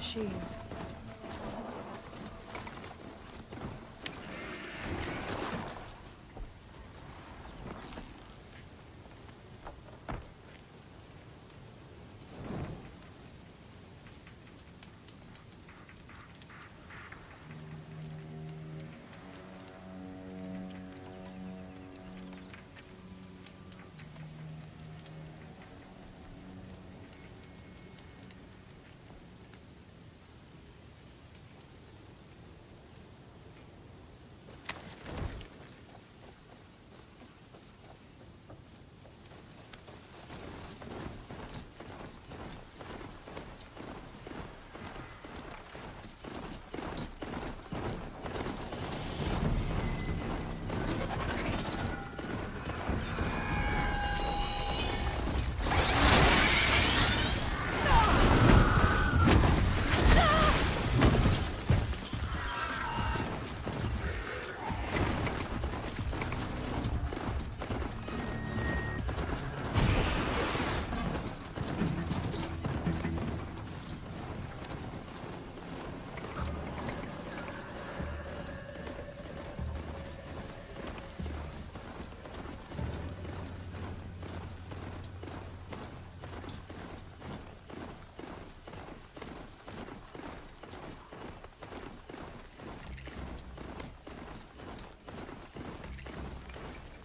machines.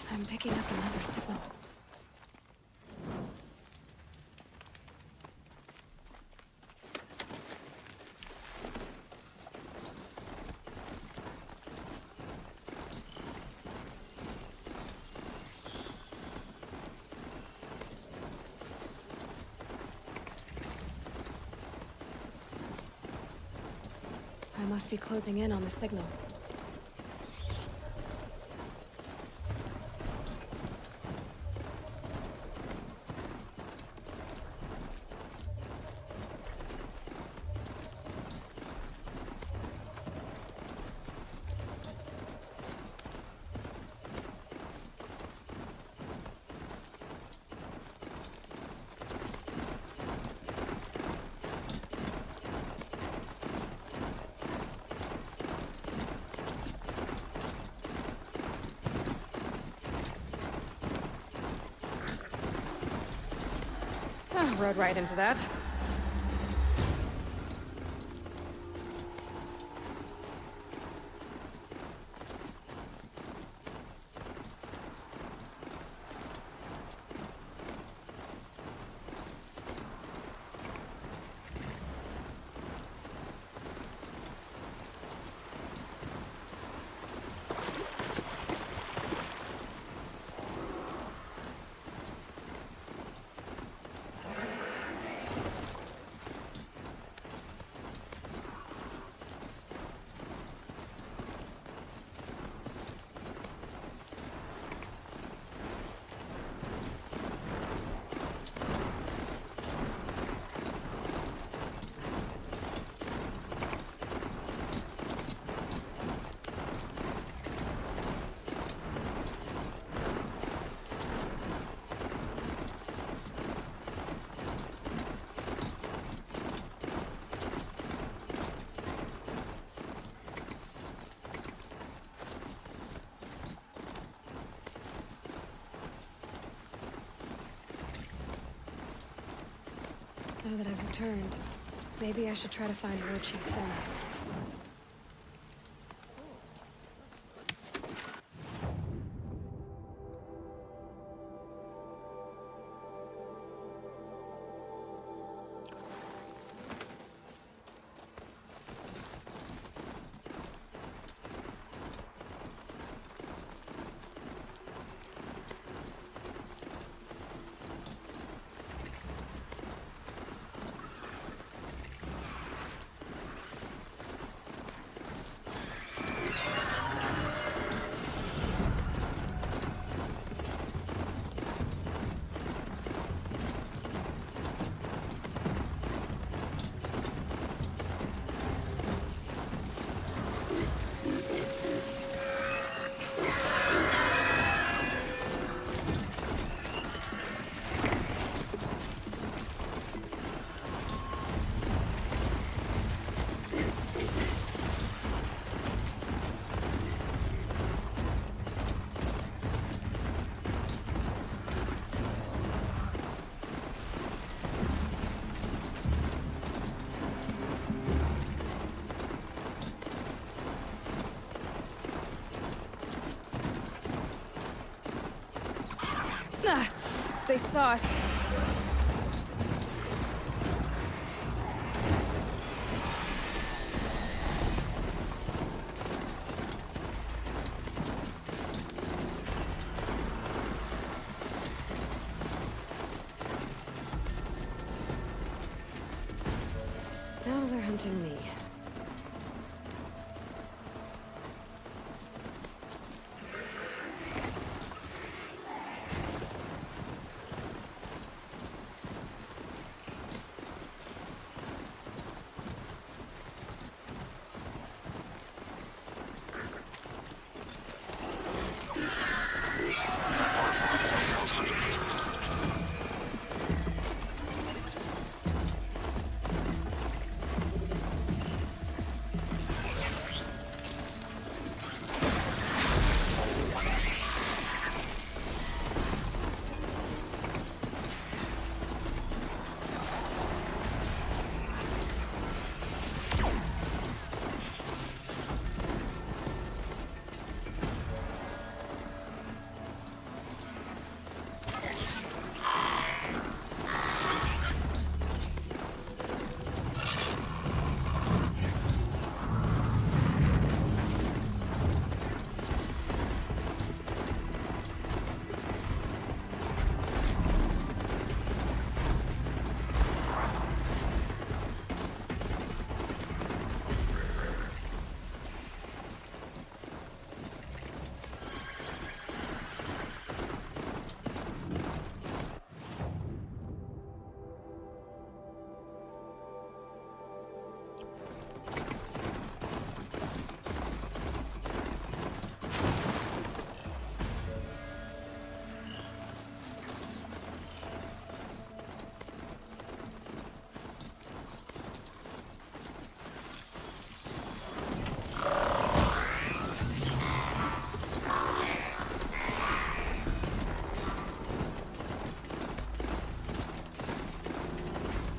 I'm picking up another signal. I must be closing in on the signal. Rode right into that. Now that I've returned, maybe I should try to find War Chief soon. they saw us. Now they're hunting me.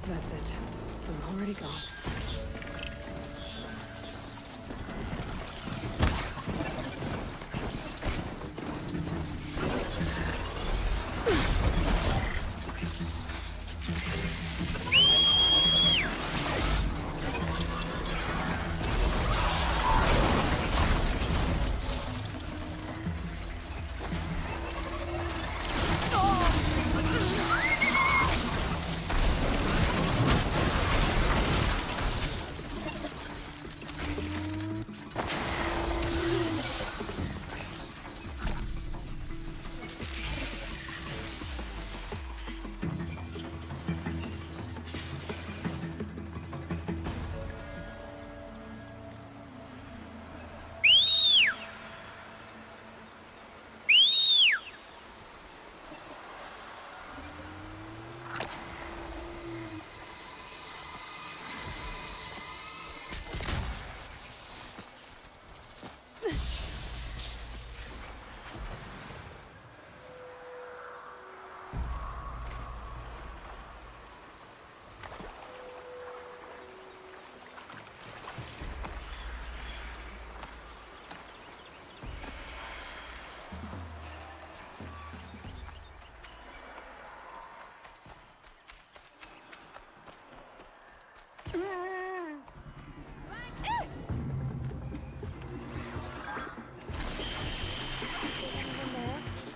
That's it. I'm already gone.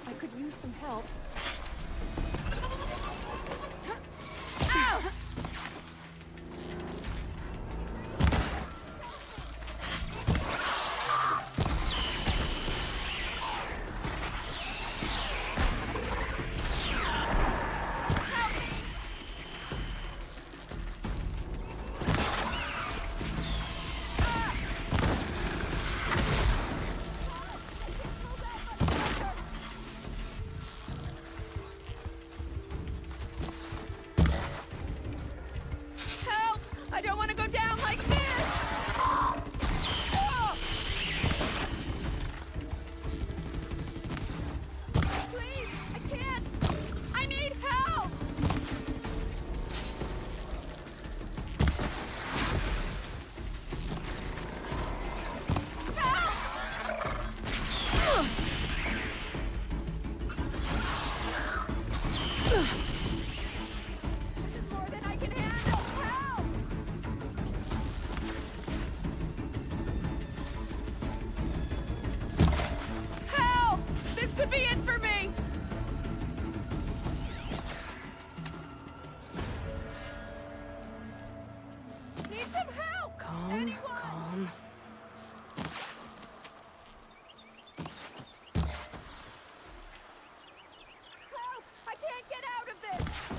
I could use some help. Calm, calm. Help! I can't get out of this!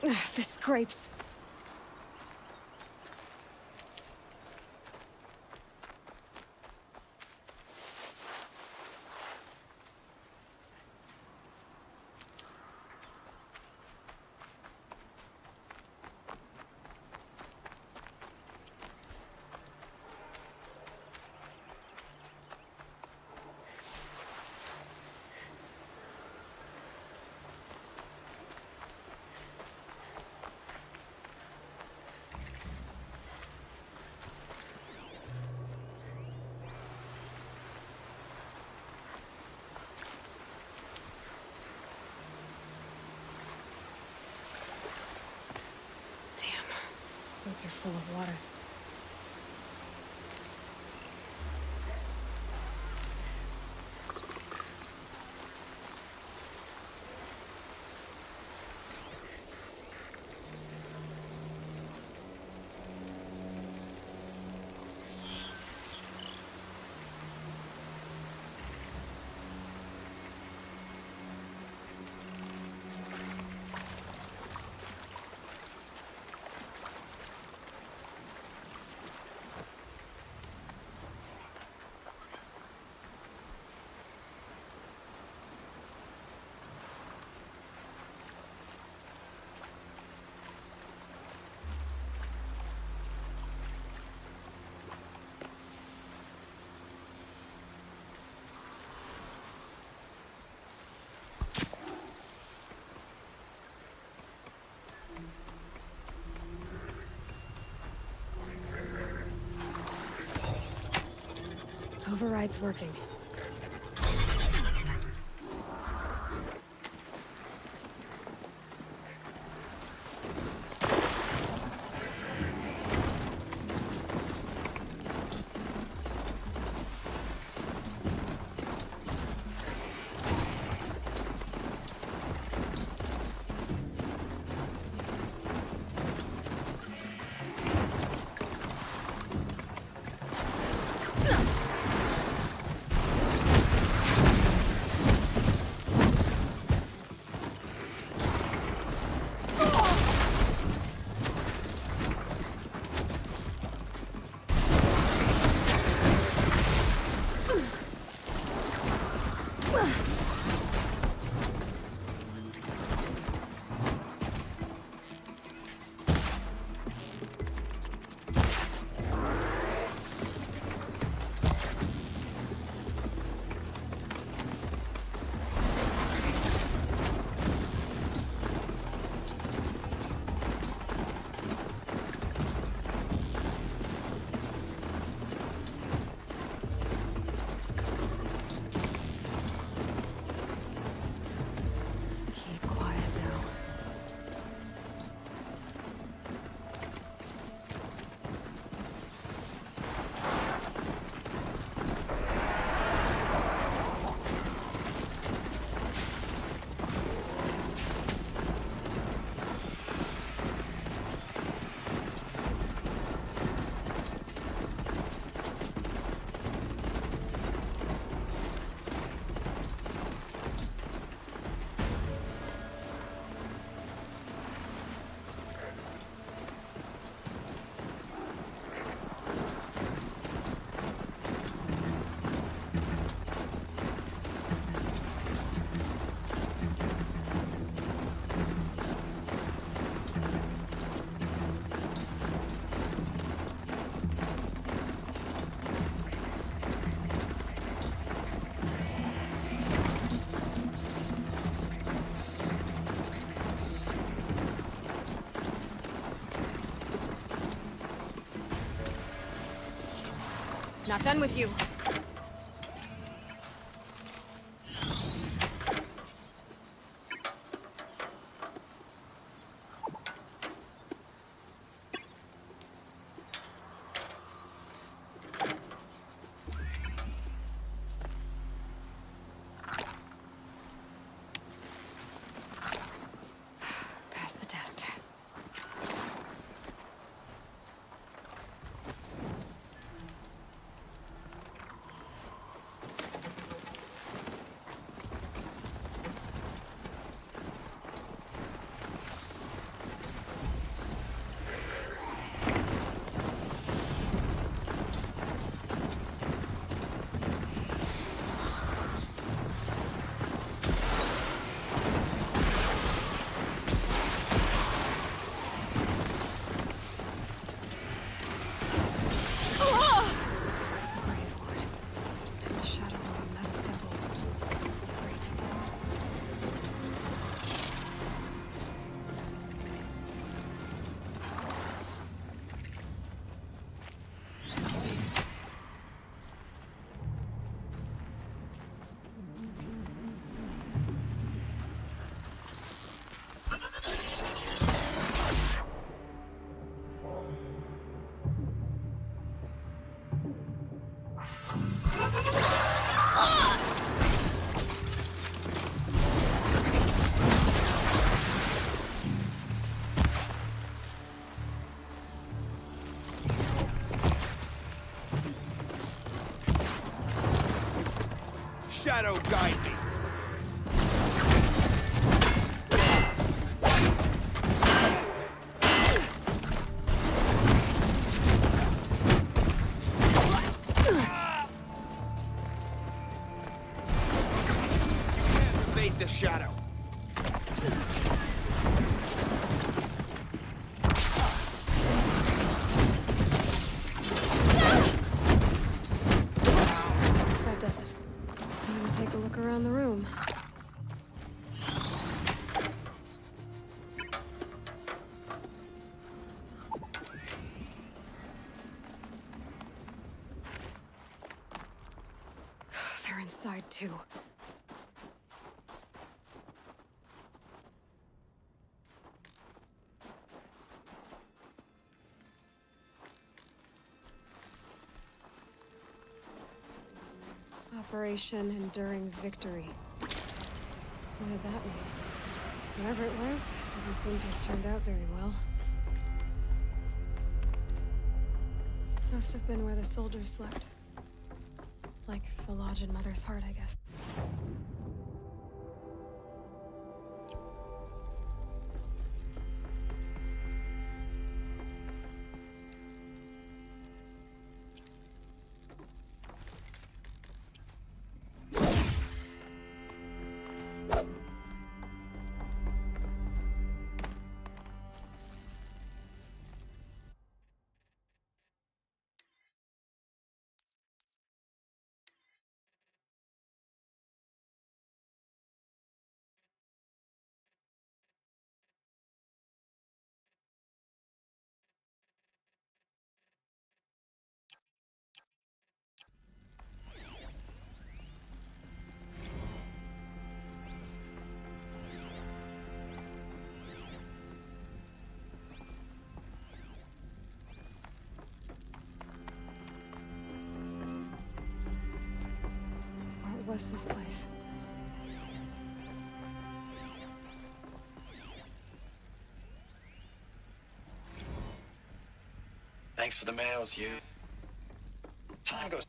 Ugh, the scrapes. Boats are full of water. Override's working. Not done with you. Pass the test. Shadow guide me. Evade the shadow. That does it. Time to take a look around the room. They're inside too. Operation Enduring Victory. What did that mean? Whatever it was, doesn't seem to have turned out very well. Must have been where the soldiers slept. Like the lodge in Mother's Heart, I guess. What was this place? Thanks for the mails, you. Time goes.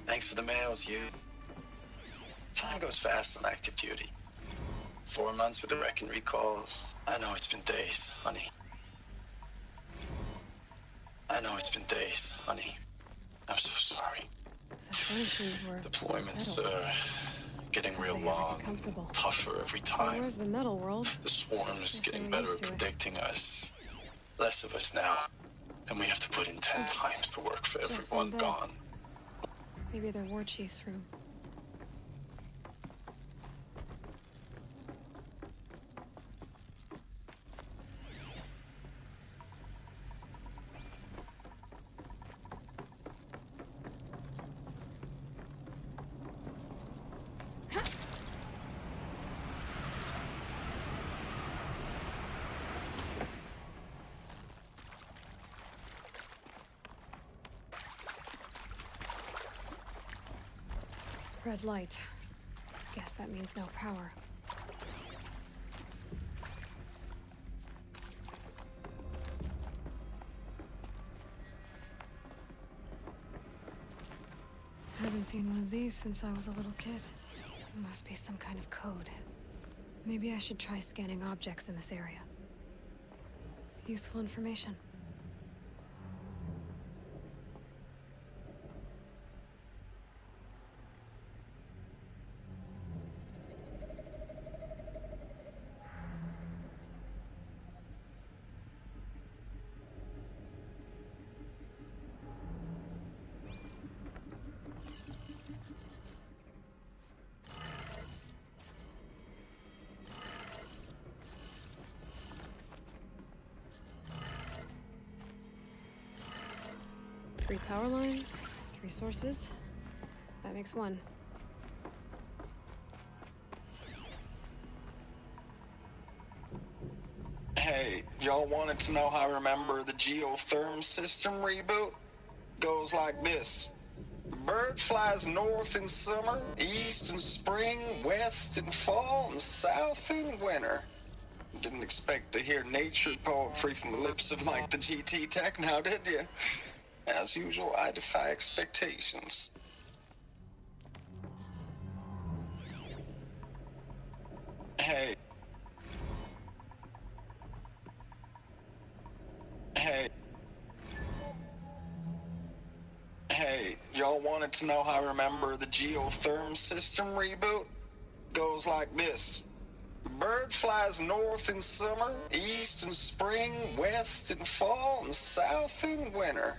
Thanks for the mails, you. Time goes fast on active duty. 4 months with the wreck and recalls. I know it's been days, honey. I know it's been days, honey. I'm so sorry. The furnishings were Deployments metal. are getting real They had to be long, comfortable. tougher every Where time. was the metal world? The swarm is Guess getting they were better used at to it. predicting us. Less of us now. And we have to put in 10 times the work for Just everyone one bed. gone. Maybe their war chief's room. Red light. Guess that means no power. Haven't seen one of these since I was a little kid. It must be some kind of code. Maybe I should try scanning objects in this area. Useful information. Three power lines, 3 sources. That makes 1. Hey, y'all wanted to know how I remember the geotherm system reboot? Goes like this. Bird flies north in summer, east in spring, west in fall, and south in winter. Didn't expect to hear nature poetry from the lips of Mike the GT Tech now, did you? As usual, I defy expectations. Hey. Hey, y'all wanted to know how I remember the geotherm system reboot? Goes like this. Bird flies north in summer, east in spring, west in fall, and south in winter.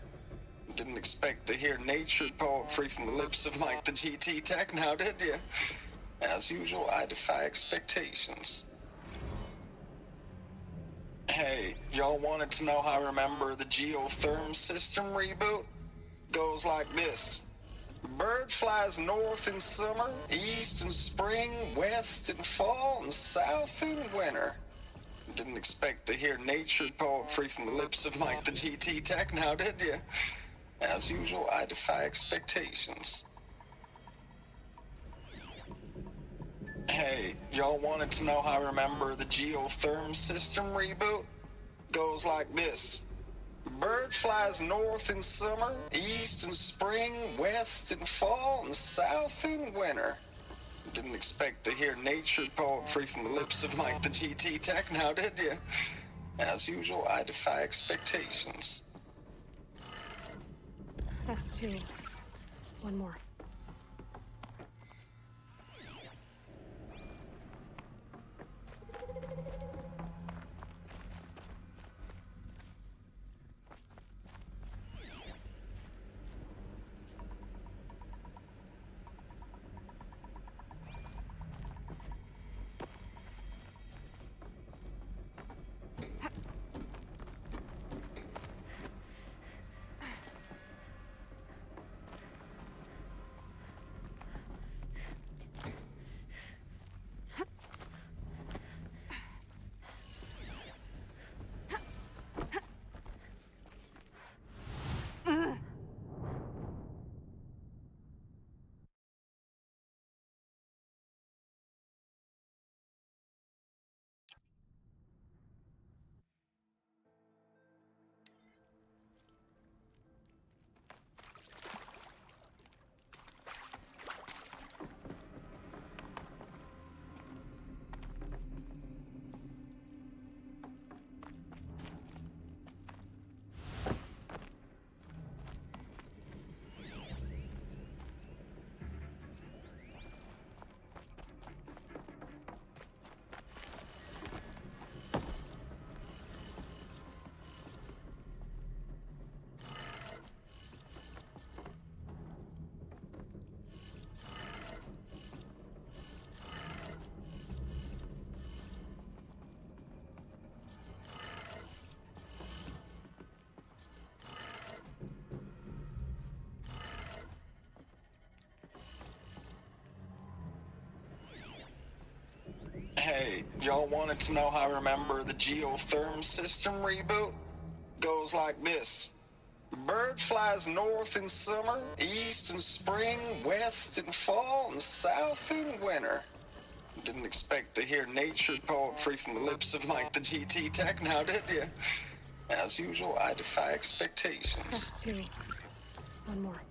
Didn't expect to hear nature poetry from the lips of Mike the GT Tech now, did you? As usual, I defy expectations. Hey, y'all wanted to know how I remember the geotherm system reboot? Goes like this. Bird flies north in summer, east in spring, west in fall, and south in winter. Didn't expect to hear nature poetry from the lips of Mike the GT Tech now, did you? As usual, I defy expectations. Hey, y'all wanted to know how I remember the geotherm system reboot? Goes like this. Bird flies north in summer, east in spring, west in fall, and south in winter. Didn't expect to hear nature poetry from the lips of Mike the GT Tech now, did you? As usual, I defy expectations. That's 2. 1 more. Hey, y'all wanted to know how I remember the geotherm system reboot? Goes like this. The bird flies north in summer, east in spring, west in fall, and south in winter. Didn't expect to hear nature poetry from the lips of Mike the GT Tech now, did you? As usual, I defy expectations. That's two. One more.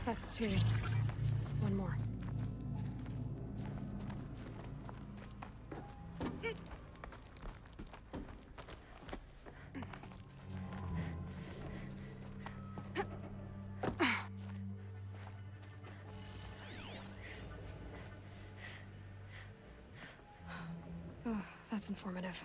That's two. One more. Oh, that's informative.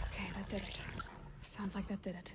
Okay, that did it. Sounds like that did it.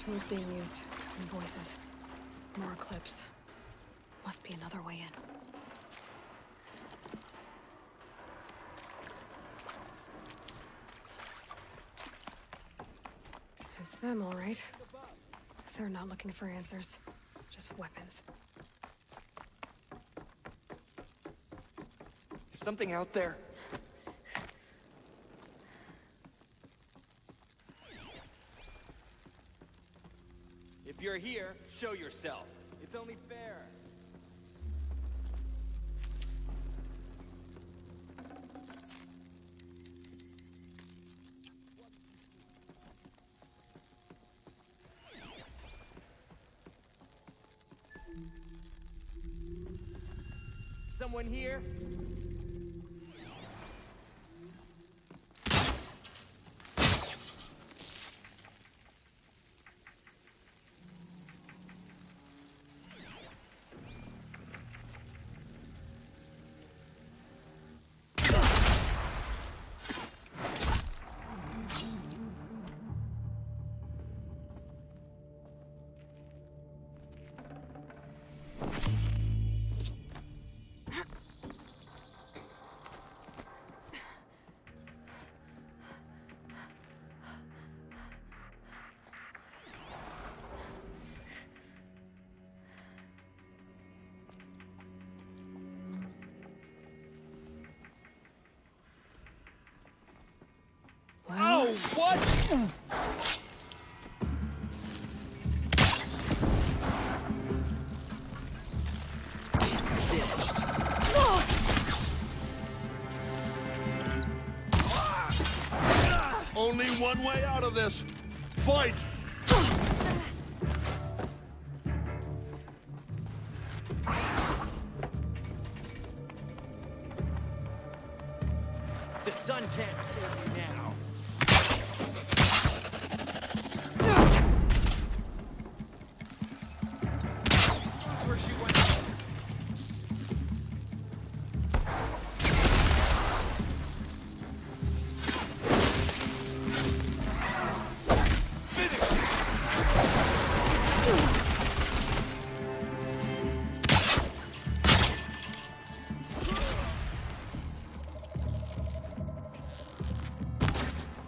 Tools being used, and voices. More clips. Must be another way in. It's them, all right. They're not looking for answers, just weapons. Is something out there? If you're here, show yourself. It's only fair. Someone here? Oh, what? Only one way out of this. Fight! The sun can't kill me now.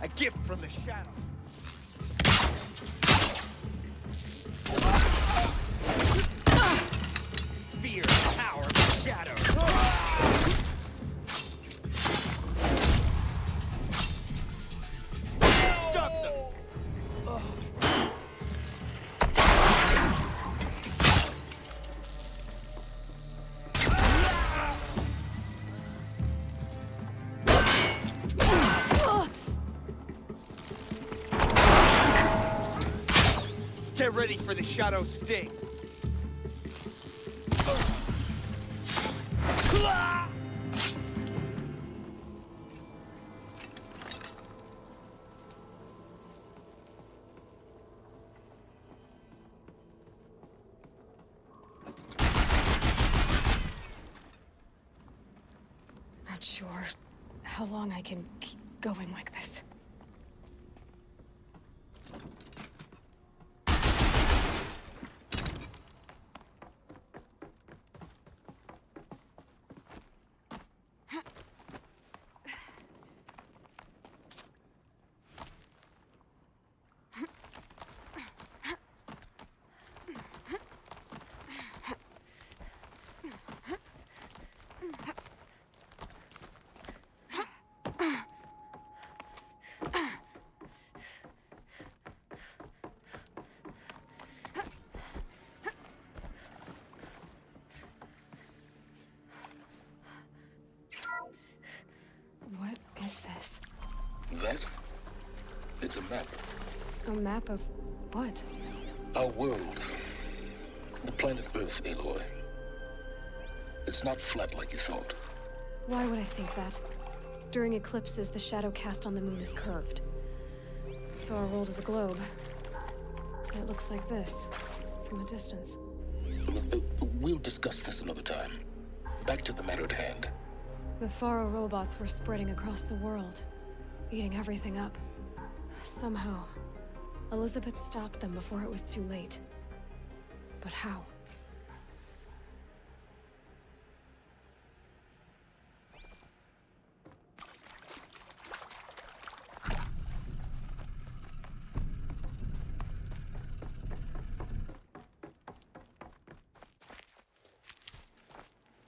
A gift from the shadow. Fear, power, shadow. Stop them! Get ready for the shadow sting. Not sure how long I can keep going like this. What is this? That? It's a map. A map of what? Our world. The planet Earth, Aloy. It's not flat like you thought. Why would I think that? During eclipses, the shadow cast on the moon is curved. So our world is a globe. And it looks like this, from a distance. We'll discuss this another time. Back to the matter at hand. The Faro robots were spreading across the world, eating everything up. Somehow, Elizabeth stopped them before it was too late. But how?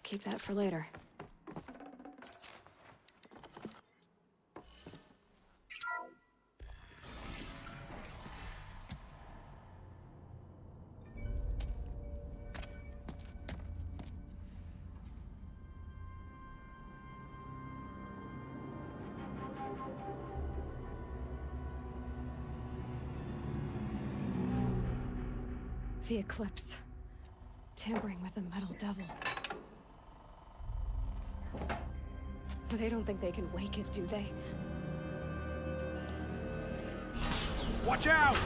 Keep that for later. The eclipse. Tampering with the metal devil. They don't think they can wake it, do they? Watch out!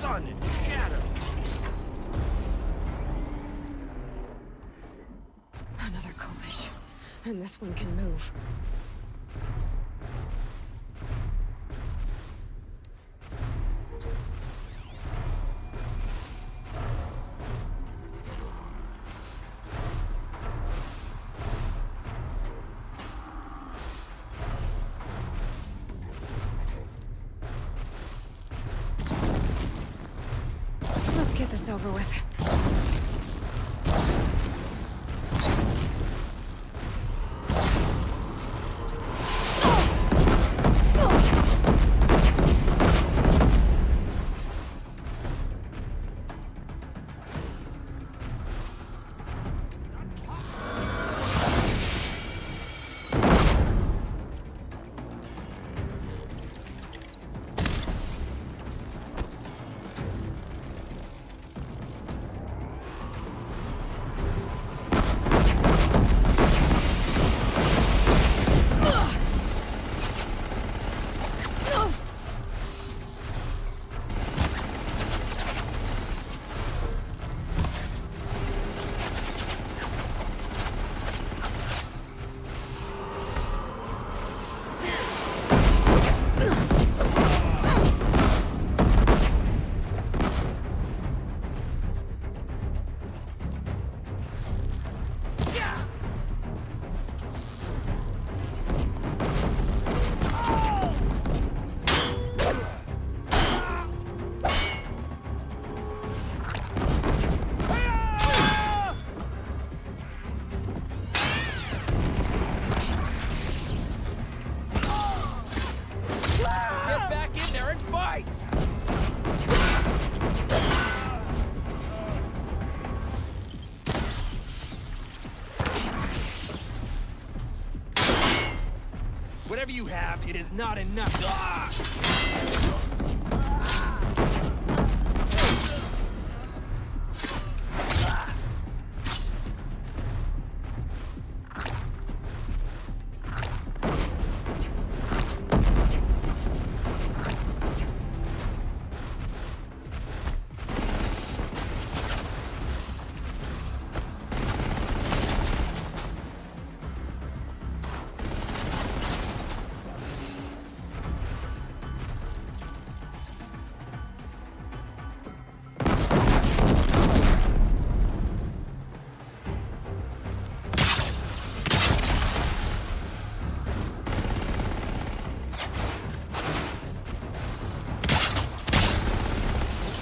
Sun and shadow. Another Kobish. And this one can move. Let's get this over with. you have, it is not enough. Ah!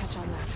Catch on that.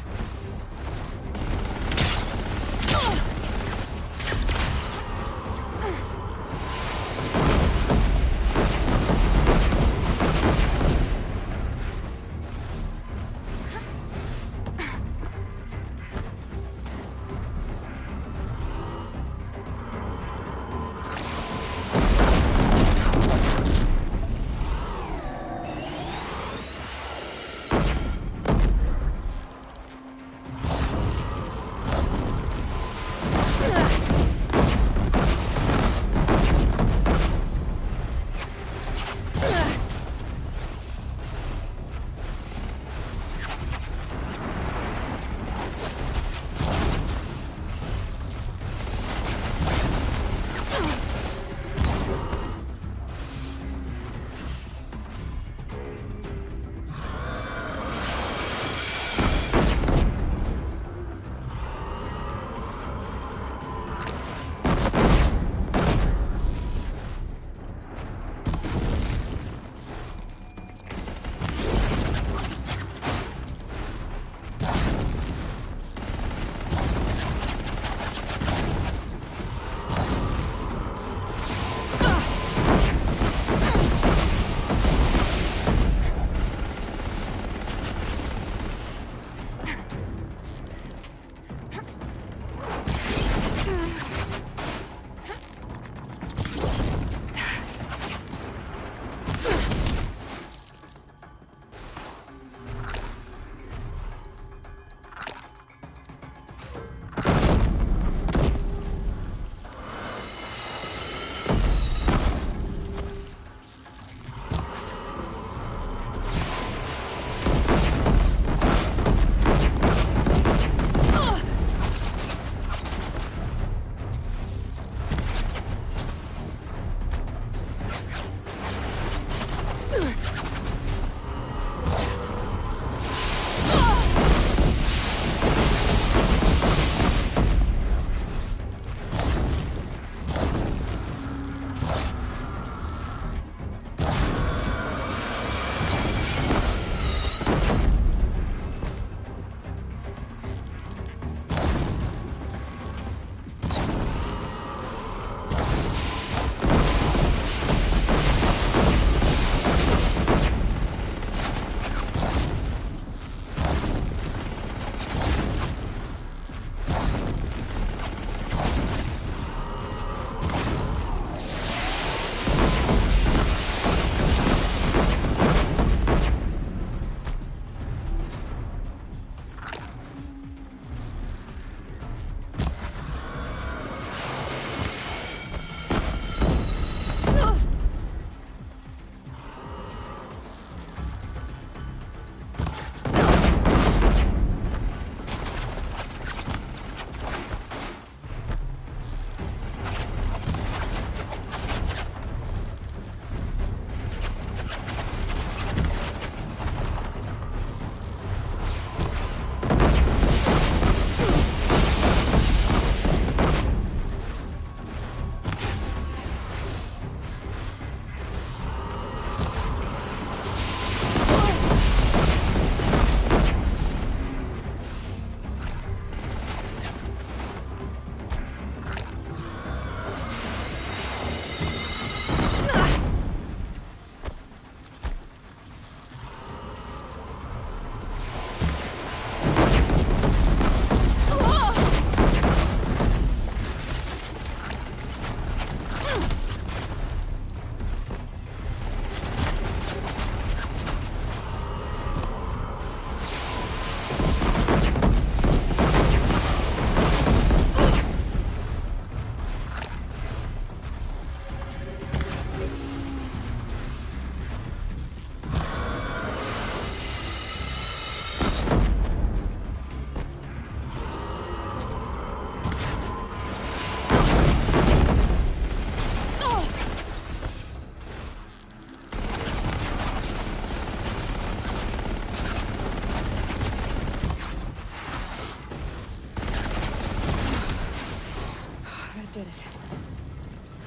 did it.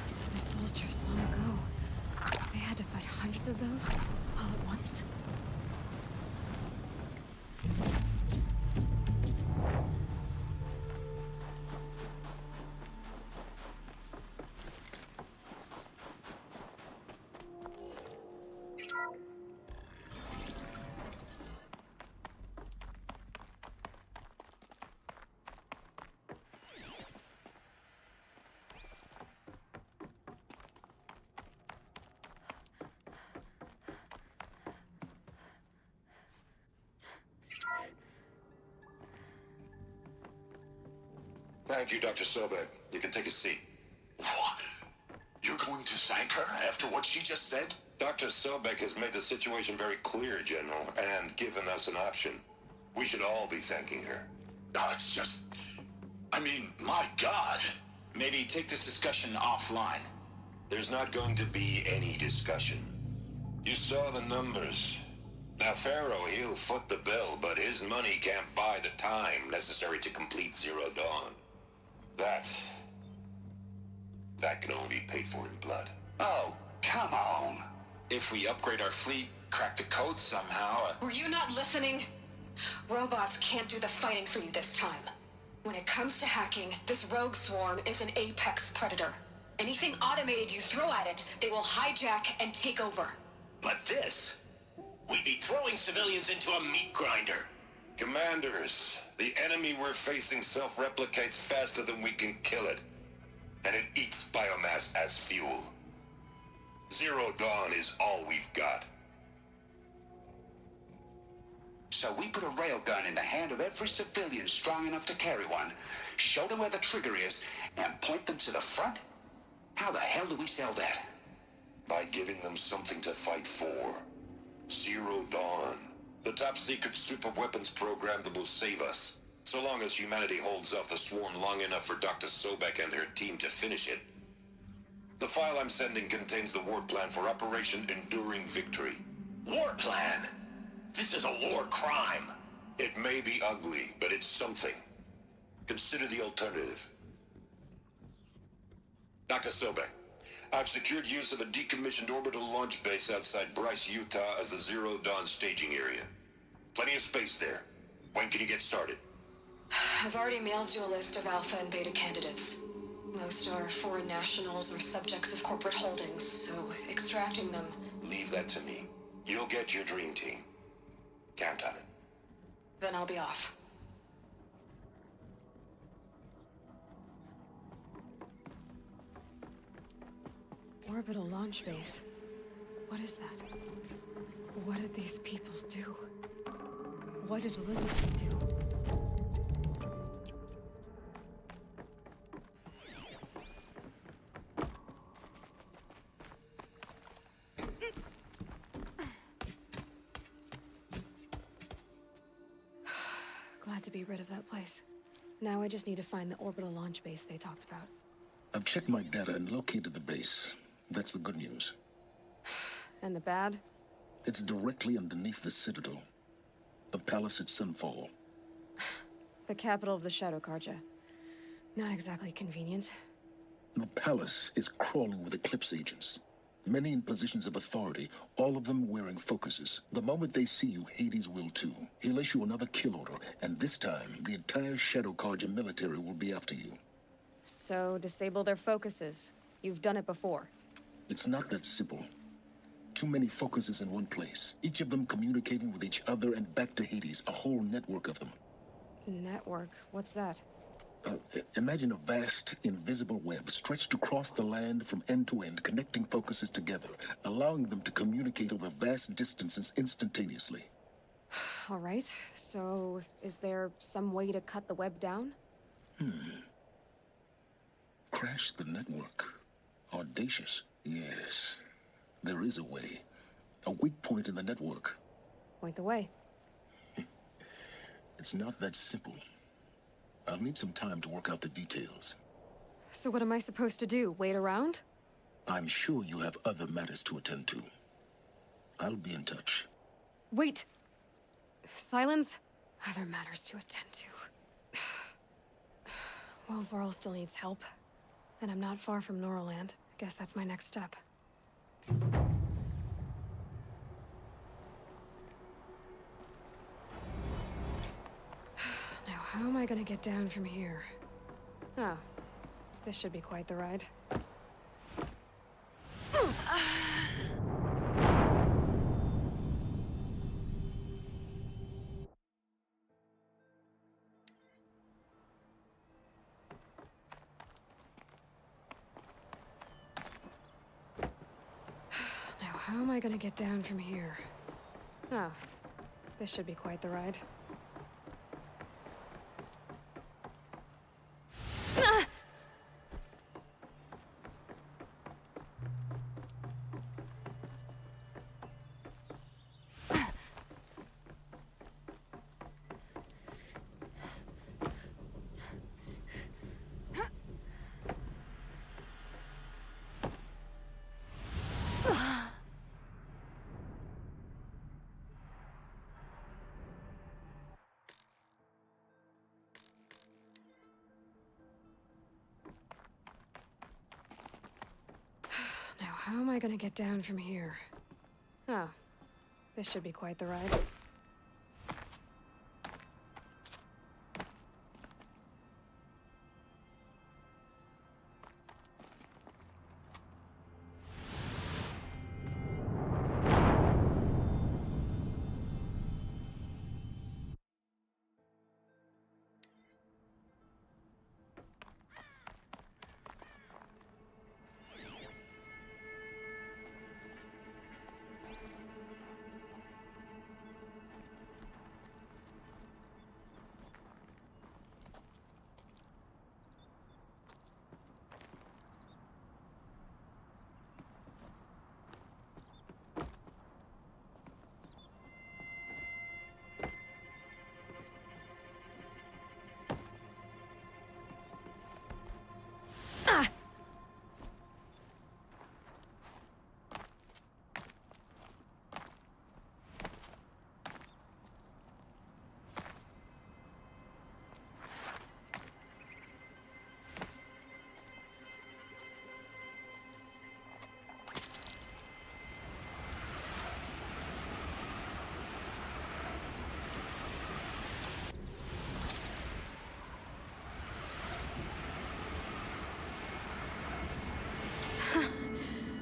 So the soldiers long ago, they had to fight hundreds of those all at once. Thank you, Dr. Sobek. You can take a seat. What? You're going to thank her after what she just said? Dr. Sobek has made the situation very clear, General, and given us an option. We should all be thanking her. No, it's just... I mean, my God. Maybe take this discussion offline. There's not going to be any discussion. You saw the numbers. Now, Pharaoh, he'll foot the bill, but his money can't buy the time necessary to complete Zero Dawn. That can only be paid for in blood. Oh, come on. If we upgrade our fleet, crack the code somehow... Were you not listening? Robots can't do the fighting for you this time. When it comes to hacking, this rogue swarm is an apex predator. Anything automated you throw at it, they will hijack and take over. But this... We'd be throwing civilians into a meat grinder. Commanders, the enemy we're facing self-replicates faster than we can kill it. And it eats biomass as fuel. Zero Dawn is all we've got. So we put a railgun in the hand of every civilian strong enough to carry one, show them where the trigger is, and point them to the front? How the hell do we sell that? By giving them something to fight for. Zero Dawn. The top-secret super-weapons program that will save us. So long as humanity holds off the swarm long enough for Dr. Sobek and her team to finish it. The file I'm sending contains the war plan for Operation Enduring Victory. War plan? This is a war crime. It may be ugly, but it's something. Consider the alternative. Dr. Sobek, I've secured use of a decommissioned orbital launch base outside Bryce, Utah as the Zero Dawn staging area. Plenty of space there. When can you get started? I've already mailed you a list of alpha and beta candidates. Most are foreign nationals or subjects of corporate holdings, so extracting them... Leave that to me. You'll get your dream team. Count on it. Then I'll be off. Orbital launch base. What is that? What did these people do? What did Elizabeth do? Glad to be rid of that place. Now I just need to find the orbital launch base they talked about. I've checked my data and located the base. That's the good news. And the bad? It's directly underneath the Citadel. The palace at Sunfall. The capital of the Shadow Carja. Not exactly convenient. The palace is crawling with Eclipse agents. Many in positions of authority, all of them wearing focuses. The moment they see you, Hades will too. He'll issue another kill order, and this time, the entire Shadow Carja military will be after you. So, disable their focuses. You've done it before. It's not that simple. Too many focuses in one place. Each of them communicating with each other and back to Hades, a whole network of them. Network? What's that? Imagine a vast, invisible web stretched across the land from end to end, connecting focuses together, allowing them to communicate over vast distances instantaneously. All right, so is there some way to cut the web down? Crash the network. Audacious. Yes, there is a way. A weak point in the network. Point the way. It's not that simple. I'll need some time to work out the details. So what am I supposed to do? Wait around? I'm sure you have other matters to attend to. I'll be in touch. Wait! Silence? Other matters to attend to. Well, Varl still needs help. And I'm not far from Norland. Guess that's my next step. Now, how am I gonna get down from here? Oh, this should be quite the ride. Now, how am I gonna get down from here? Oh, this should be quite the ride. Now, how am I gonna get down from here? Oh, this should be quite the ride.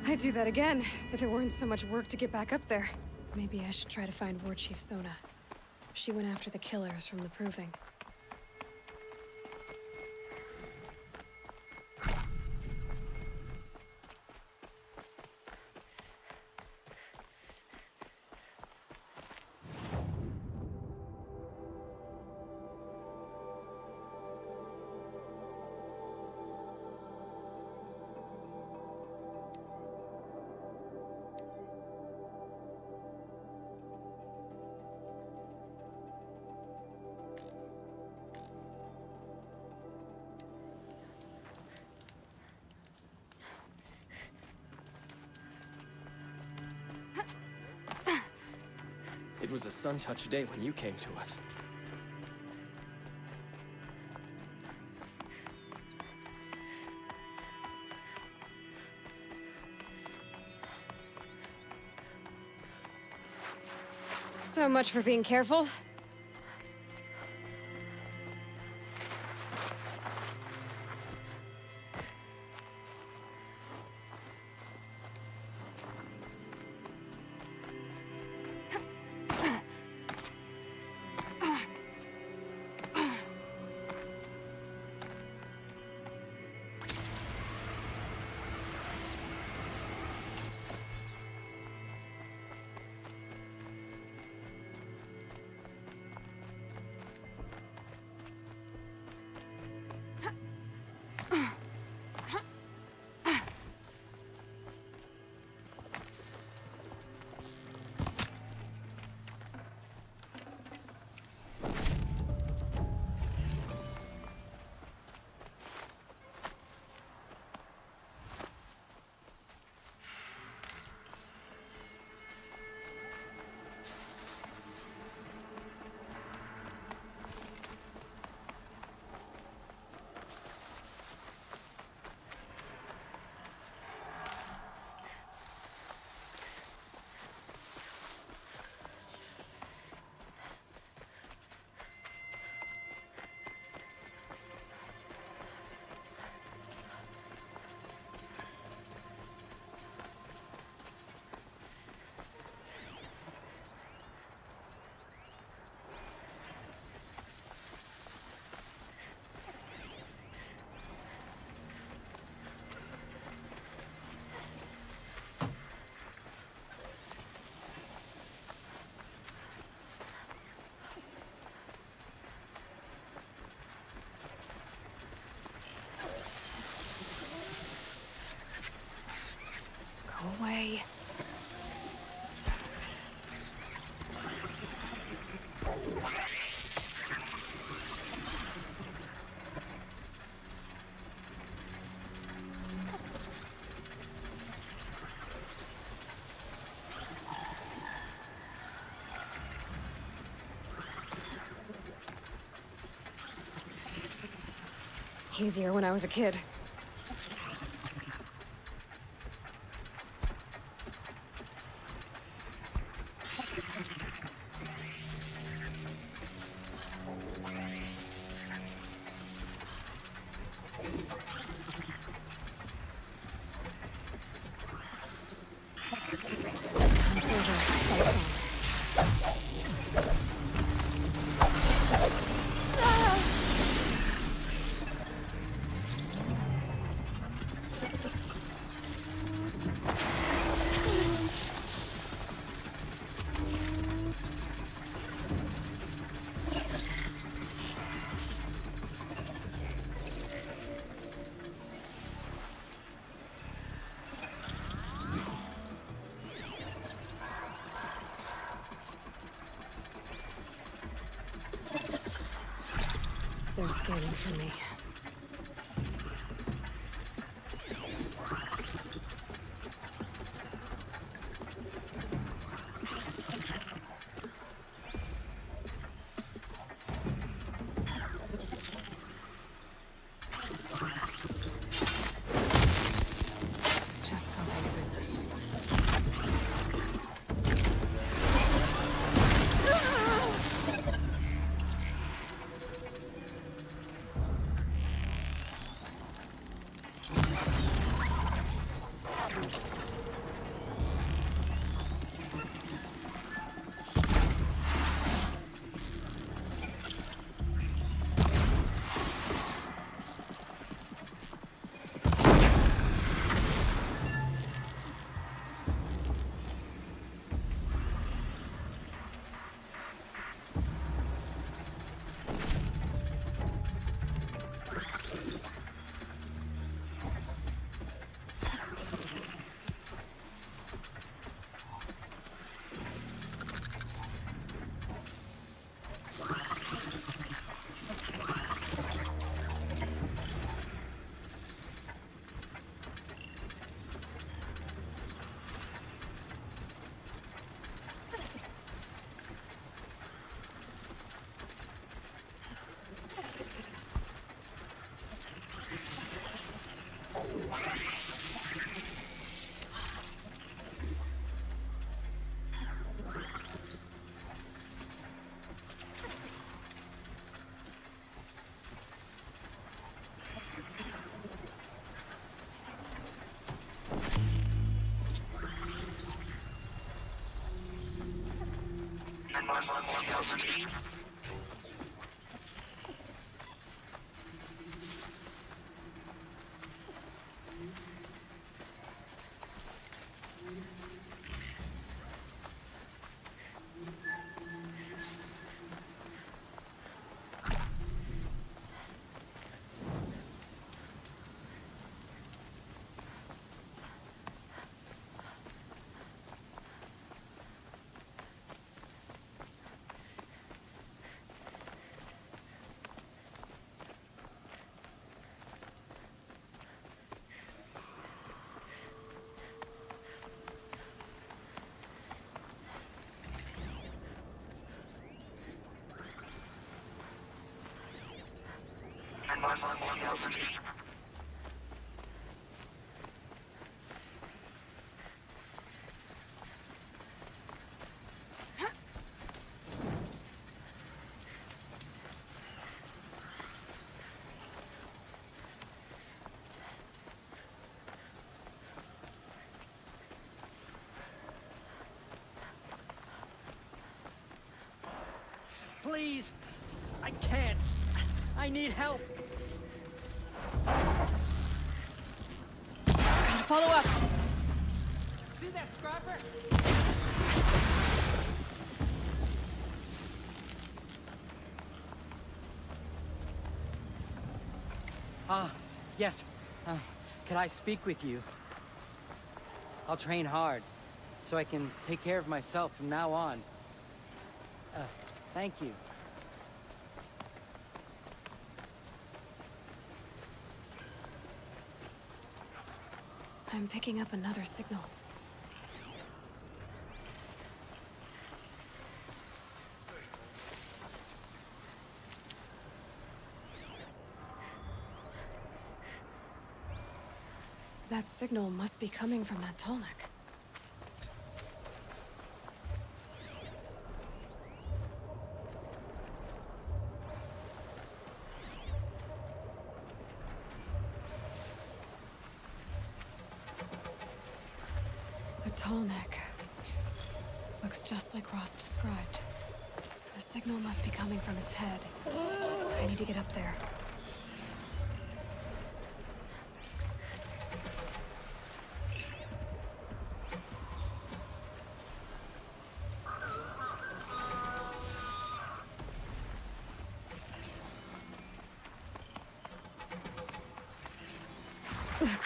I'd do that again, if it weren't so much work to get back up there. Maybe I should try to find War Chief Sona. She went after the killers from the Proving. It was a sun-touched day when you came to us. So much for being careful. Easier when I was a kid. They're scanning for me. Just go about your business. Please! I can't! I need help! Gotta follow up! See that scrapper? Yes. Could I speak with you? I'll train hard, so I can take care of myself from now on. Thank you. I'm picking up another signal. That signal must be coming from that Tallneck. The Tallneck. Looks just like Ross described. The signal must be coming from its head. I need to get up there.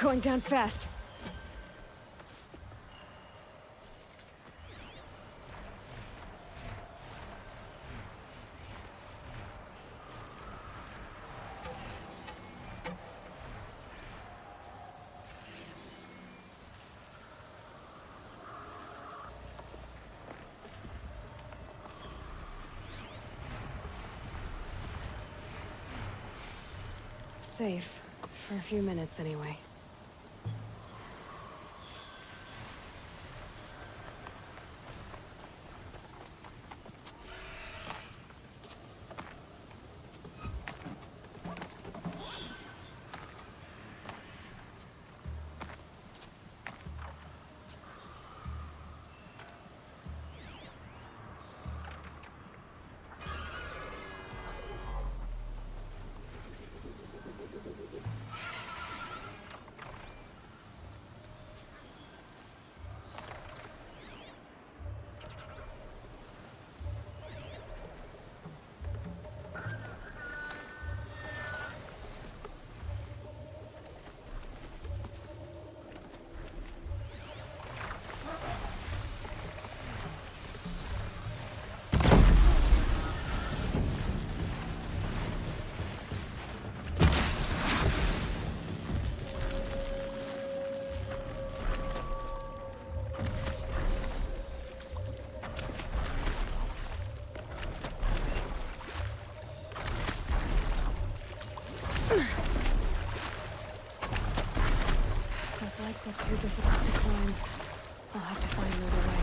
Going down fast. Safe. For a few minutes, anyway. Those legs look too difficult to climb. I'll have to find another way.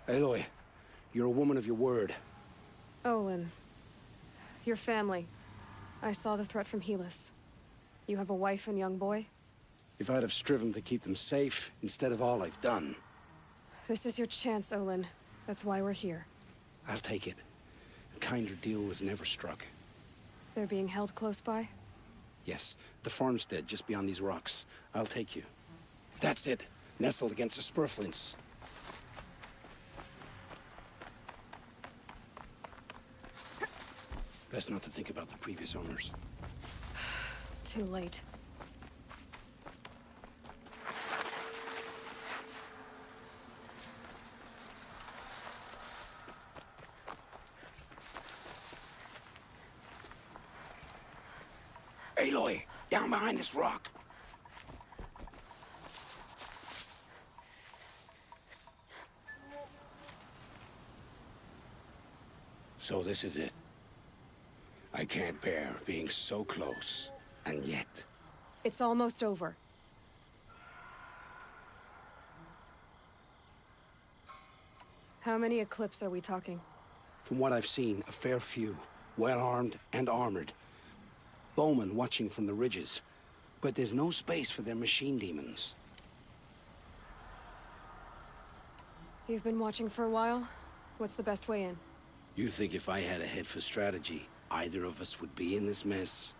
Aloy, you're a woman of your word. Olin. Your family. I saw the threat from Helis. You have a wife and young boy? If I'd have striven to keep them safe, instead of all I've done. This is your chance, Olin. That's why we're here. I'll take it. A kinder deal was never struck. They're being held close by? Yes, the farmstead just beyond these rocks. I'll take you. That's it. Nestled against the spurflints. Best not to think about the previous owners. Too late. Aloy, down behind this rock. So this is it. I can't bear being so close, and yet... It's almost over. How many Eclipse are we talking? From what I've seen, a fair few. Well-armed and armored. Bowmen watching from the ridges. But there's no space for their machine demons. You've been watching for a while? What's the best way in? You think if I had a head for strategy, either of us would be in this mess?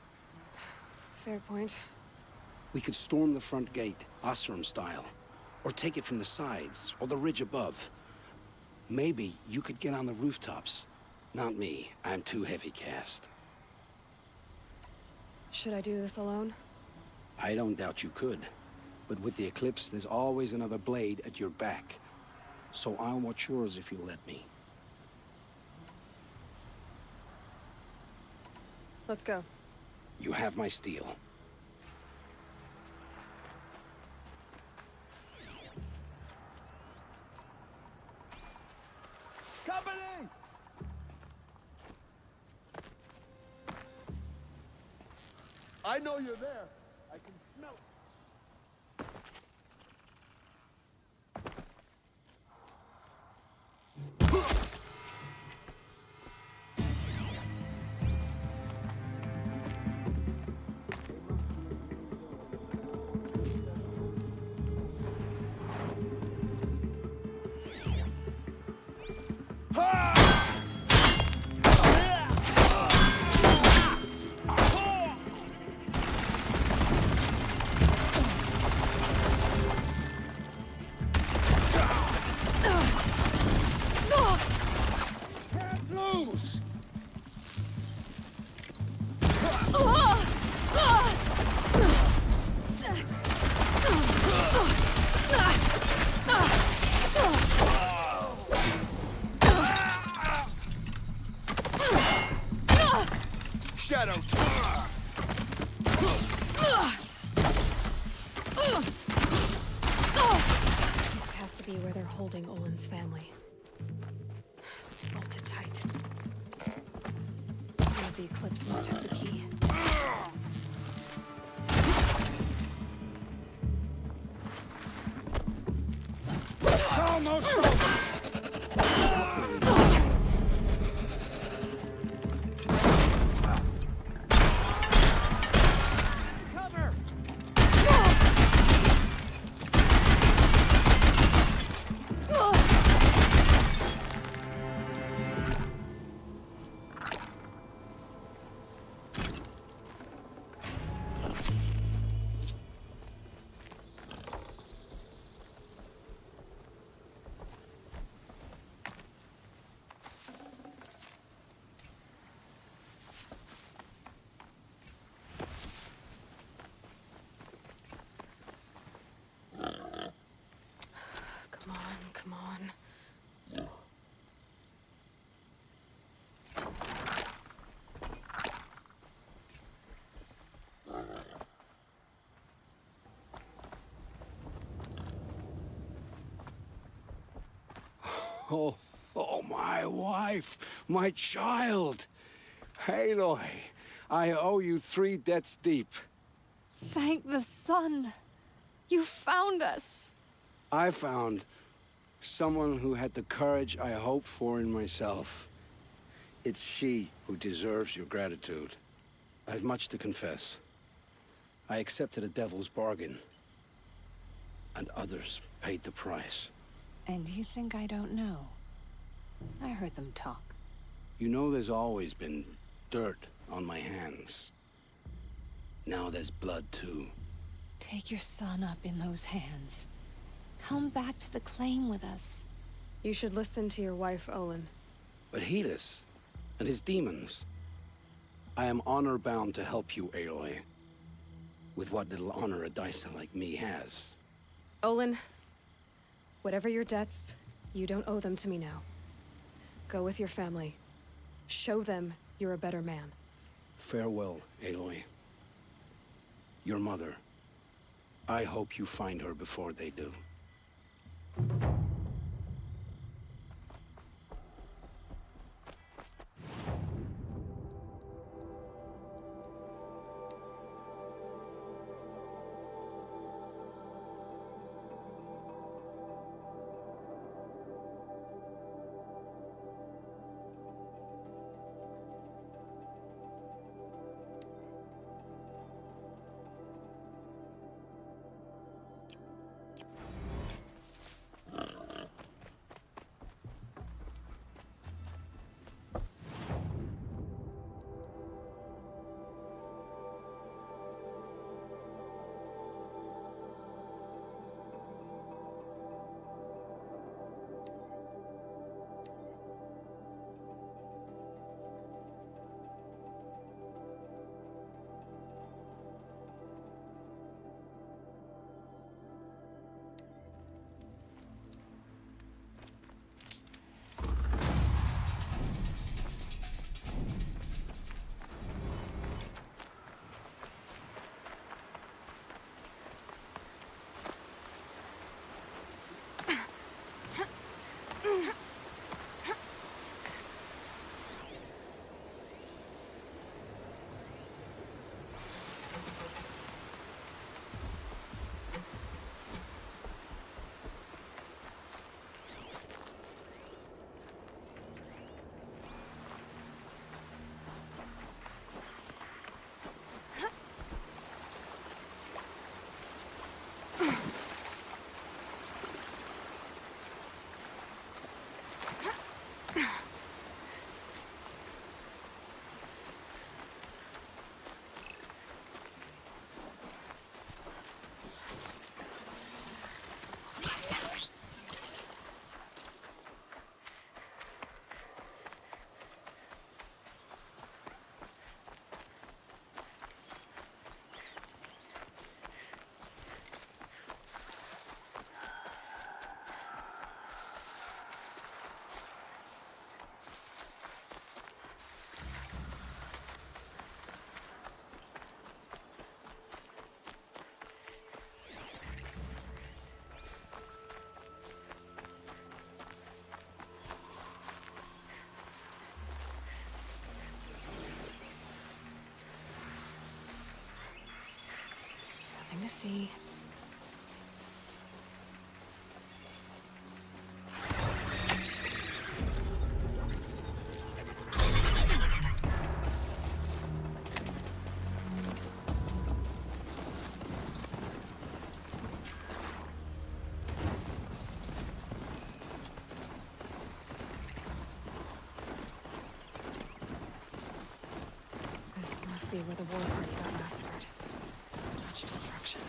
Fair point. We could storm the front gate, Osram style. Or take it from the sides, or the ridge above. Maybe you could get on the rooftops. Not me. I'm too heavy cast. Should I do this alone? I don't doubt you could. But with the Eclipse, there's always another blade at your back. So I'll watch yours if you'll let me. Let's go. You have my steel. Company! I know you're there. I can smell it. This has to be where they're holding Olin's family. Bolted tight. One of the Eclipse must have the key. Almost over! Come on. Oh, my wife, my child. Aloy, I owe you 3 debts deep. Thank the sun. You found us. I found someone who had the courage I hoped for in myself. It's she who deserves your gratitude. I've much to confess. I accepted a devil's bargain, and others paid the price. And you think I don't know? I heard them talk. You know there's always been dirt on my hands. Now there's blood, too. Take your son up in those hands. Come back to the claim with us. You should listen to your wife, Olin. But Hedis and his demons. I am honor-bound to help you, Aloy. With what little honor a dicer like me has. Olin, whatever your debts, you don't owe them to me now. Go with your family. Show them you're a better man. Farewell, Aloy. Your mother. I hope you find her before they do. Nothing to see. This must be where the war party got massacred. Such destruction.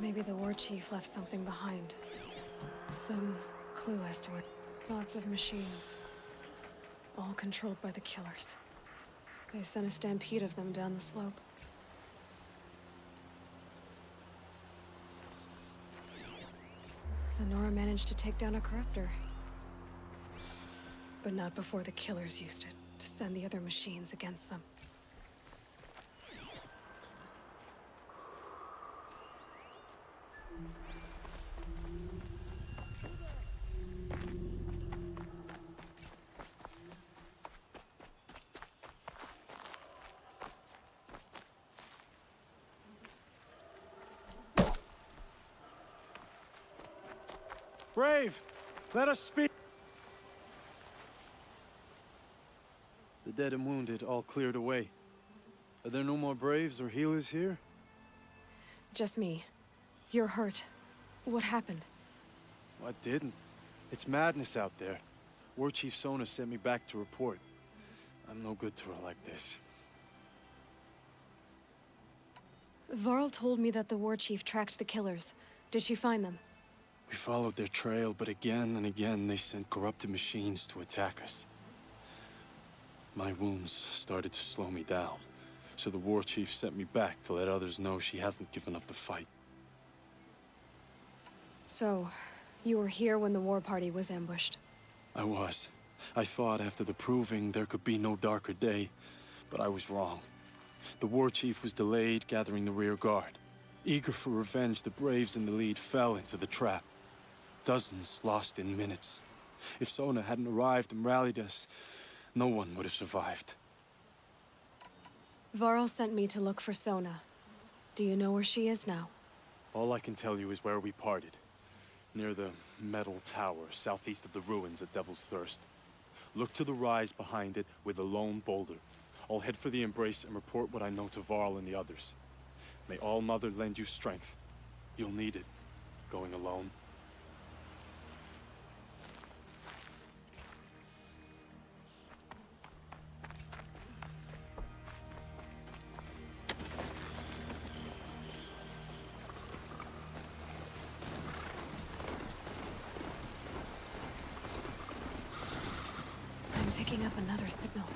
Maybe the war chief left something behind. Some clue as to where. Lots of machines. All controlled by the killers. They sent a stampede of them down the slope. The Nora managed to take down a corruptor. But not before the killers used it to send the other machines against them. Brave, let us speak. The dead and wounded all cleared away. Are there no more Braves or healers here? Just me. You're hurt. What happened? I didn't. It's madness out there. War Chief Sona sent me back to report. I'm no good to her like this. Varl told me that the war chief tracked the killers. Did she find them? We followed their trail, but again and again they sent corrupted machines to attack us. My wounds started to slow me down, so the war chief sent me back to let others know she hasn't given up the fight. So, you were here when the war party was ambushed? I was. I thought after the proving there could be no darker day, but I was wrong. The war chief was delayed gathering the rear guard. Eager for revenge, the Braves in the lead fell into the trap. Dozens lost in minutes. If Sona hadn't arrived and rallied us, no one would have survived. Varl sent me to look for Sona. Do you know where she is now? All I can tell you is where we parted. Near the metal tower, southeast of the ruins at Devil's Thirst. Look to the rise behind it with a lone boulder. I'll head for the embrace and report what I know to Varl and the others. May All-Mother lend you strength. You'll need it, going alone. I'm picking up another signal.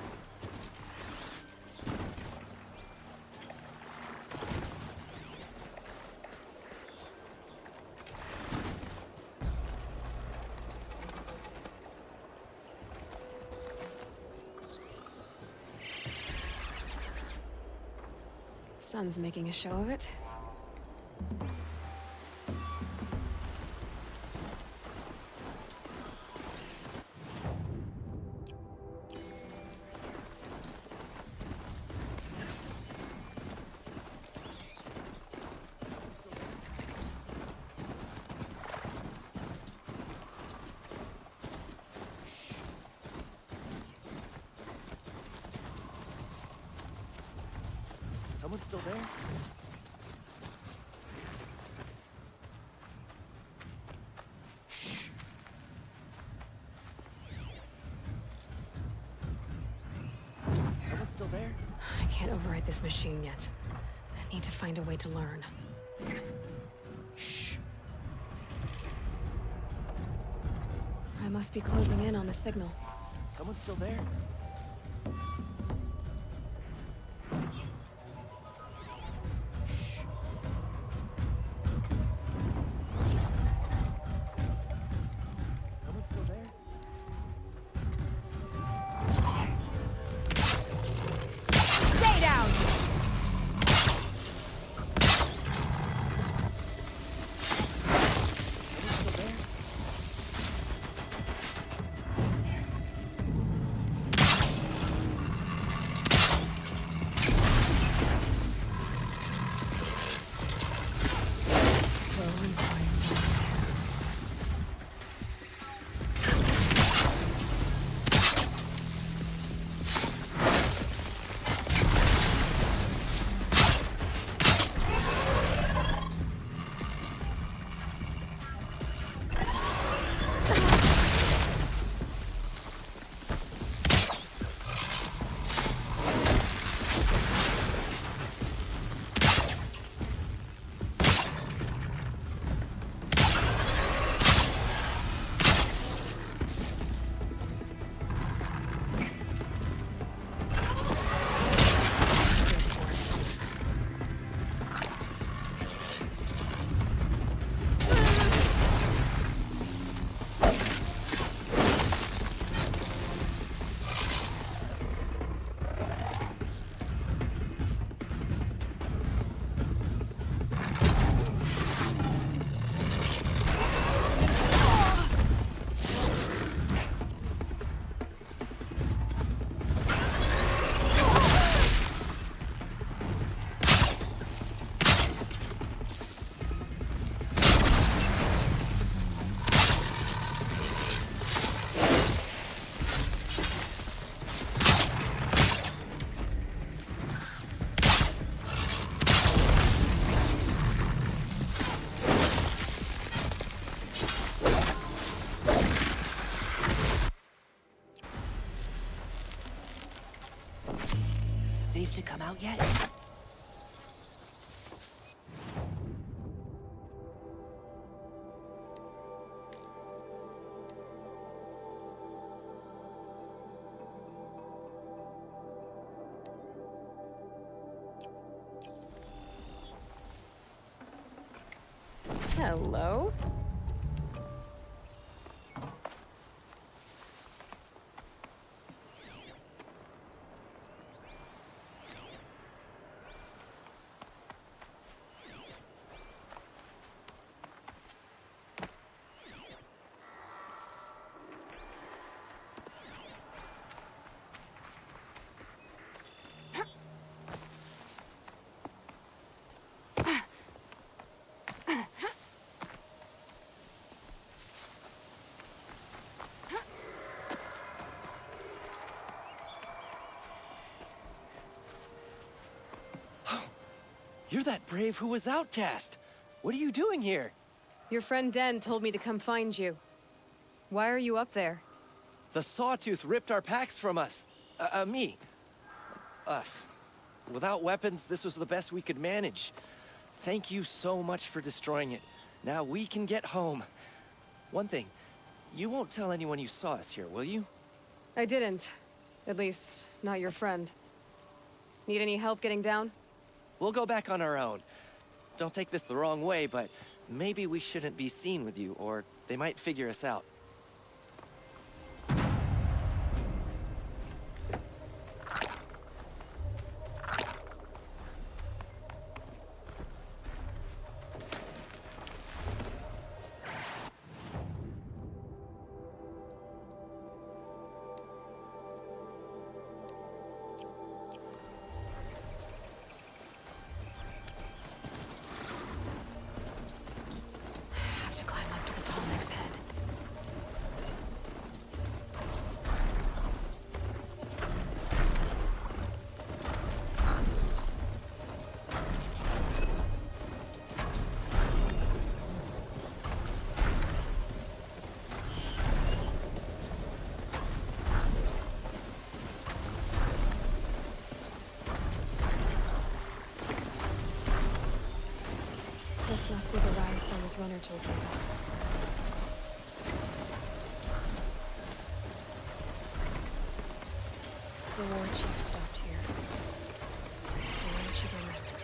Sun's making a show of it. Someone still there? Someone still there? I can't override this machine yet. I need to find a way to learn. I must be closing in on the signal. Someone still there? to come out yet? Hello? You're that brave who was outcast. What are you doing here? Your friend Den told me to come find you. Why are you up there? The Sawtooth ripped our packs from us. Me. Us. Without weapons, this was the best we could manage. Thank you so much for destroying it. Now we can get home. One thing, you won't tell anyone you saw us here, will you? I didn't. At least, not your friend. Need any help getting down? We'll go back on our own. Don't take this the wrong way, but maybe we shouldn't be seen with you, or they might figure us out. This must be the rise Sona's runner told me about. The war chief stopped here. So where did she go next?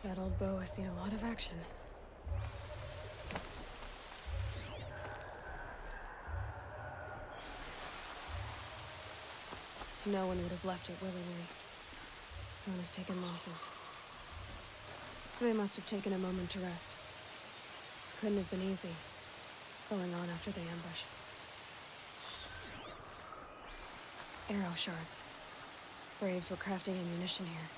That old bow has seen a lot of action. No one would have left it willingly. Sona's taken losses. They must have taken a moment to rest. Couldn't have been easy, going on after the ambush. Arrow shards. Braves were crafting ammunition here.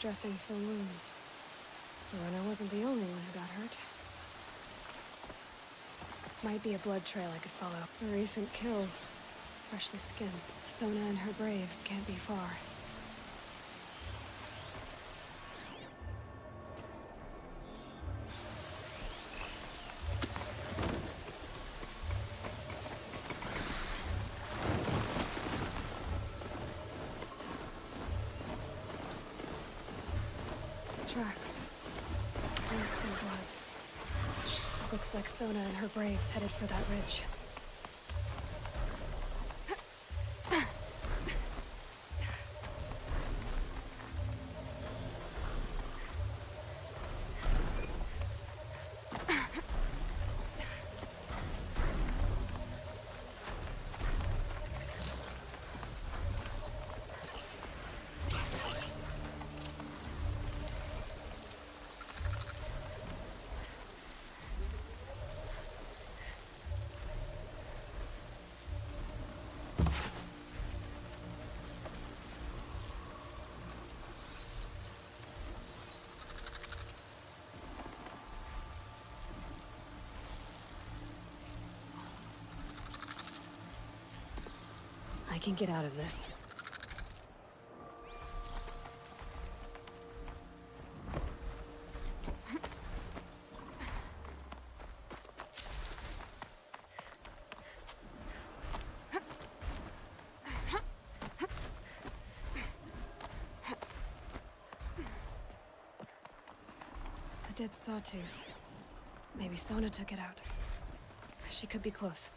Dressings for wounds. The runner wasn't the only one who got hurt. Might be a blood trail I could follow. A recent kill. Freshly skinned. Sona and her braves can't be far. Tracks. Roots and blood. Looks like Sona and her braves headed for that ridge. I can get out of this. A dead sawtooth. Maybe Sona took it out. She could be close.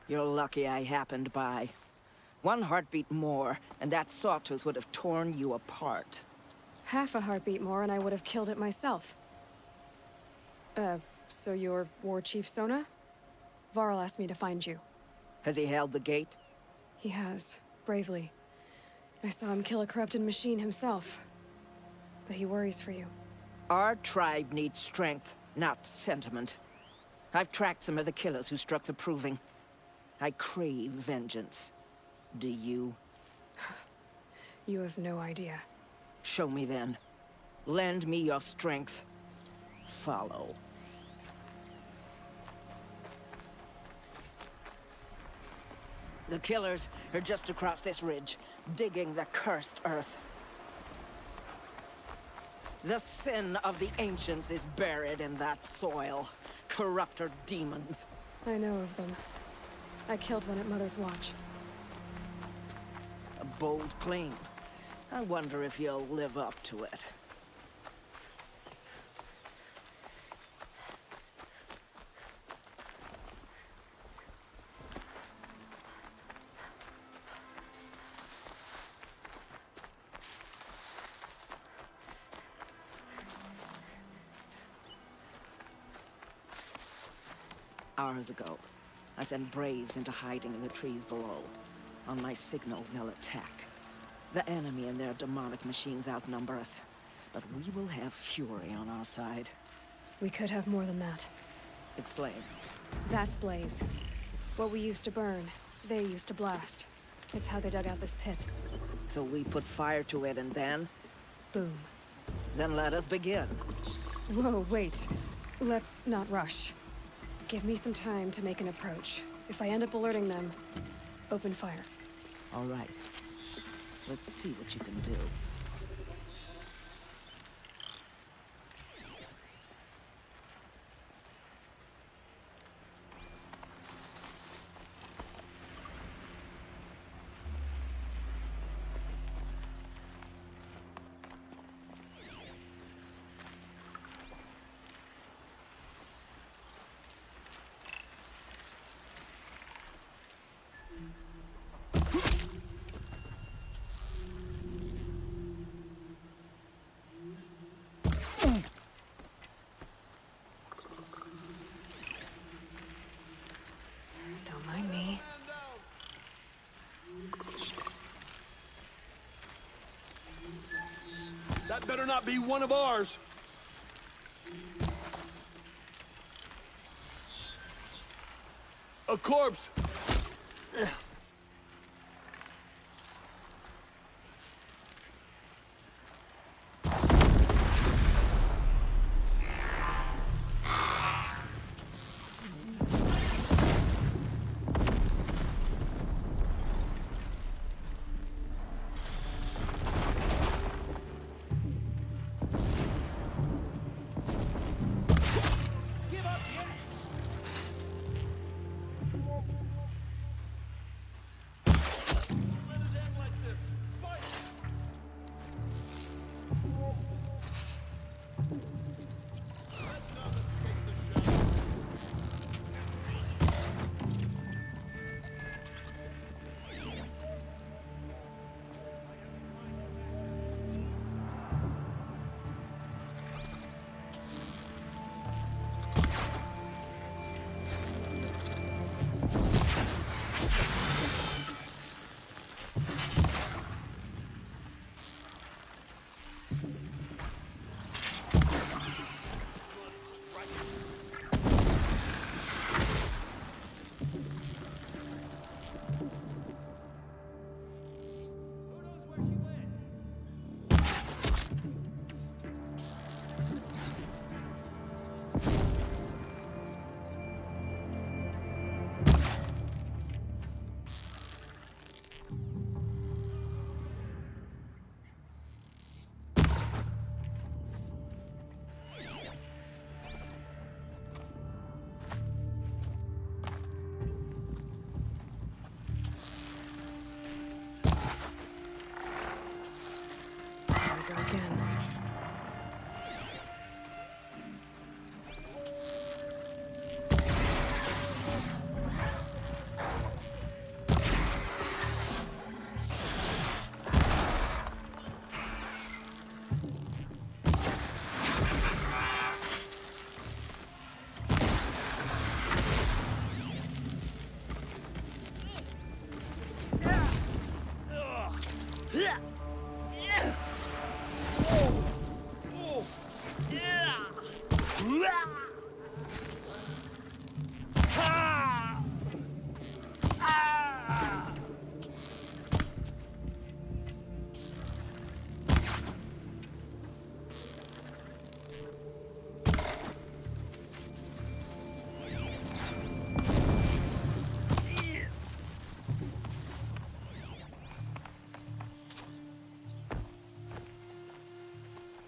You're lucky I happened by. One heartbeat more, and that sawtooth would have torn you apart. Half a heartbeat more and I would have killed it myself. So you're War Chief Sona? Varl asked me to find you. Has he held the gate? He has, bravely. I saw him kill a corrupted machine himself. But he worries for you. Our tribe needs strength, not sentiment. I've tracked some of the killers who struck the Proving. I crave vengeance. Do you? You have no idea. Show me then. Lend me your strength. Follow. The killers are just across this ridge, digging the cursed earth. The sin of the ancients is buried in that soil. Corrupter demons. I know of them. I killed one at Mother's Watch. A bold claim. I wonder if you'll live up to it. Hours ago, I sent Braves into hiding in the trees below. On my signal, they'll attack. The enemy and their demonic machines outnumber us, but we will have fury on our side. We could have more than that. Explain. That's Blaze. What we used to burn, they used to blast. It's how they dug out this pit. So we put fire to it and then? Boom. Then let us begin. Whoa, wait. Let's not rush. Give me some time to make an approach. If I end up alerting them, open fire. All right. Let's see what you can do. Don't mind me. That better not be one of ours. A corpse. Again.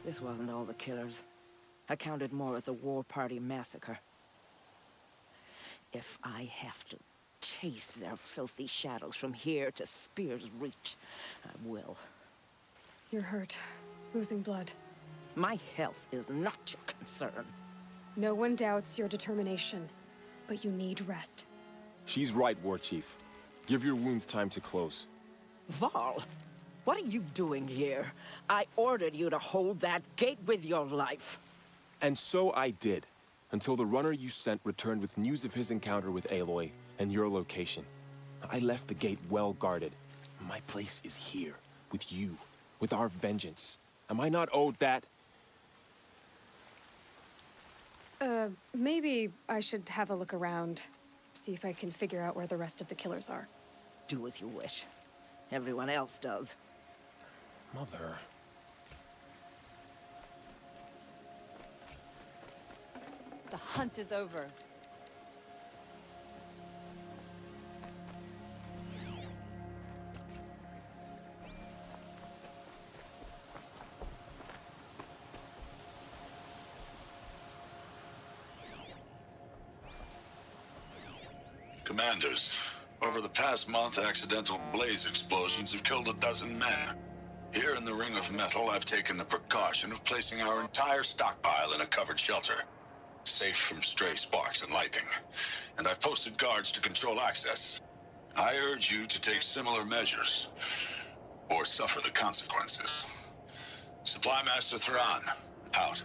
This wasn't all the killers. I counted more at the War Party massacre. If I have to chase their filthy shadows from here to Spear's Reach, I will. You're hurt. Losing blood. My health is not your concern. No one doubts your determination, but you need rest. She's right, War Chief. Give your wounds time to close. Varl, what are you doing here? I ordered you to hold that gate with your life. And so I did, until the runner you sent returned with news of his encounter with Aloy and your location. I left the gate well guarded. My place is here, with you, with our vengeance. Am I not owed that? Maybe I should have a look around. See if I can figure out where the rest of the killers are. Do as you wish. Everyone else does. Mother... The hunt is over. Commanders, over the past month, accidental blaze explosions have killed 12 men. Here in the Ring of Metal, I've taken the precaution of placing our entire stockpile in a covered shelter, safe from stray sparks and lightning. And I've posted guards to control access. I urge you to take similar measures, or suffer the consequences. Supply Master Thran, out.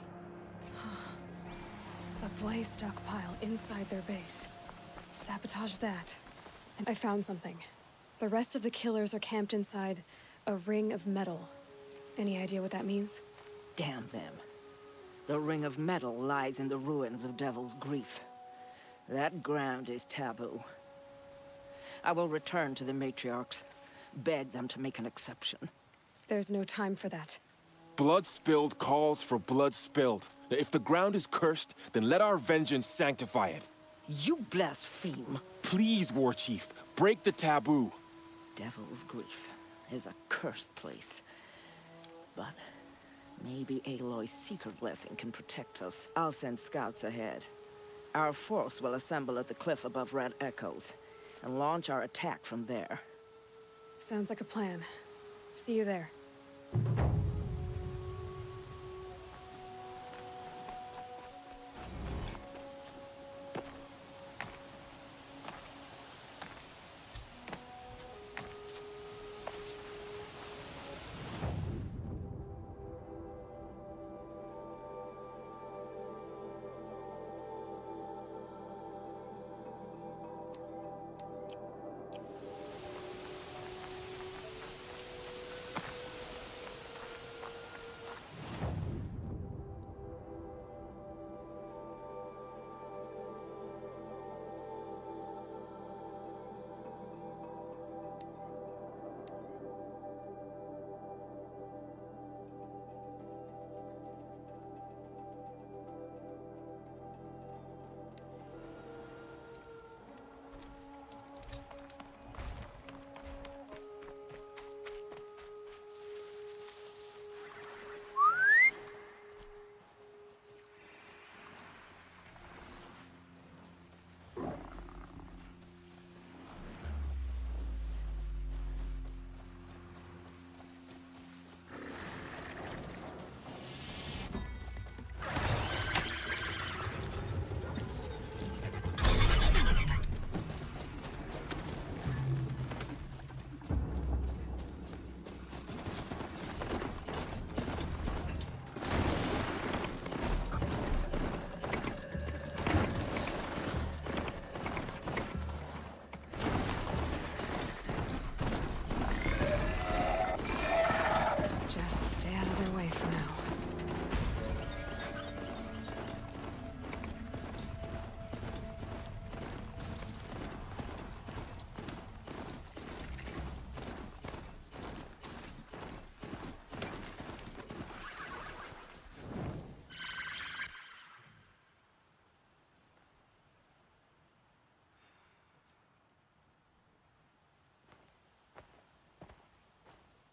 A blaze stockpile inside their base. Sabotage that. And I found something. The rest of the killers are camped inside a ring of metal. Any idea what that means? Damn them. The Ring of Metal lies in the ruins of Devil's Grief. That ground is taboo. I will return to the matriarchs, beg them to make an exception. There's no time for that. Blood spilled calls for blood spilled. If the ground is cursed, then let our vengeance sanctify it. You blaspheme. Please, War Chief, break the taboo. Devil's Grief is a cursed place. But maybe Aloy's secret blessing can protect us. I'll send scouts ahead. Our force will assemble at the cliff above Red Echoes and launch our attack from there. Sounds like a plan. See you there.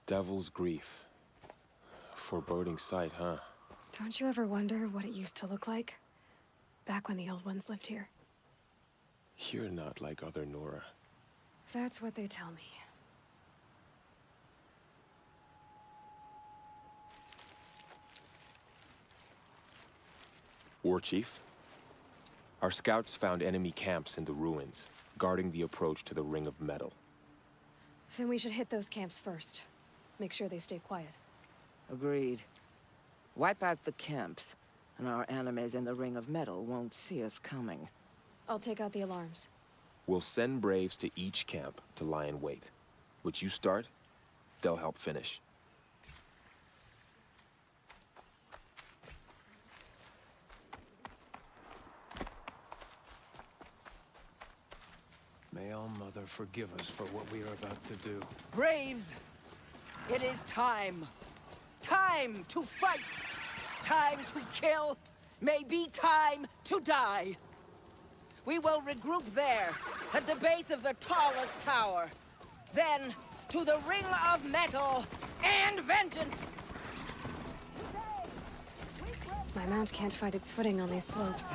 Devil's Grief. Foreboding sight, huh? Don't you ever wonder what it used to look like? Back when the old ones lived here. You're not like other Nora. That's what they tell me. War Chief? Our scouts found enemy camps in the ruins, guarding the approach to the Ring of Metal. Then we should hit those camps first. Make sure they stay quiet. Agreed. Wipe out the camps, and our enemies in the Ring of Metal won't see us coming. I'll take out the alarms. We'll send Braves to each camp to lie in wait. What you start, they'll help finish. May All-Mother forgive us for what we are about to do. Braves! It is time! Time to fight! Time to kill! Maybe time to die! We will regroup there, at the base of the tallest tower. Then, to the Ring of Metal and vengeance! My mount can't find its footing on these slopes.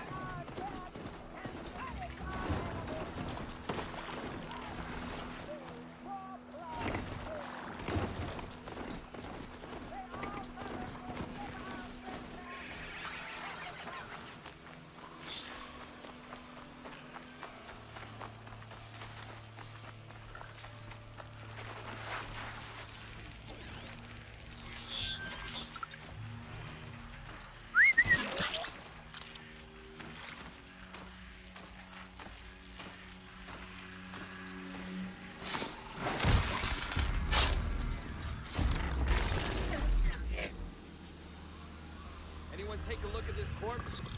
Take a look at this corpse.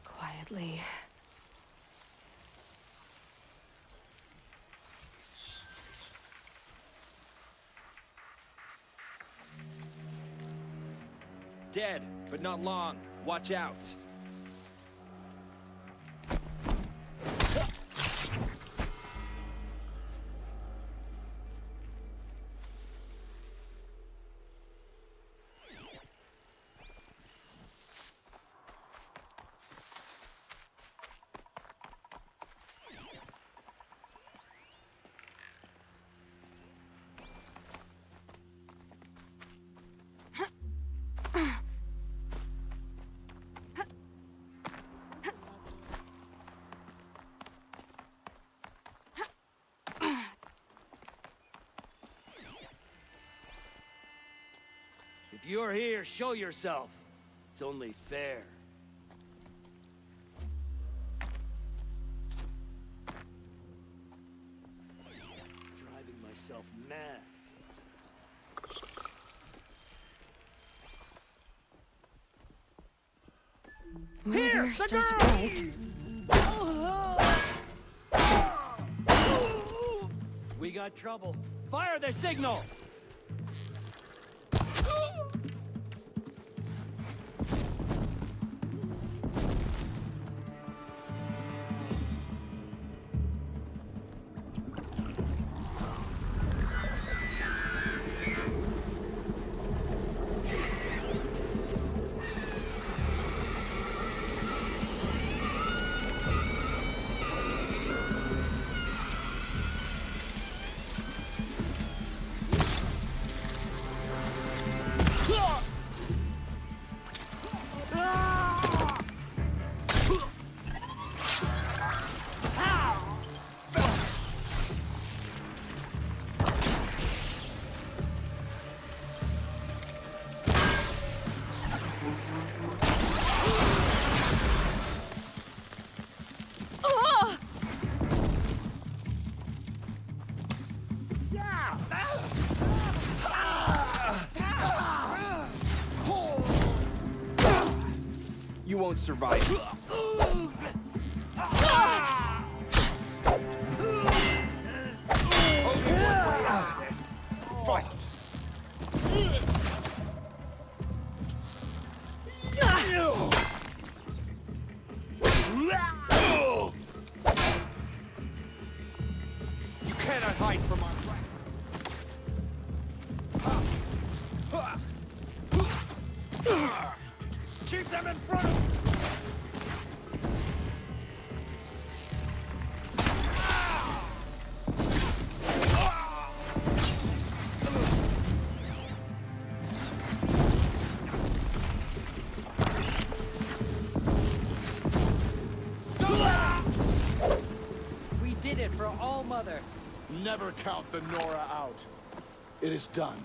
Quietly. Dead, but not long. Watch out. If you're here, show yourself. It's only fair. Driving myself mad. Well, Here, they're the still girl! surprised. We got trouble. Fire the signal! You won't survive. Fight! in front of me! We did it for All Mother. Never count the Nora out. It is done.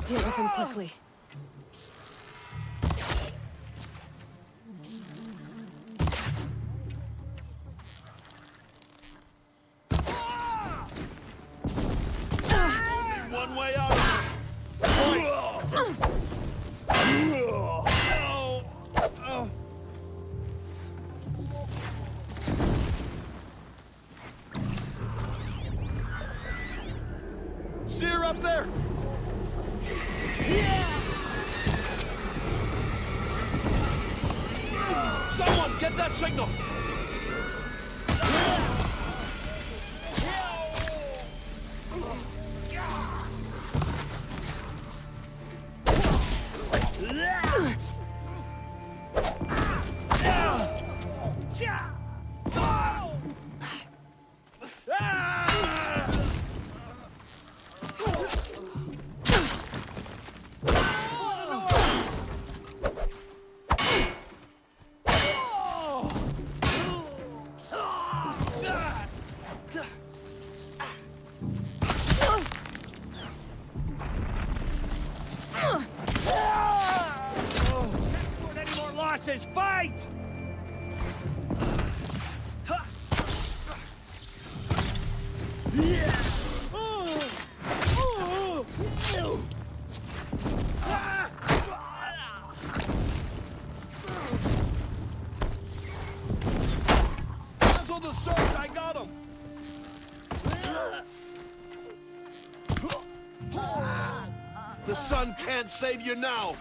Deal with him quickly. One way out of See her up there! Someone get that signal! Fight! Cancel the search, I got him! The sun can't save you now!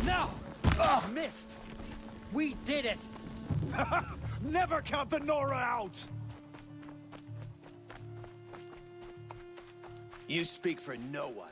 No! Missed! We did it! Never count the Nora out! You speak for no one.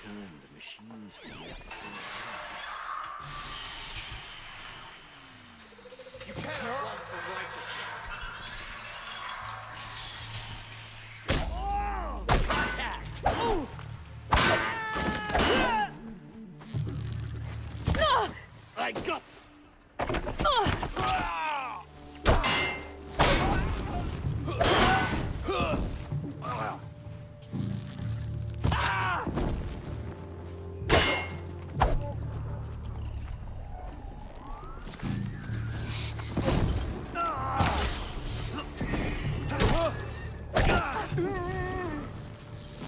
time the machines will make us You cannot run from righteousness. Contact! Ooh. I got.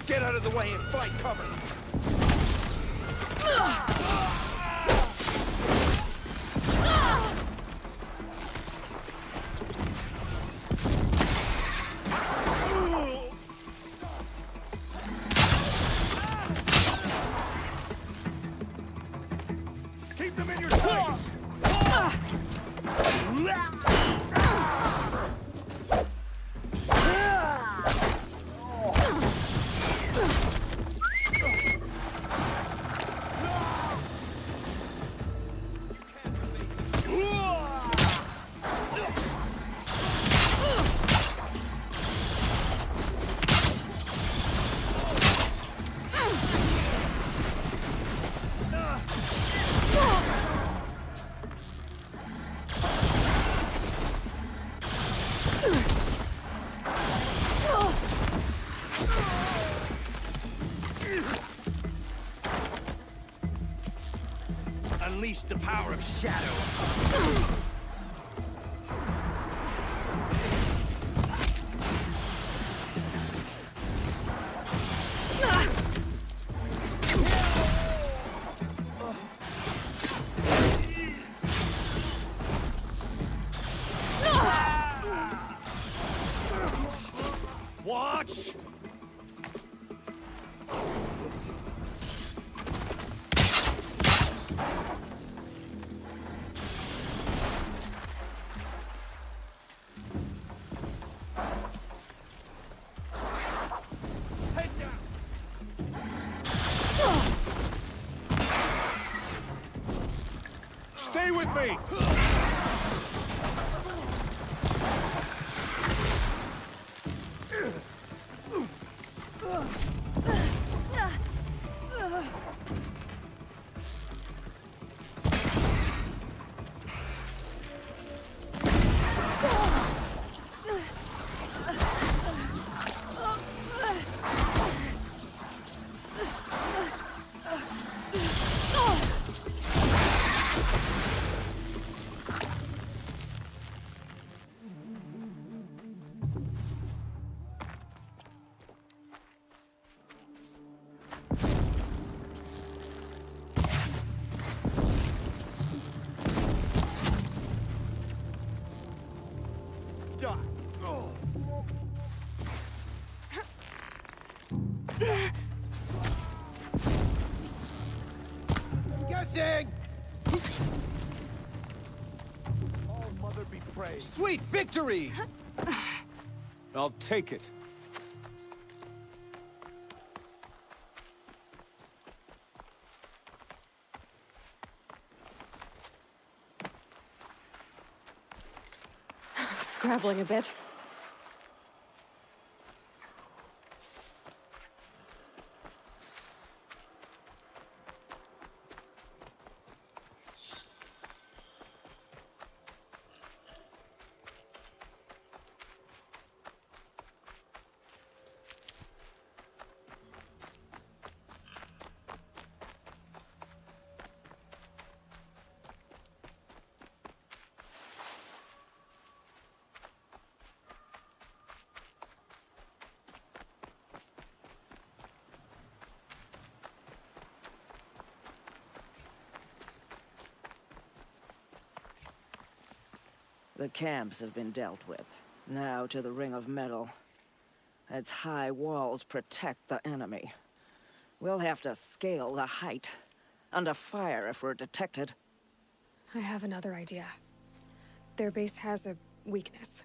Get out of the way and find cover. Keep them in your sights. Unleash the power of shadow. Watch! Head down! Stay with me! Die. Oh. Guessing! Oh, mother be praised. Sweet victory! I'll take it. Scrabbling a bit. The camps have been dealt with. Now to the Ring of Metal. Its high walls protect the enemy. We'll have to scale the height. Under fire if we're detected. I have another idea. Their base has a weakness.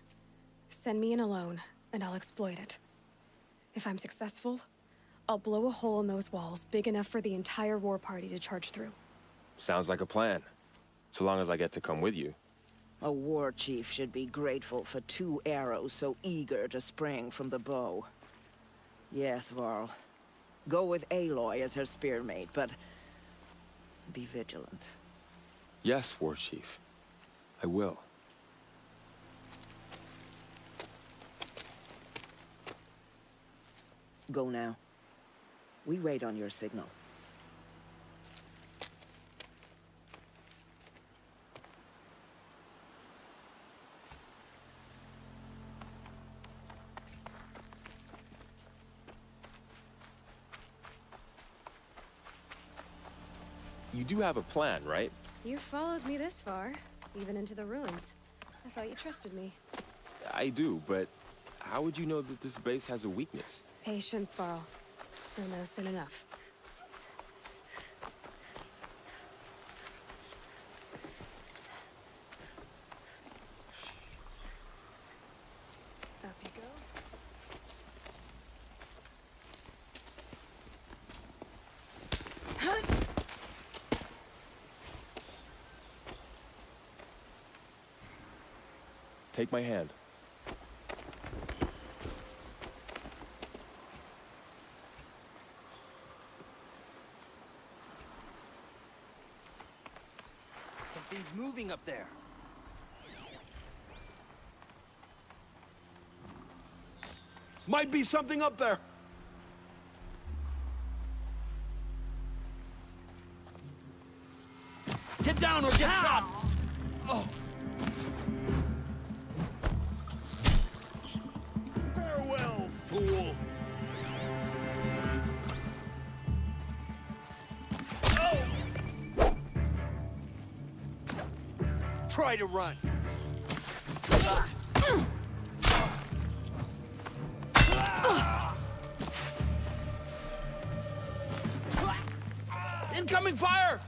Send me in alone, and I'll exploit it. If I'm successful, I'll blow a hole in those walls big enough for the entire war party to charge through. Sounds like a plan. So long as I get to come with you. A war chief should be grateful for 2 arrows so eager to spring from the bow. Yes, Varl. Go with Aloy as her spearmate, but be vigilant. Yes, War Chief. I will. Go now. We wait on your signal. You do have a plan, right? You followed me this far, even into the ruins. I thought you trusted me. I do, but how would you know that this base has a weakness? Patience, Varl. You'll know soon enough. Up you go. Take my hand. Something's moving up there. Might be something up there. Get down or get shot! Oh. Farewell, fool. Try to run. Incoming fire!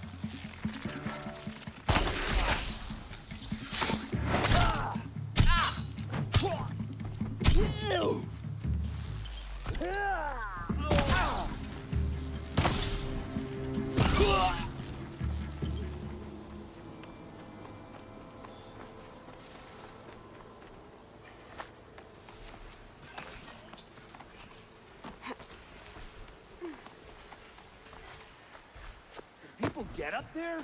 People get up there?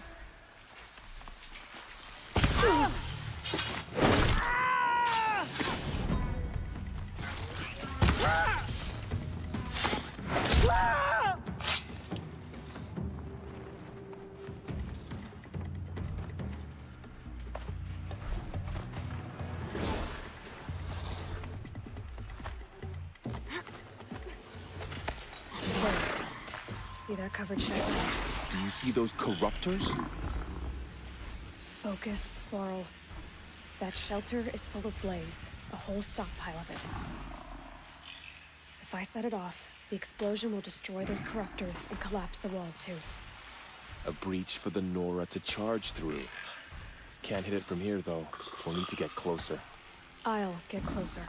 See that covered shelter? Do you see those corruptors? Focus, Varl. That shelter is full of blaze. A whole stockpile of it. If I set it off, the explosion will destroy those corruptors and collapse the wall, too. A breach for the Nora to charge through. Can't hit it from here, though. We'll need to get closer. I'll get closer.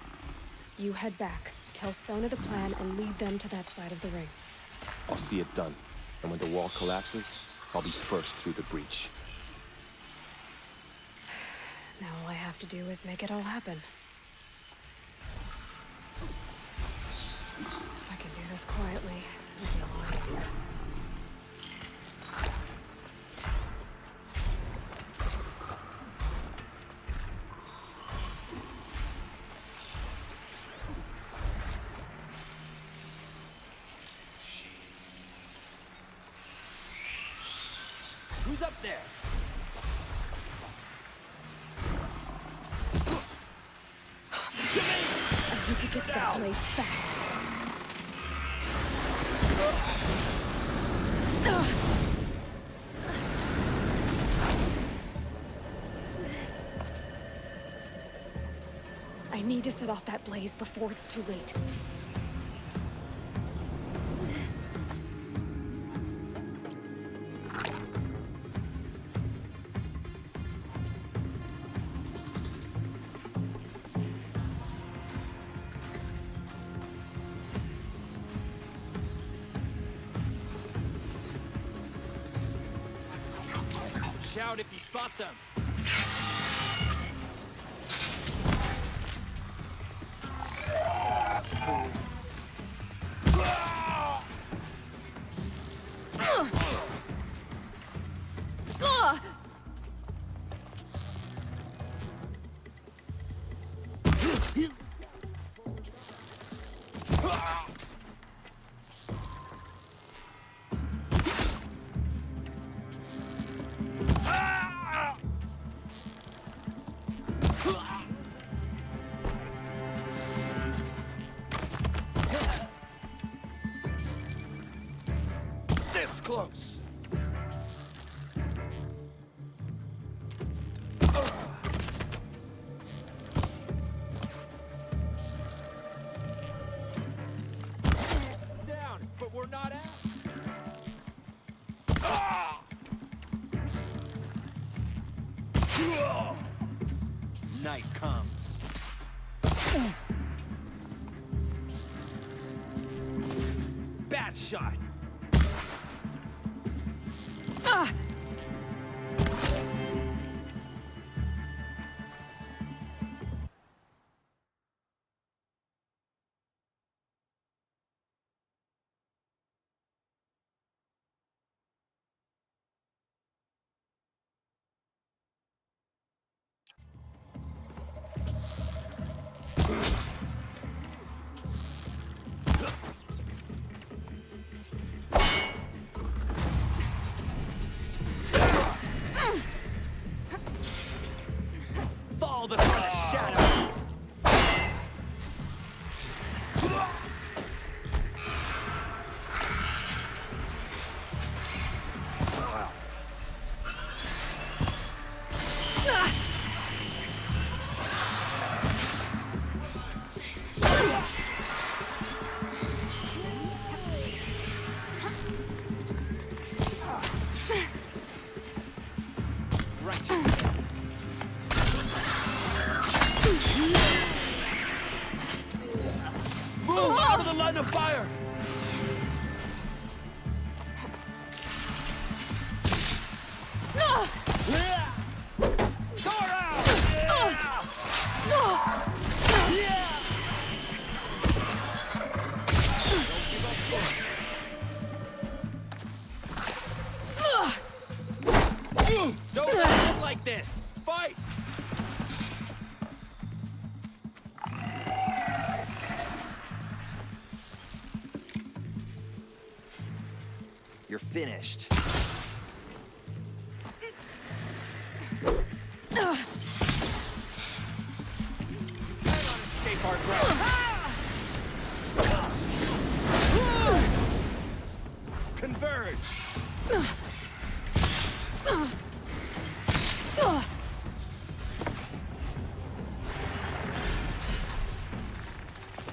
You head back, tell Sona the plan, and lead them to that side of the ring. I'll see it done. And when the wall collapses, I'll be first through the breach. Now all I have to do is make it all happen. If I can do this quietly, it'll be a lot easier. Who's up there? I need to get to that place fast. I need to set off that blaze before it's too late. Shout if you spot them. This close. Down, but we're not out. Night comes. Bad shot. Fall before the shadow. Move out of the line of fire! Don't let it look like this! Fight! You're finished. Escape our ground. Converge!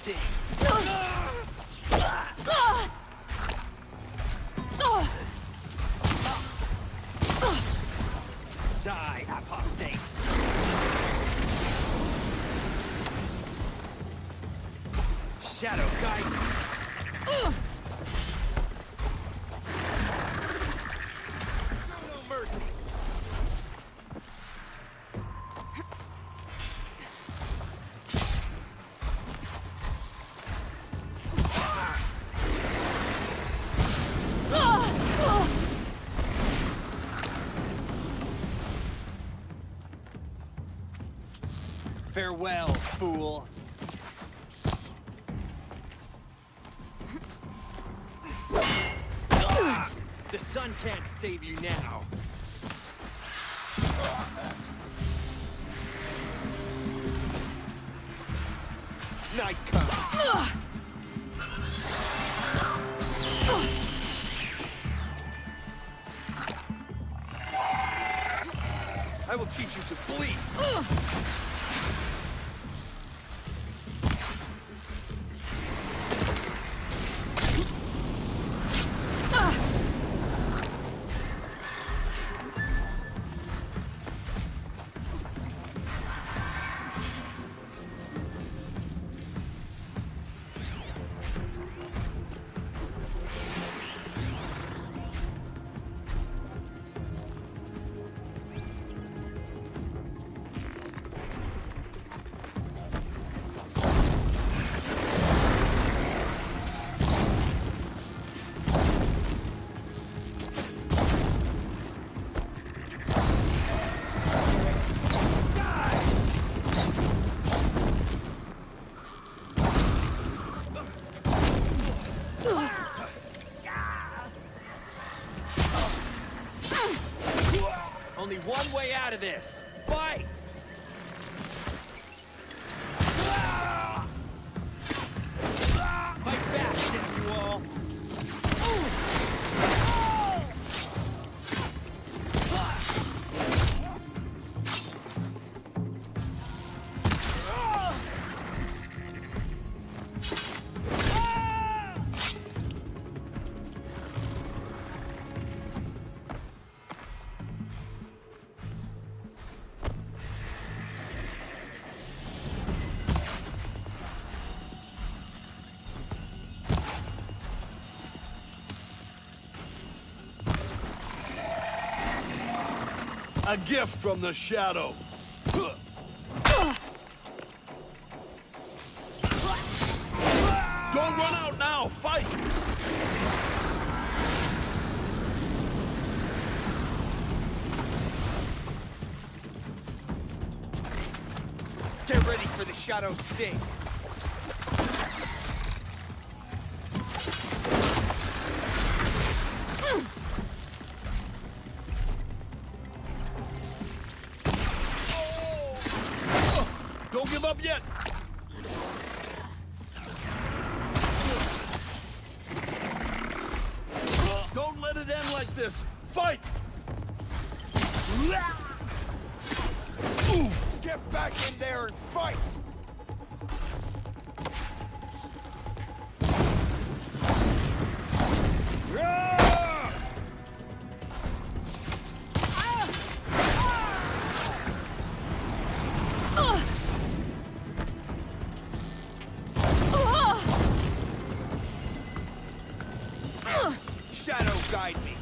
Sting. Die, apostates! Shadow kite! Show no mercy! Farewell, fool. The sun can't save you now. Night comes. I will teach you to bleed. Only one way out of this. Fight! Fight back, damn you all! A gift from the Shadow. Don't run out now! Fight! Get ready for the Shadow sting. Don't give up yet! Don't let it end like this! Fight! Get back in there and fight! Shadow, guide me.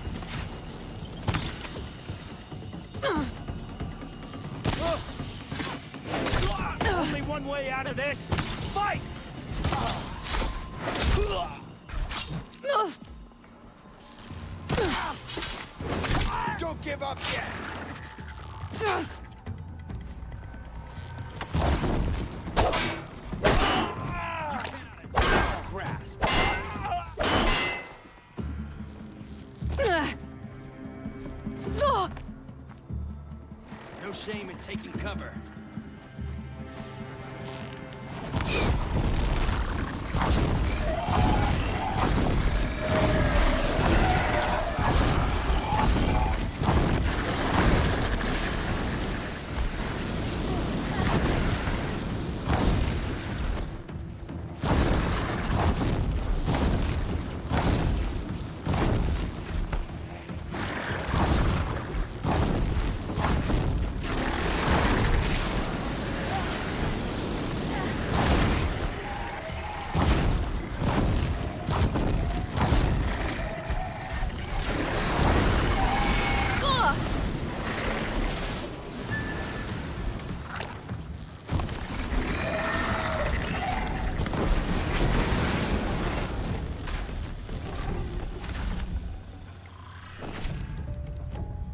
Only one way out of this! Fight! Don't give up yet! Grasp. No shame in taking cover.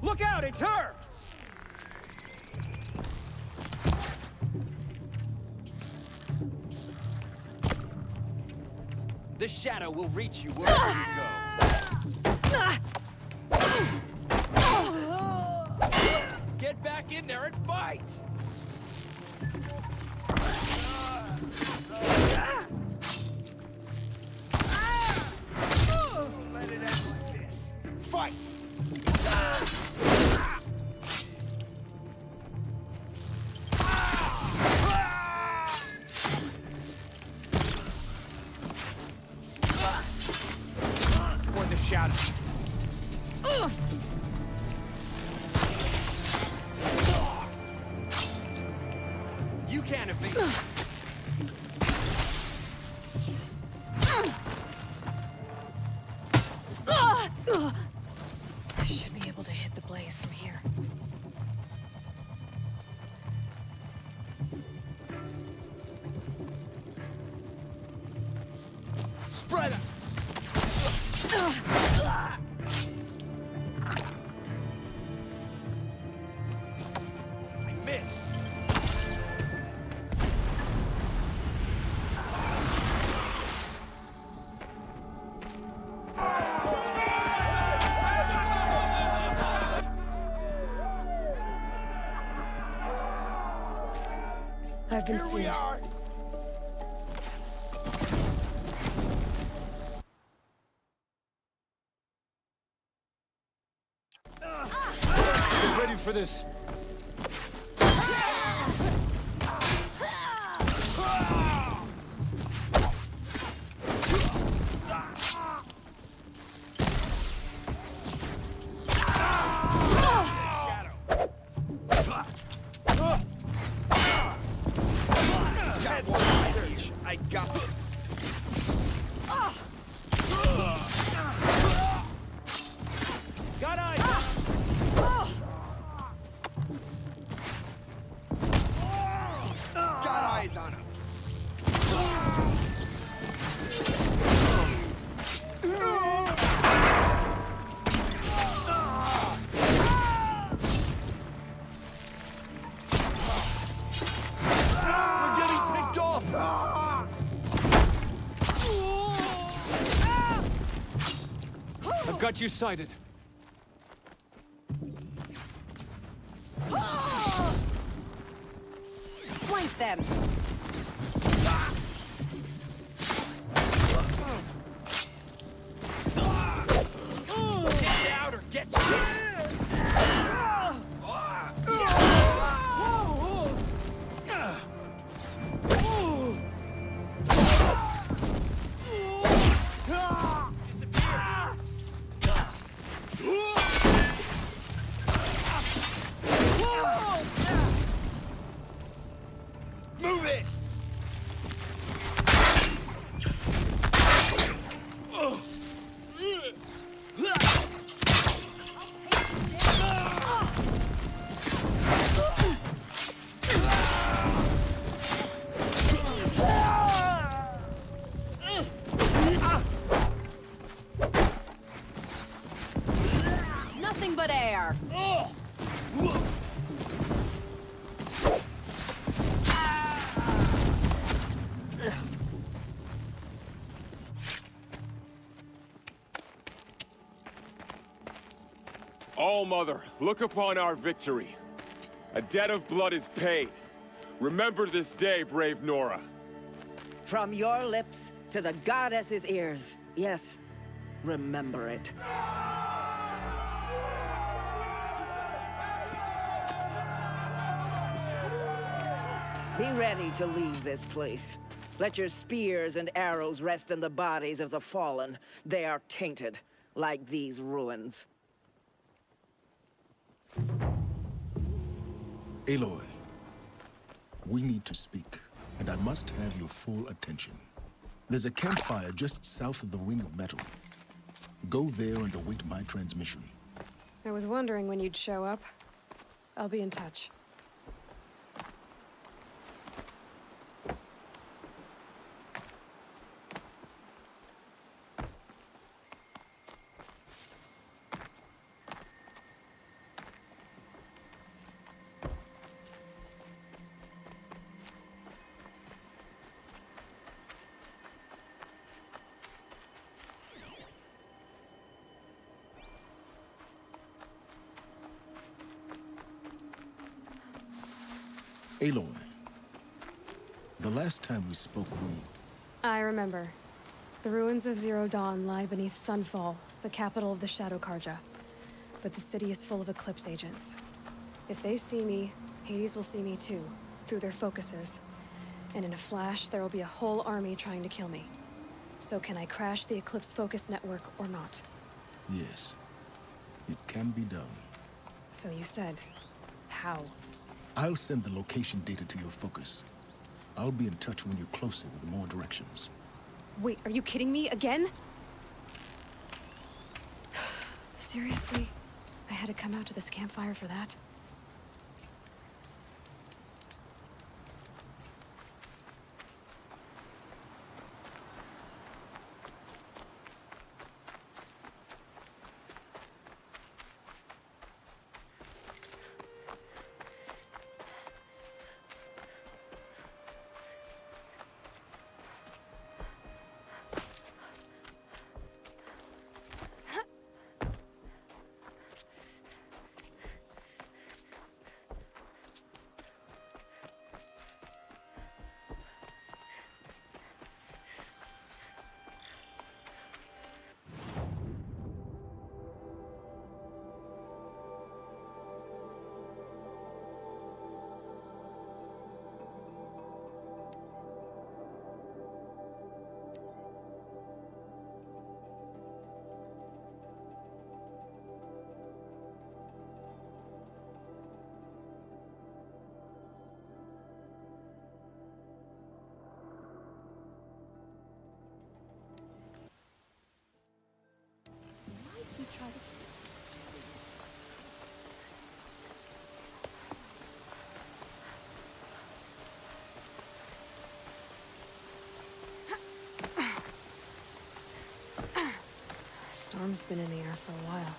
Look out, it's her! The Shadow will reach you wherever you go. Get back in there and fight! Don't let it end like this. Fight! For the Shadow. You can't evade. I should be able to hit the blaze from here. Spread it! I missed. I've been Here we seen. are! Get ready for this. I got it. Got eyes! Got eyes on him. We're getting picked off. I've got you sighted. Flank them! Get out or get you. Move it! Nothing but air! All Mother, look upon our victory. A debt of blood is paid. Remember this day, brave Nora. From your lips to the goddess's ears. Yes, remember it. Be ready to leave this place. Let your spears and arrows rest in the bodies of the fallen. They are tainted, like these ruins. Aloy, we need to speak, and I must have your full attention. There's a campfire just south of the Ring of Metal. Go there and await my transmission. I was wondering when you'd show up. I'll be in touch. Aloy, the last time we spoke, I remember. The ruins of Zero Dawn lie beneath Sunfall, the capital of the Shadow Karja. But the city is full of Eclipse agents. If they see me, Hades will see me too, through their focuses. And in a flash, there will be a whole army trying to kill me. So can I crash the Eclipse focus network or not? Yes, it can be done. So you said, how? I'll send the location data to your focus. I'll be in touch when you're closer with more directions. Wait, are you kidding me again? Seriously? I had to come out to this campfire for that? swarm's been in the air for a while.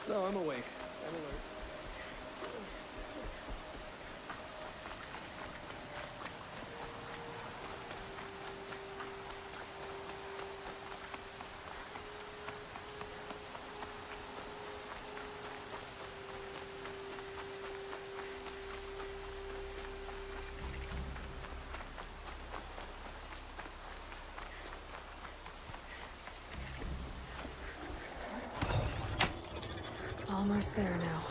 No, I'm awake. I'm alert. Almost there now.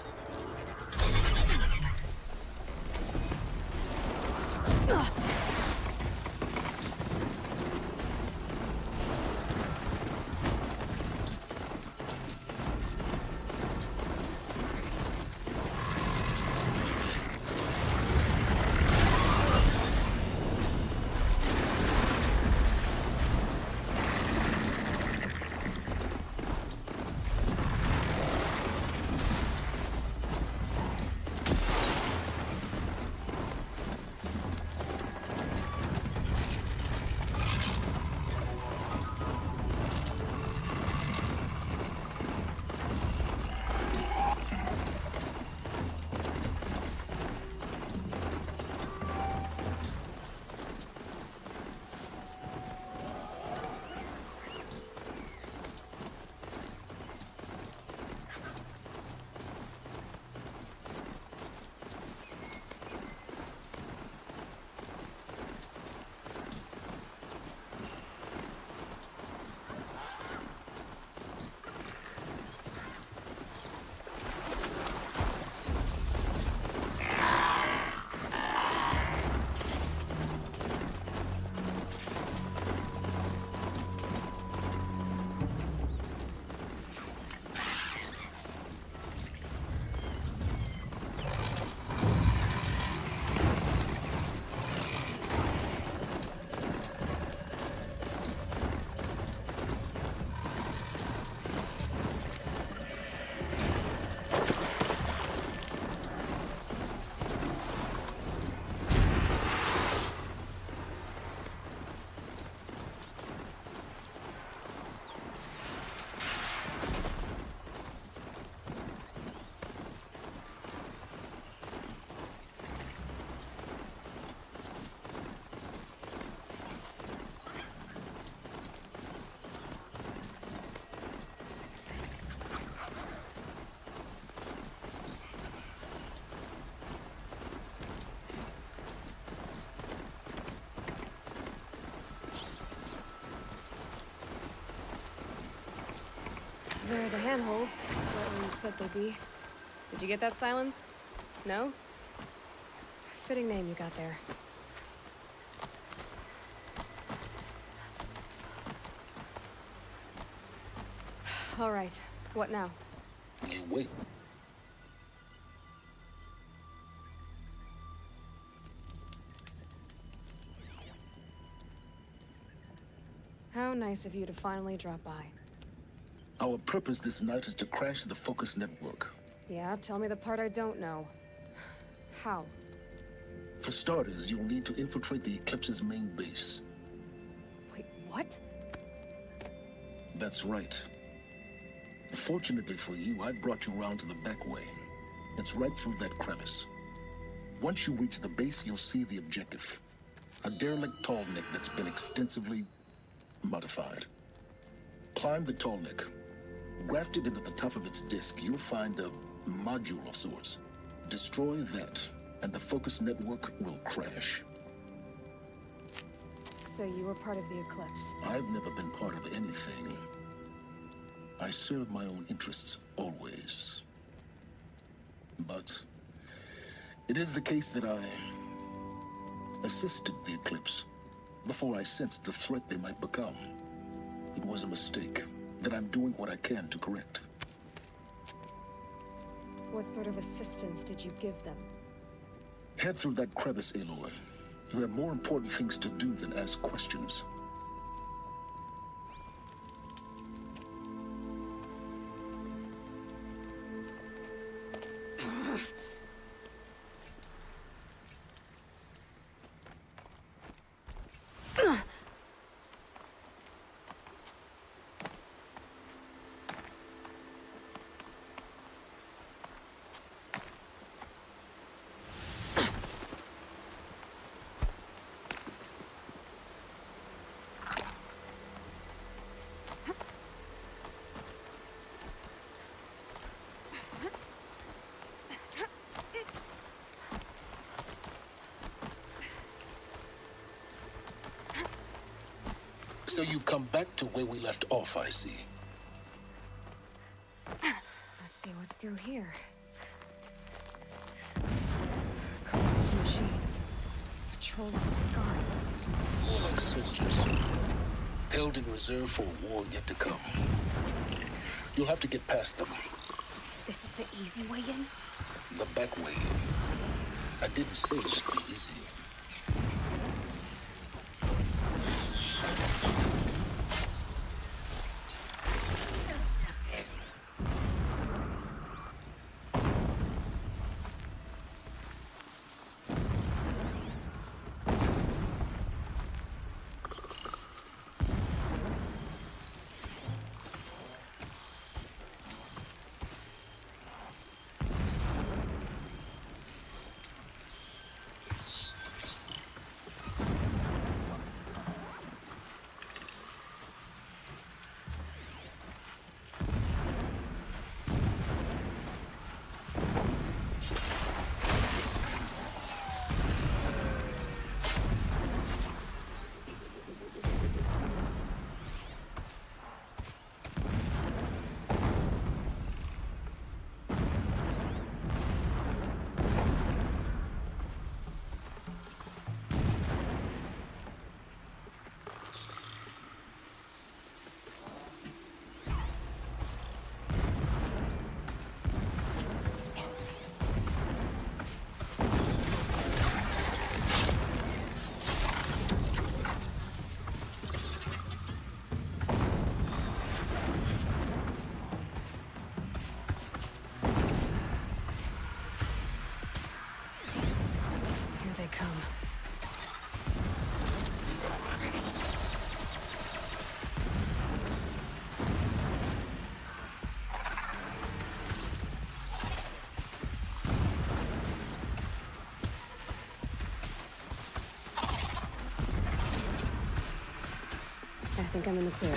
There are the handholds, where we said they'd be. Did you get that, Silence? No? Fitting name you got there. All right, what now? You wait. How nice of you to finally drop by. Our purpose this night is to crash the Focus network. Yeah, tell me the part I don't know. How? For starters, you'll need to infiltrate the Eclipse's main base. Wait, what? That's right. Fortunately for you, I brought you around to the back way. It's right through that crevice. Once you reach the base, you'll see the objective. A derelict tallneck that's been extensively modified. Climb the tallneck. Grafted into the top of its disk, you'll find a module of sorts. Destroy that, and the Focus network will crash. So you were part of the Eclipse? I've never been part of anything. I serve my own interests, always. But it is the case that I assisted the Eclipse before I sensed the threat they might become. It was a mistake that I'm doing what I can to correct. What sort of assistance did you give them? Head through that crevice, Aloy. You have more important things to do than ask questions. So you've come back to where we left off, I see. Let's see what's through here. Corrupted machines. Patrolling the guards. More like soldiers. Held in reserve for a war yet to come. You'll have to get past them. This is the easy way in? The back way. I didn't say it would be easy. I think I'm in the clear.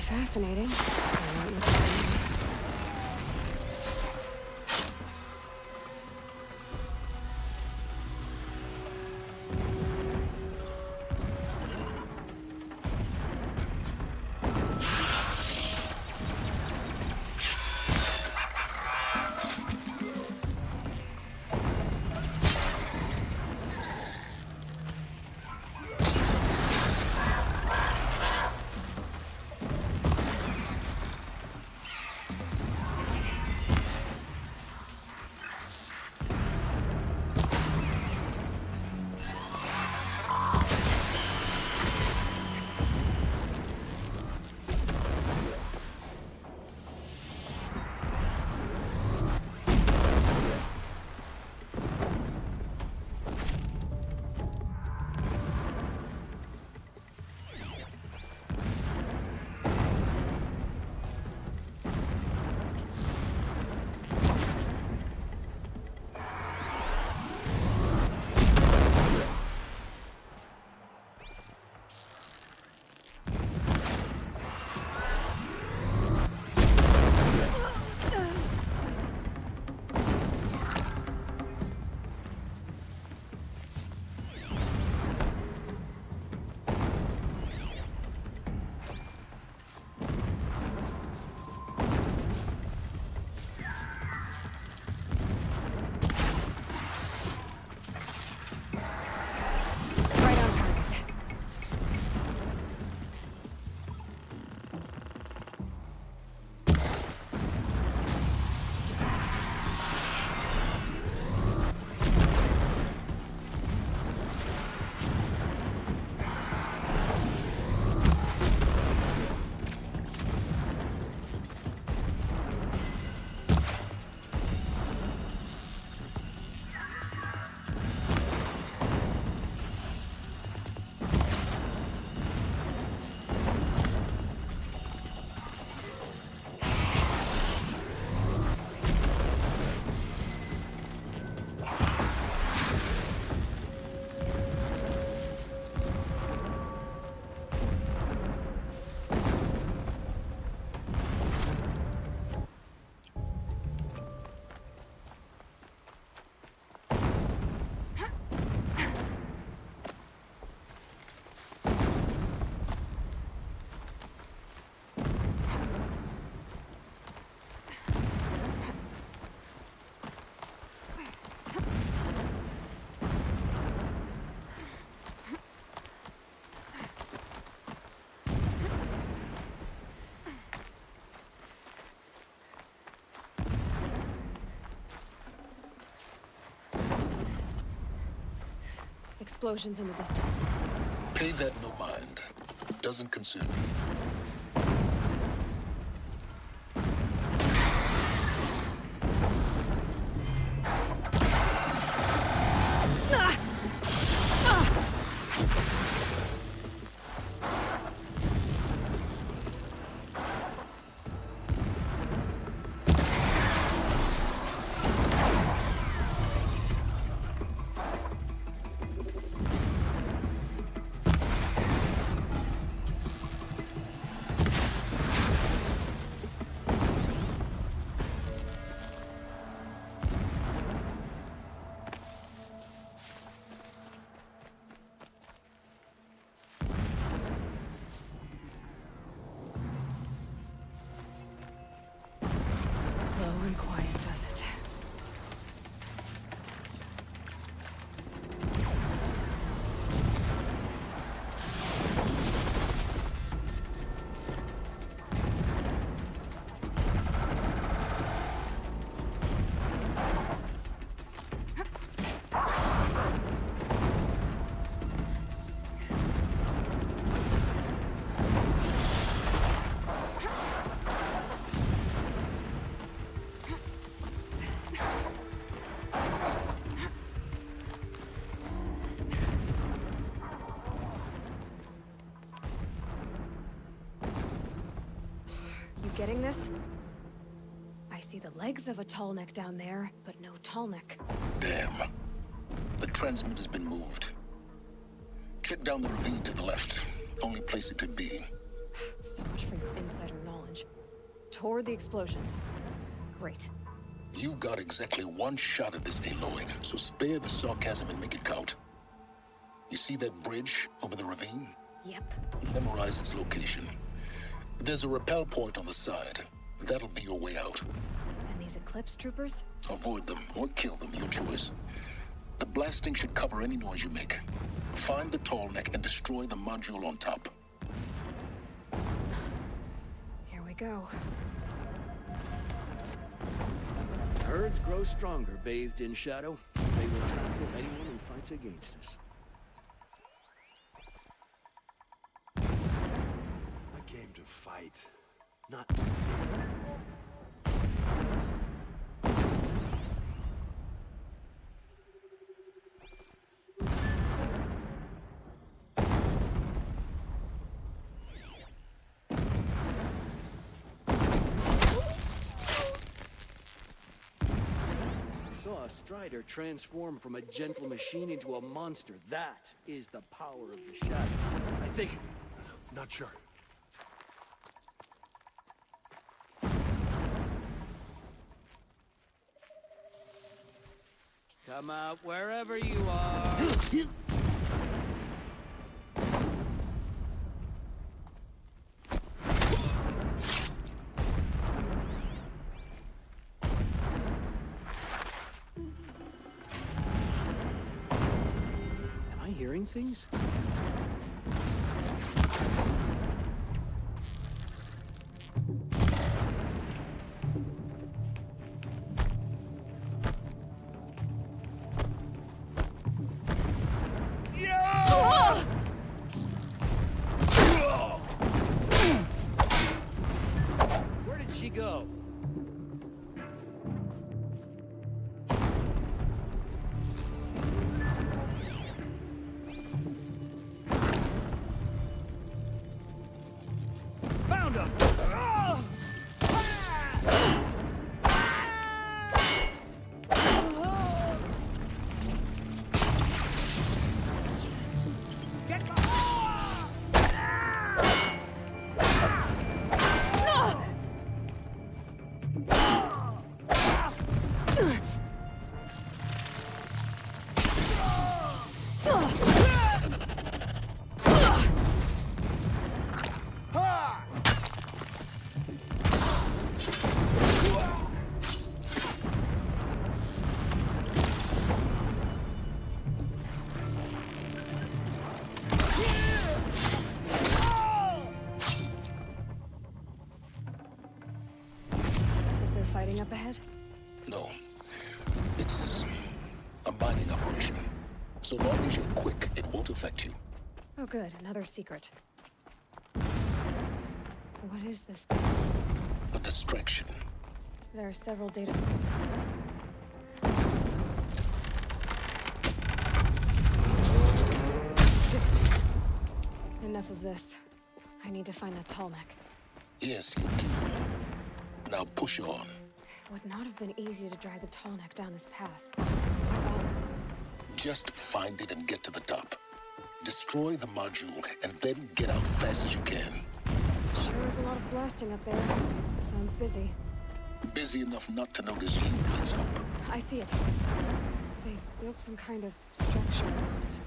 Fascinating. explosions in the distance. Pay that no mind. Doesn't concern me. Low and quiet does it. You getting this? I see the legs of a tall neck down there, but no tall neck. Damn. The transmit has been moved. Check down the ravine to the left. Only place it could be. So much for your insider knowledge. Toward the explosions. Great. You've got exactly one shot at this, Aloy, so spare the sarcasm and make it count. You see that bridge over the ravine? Yep. Memorize its location. There's a rappel point on the side. That'll be your way out. And these Eclipse troopers? Avoid them or kill them, your choice. The blasting should cover any noise you make. Find the tall neck and destroy the module on top. Here we go. Herds grow stronger, bathed in shadow. They will trample anyone who fights against us. I came to fight, not to saw a Strider transform from a gentle machine into a monster. That is the power of the shadow. I think... not sure. Come out wherever you are. Am I hearing things? Where did she go? Found him! Fighting up ahead? No. It's a mining operation. So long as you're quick Oh good, another secret. What is this place? A distraction. There are several data points. Enough of this. I need to find that tall neck. Yes, you do. Now push on. It would not have been easy to drag the tall neck down this path. Just find it and get to the top. Destroy the module and then get out fast as you can. Sure is a lot of blasting up there. Sounds busy. Busy enough not to notice you, let's hope. I see it. They've built some kind of structure around it.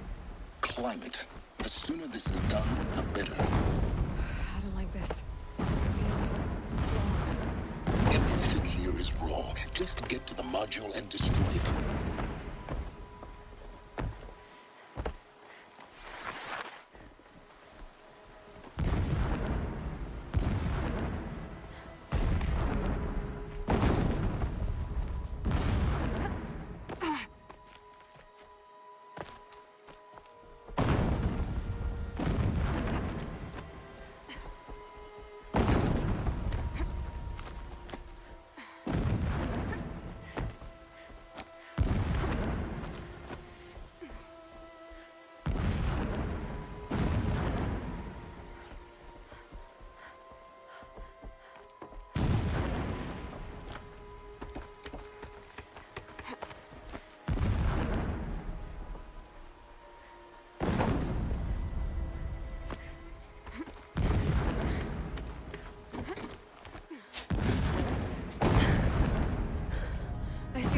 Climb it. The sooner this is done, the better. I don't like this. It feels wrong. Everything here is raw. Just get to the module and destroy it.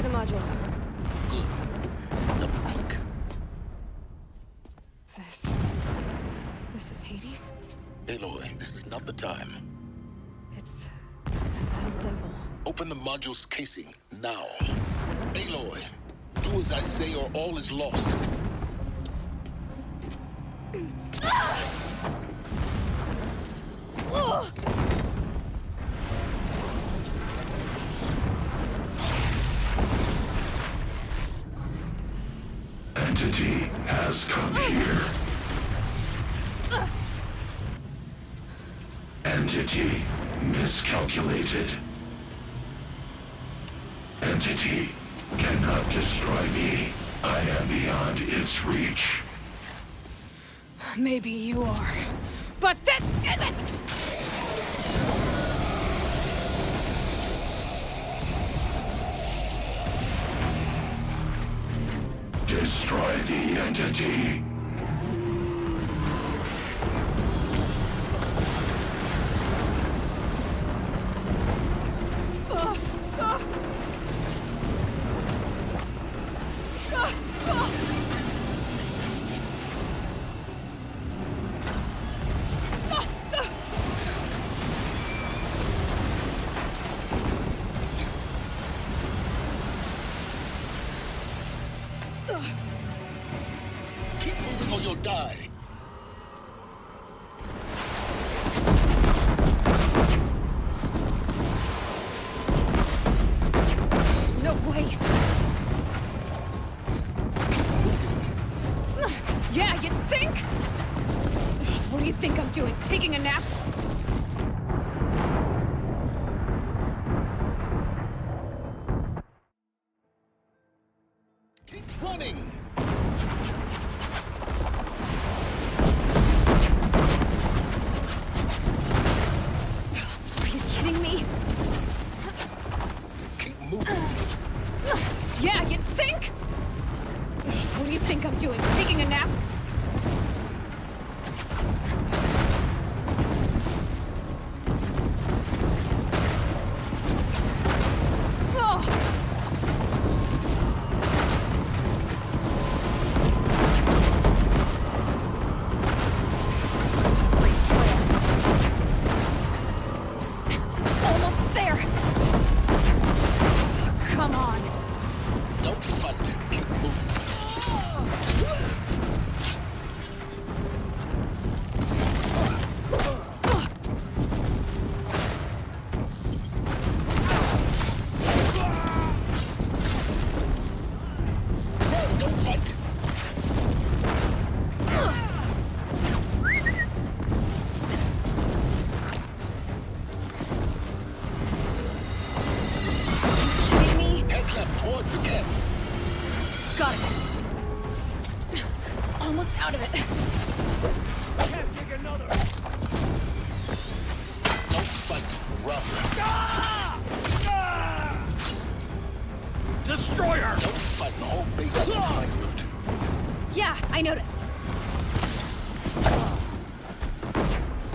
Module. Good. Now be quick. This is Hades? Aloy, this is not the time. It's a metal devil. Open the module's casing, now. Aloy, do as I say or all is lost. Entity has come here. Entity miscalculated. Entity cannot destroy me. I am beyond its reach. Maybe you are, but this isn't! Destroy the entity. Keep moving or you'll die. No way! Yeah, you think? What do you think I'm doing? Taking a nap? Keep running! Are you kidding me? Keep moving. Yeah, you think? What do you think I'm doing? Taking a nap? Can't take another! Don't fight, run. Destroyer! Don't fight, the whole base is on high alert. Yeah, I noticed.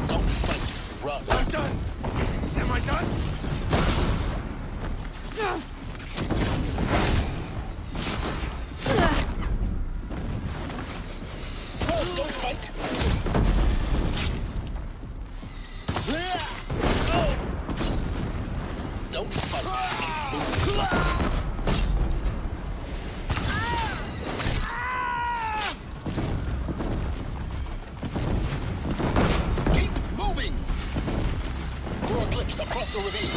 Don't fight, run. I'm done! Am I done? Don't fight! Don't fight. Keep moving! Throw eclipse across the ravine.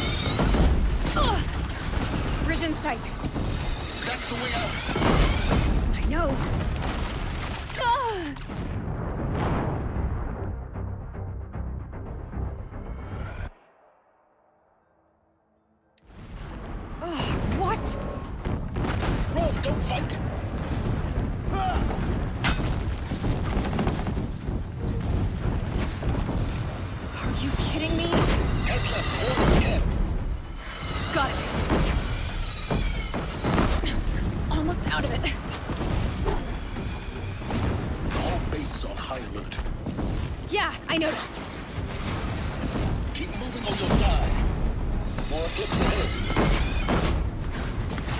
Bridge in sight. That's the way out. I know. What? Run, don't fight! Are you kidding me? Head left, forward again. Got it. Almost out of it. The whole base is on high alert. Yeah, I noticed. Keep moving or you'll die. More eclipse ahead.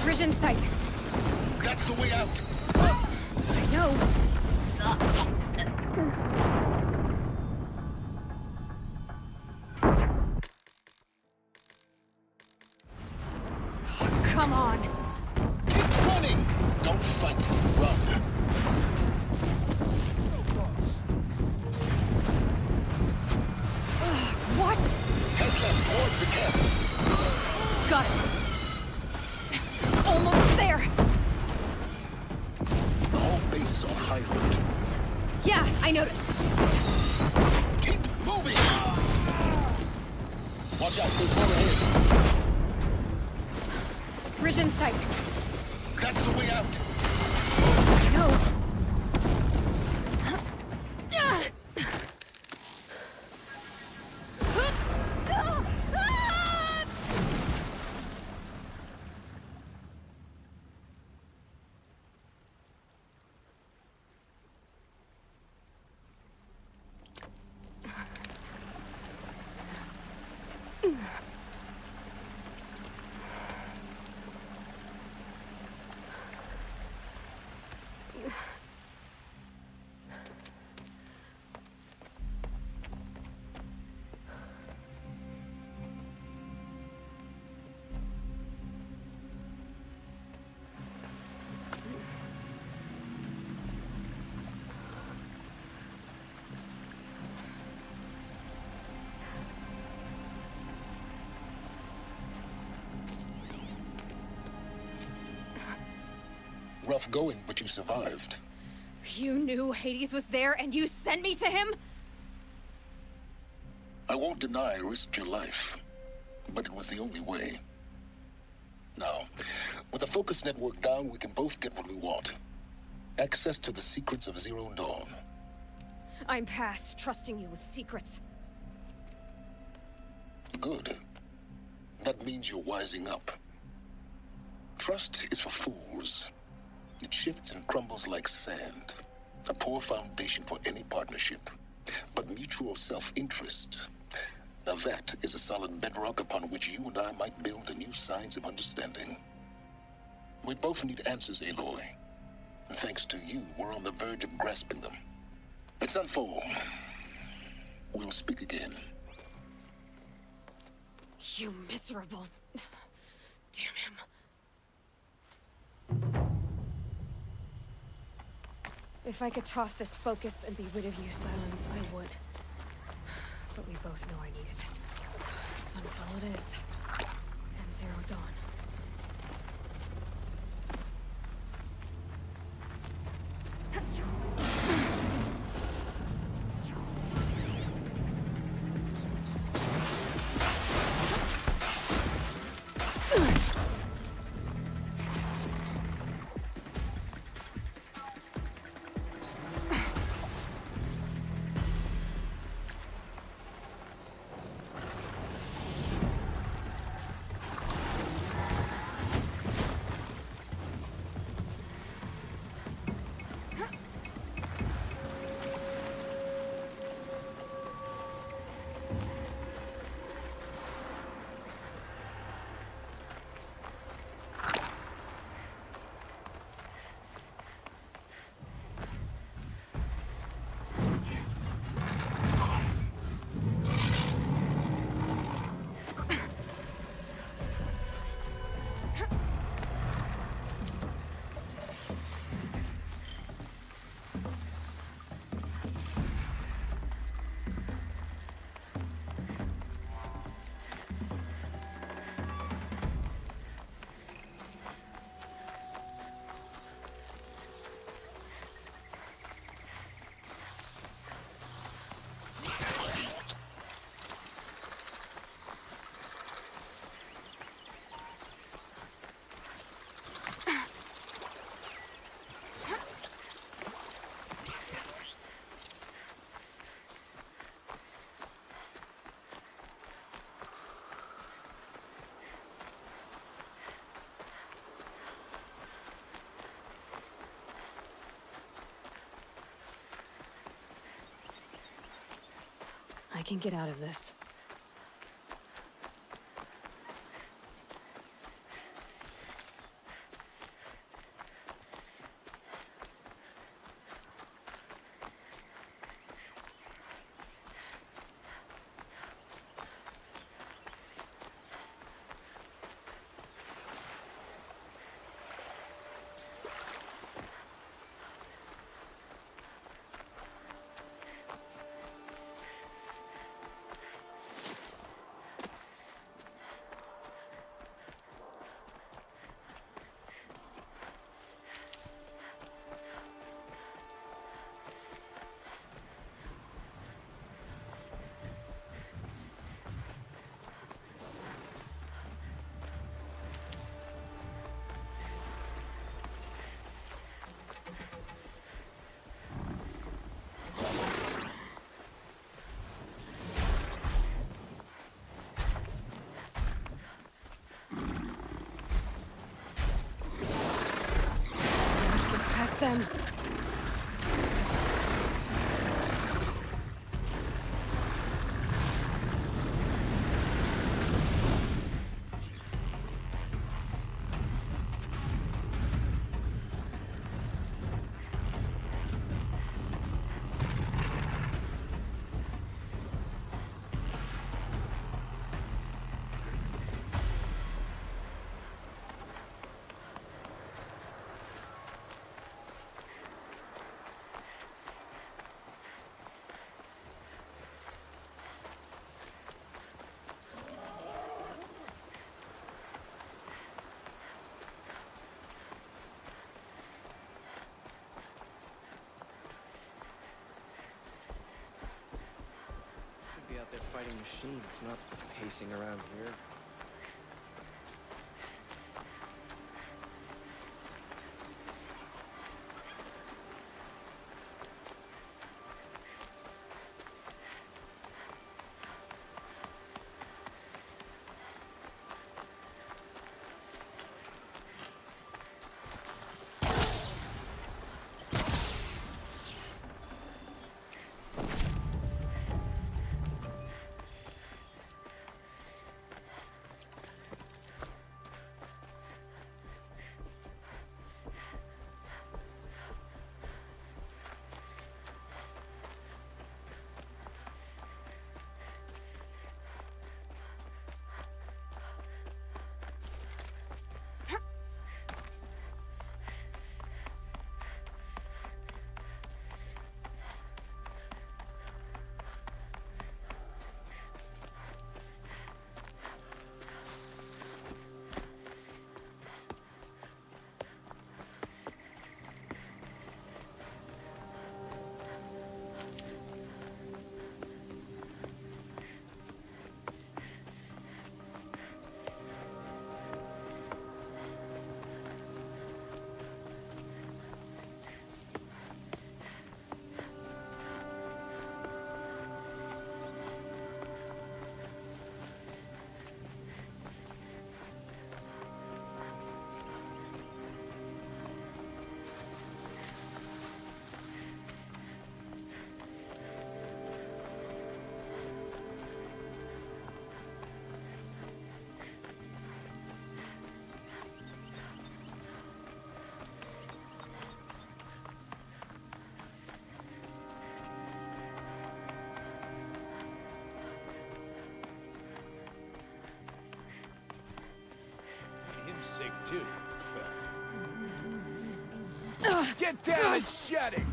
Bridge in sight. That's the way out. I know. Come on. Keep running. Don't fight. Run. What? Head left towards the camp. Got it. Almost there. The whole base is on high alert. Yeah, I noticed. Keep moving. Watch out, there's more ahead. Bridge in sight. That's the way out. No. Rough going, but you survived. You knew Hades was there and you sent me to him? I won't deny I risked your life, but it was the only way. Now, with the focus network down, we can both get what we want. Access to the secrets of Zero Dawn. I'm past trusting you with secrets. Good. That means you're wising up. Trust is for fools. It shifts and crumbles like sand. A poor foundation for any partnership. But mutual self-interest, now that is a solid bedrock upon which you and I might build a new science of understanding. We both need answers, Aloy. And thanks to you, we're on the verge of grasping them. Let's unfold. We'll speak again. You miserable... Damn him. If I could toss this focus and be rid of you, Silence, I would. But we both know I need it. Sunfall it is. And Zero Dawn. I can get out of this. Them. Be out there fighting machines, not pacing around here. Sick too. Get down and shut it!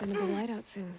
gonna be light out soon.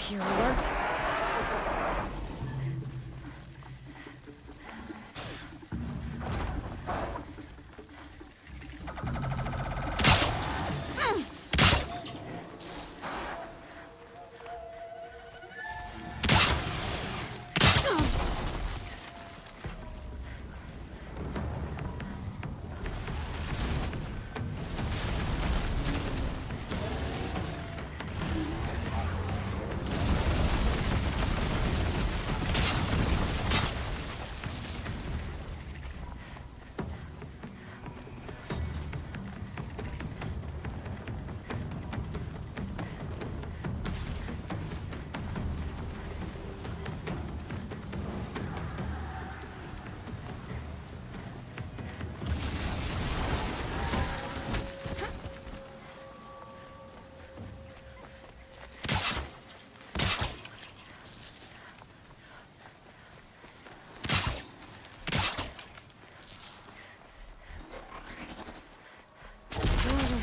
You alert?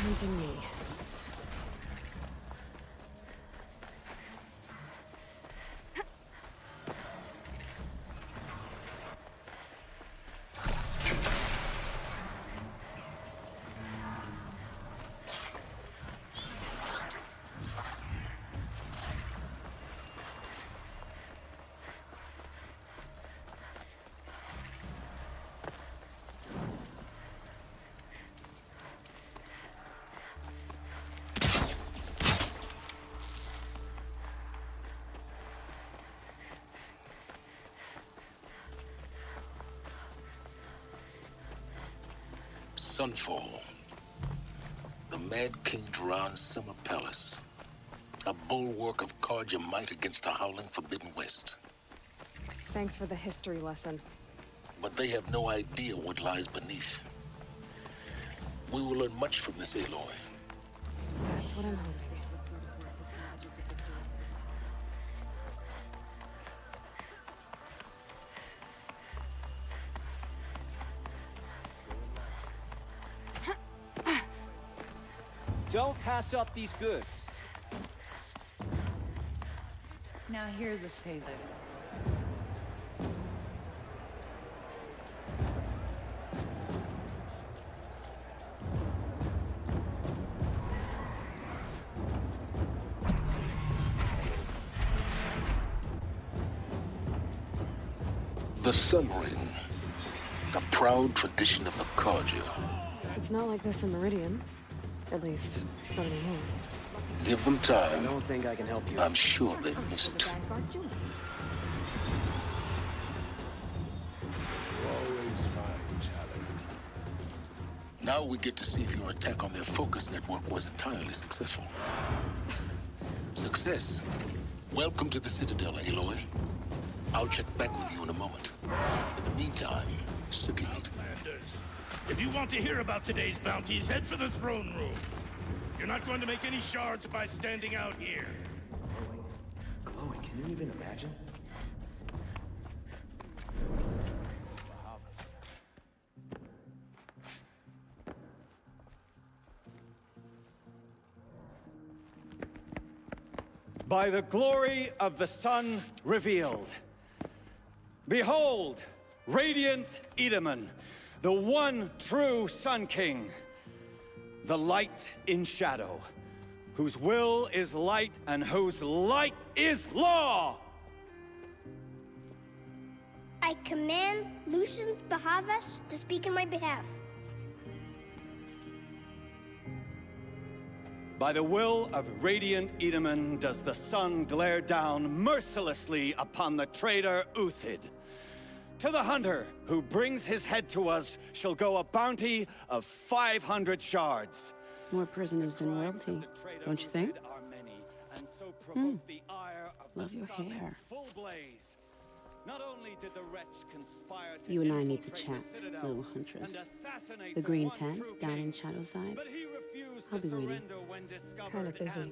Hunting me. Sunfall. The Mad King Duran's summer palace. A bulwark of Carja might against the howling Forbidden West. Thanks for the history lesson. But they have no idea what lies beneath. We will learn much from this Aloy. That's what I'm hoping. Don't pass up these goods. Now here's a favor. The Sun Ring. The proud tradition of the Carja. It's not like this in Meridian. At least, not anymore. Give them time. I don't think I can help you. I'm sure they'd miss it. Now we get to see if your attack on their focus network was entirely successful. Success. Welcome to the Citadel, Aloy. I'll check back with you in a moment. In the meantime, Circulate. If you want to hear about today's bounties, head for the throne room. You're not going to make any shards by standing out here. Glowing, can you even imagine? By the glory of the sun revealed. Behold, radiant Edaman, the one true Sun King. The light in shadow, whose will is light and whose light is law! I command Lucius Bahavas to speak in my behalf. By the will of radiant Edaman does the sun glare down mercilessly upon the traitor Uthid. To the hunter who brings his head to us shall go a bounty of 500 shards. More prisoners than royalty, don't you think? Love your hair. Not only did the wretch conspire to You and I need to chat, little huntress. The green tent down in Shadowside. I'll be waiting. Kinda busy. And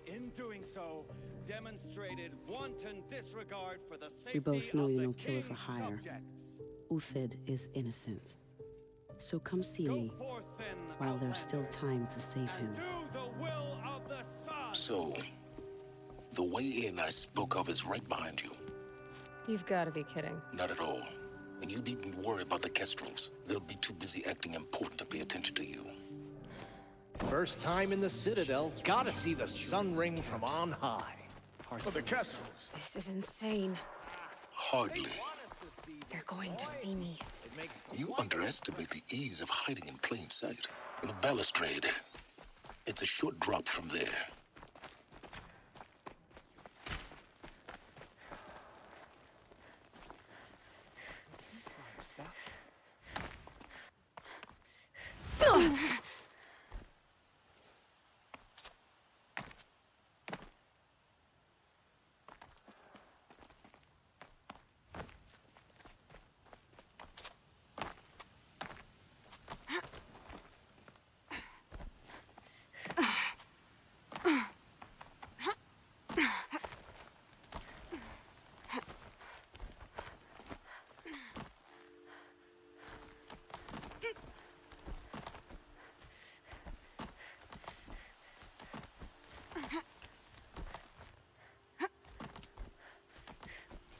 in doing so, demonstrated wanton disregard for the safety We both know of you're the no killer for king's hire. subjects. Uthid is innocent. So come see me while there's still time to save him. So, the way in I spoke of is right behind you. You've got to be kidding. Not at all. And you needn't worry about the Kestrels. They'll be too busy acting important to pay attention to you. First time in the Citadel, gotta see the sun ring from on high. For the Kestrels. This is insane. Hardly. They're going to see me. You underestimate the ease of hiding in plain sight. The balustrade. It's a short drop from there.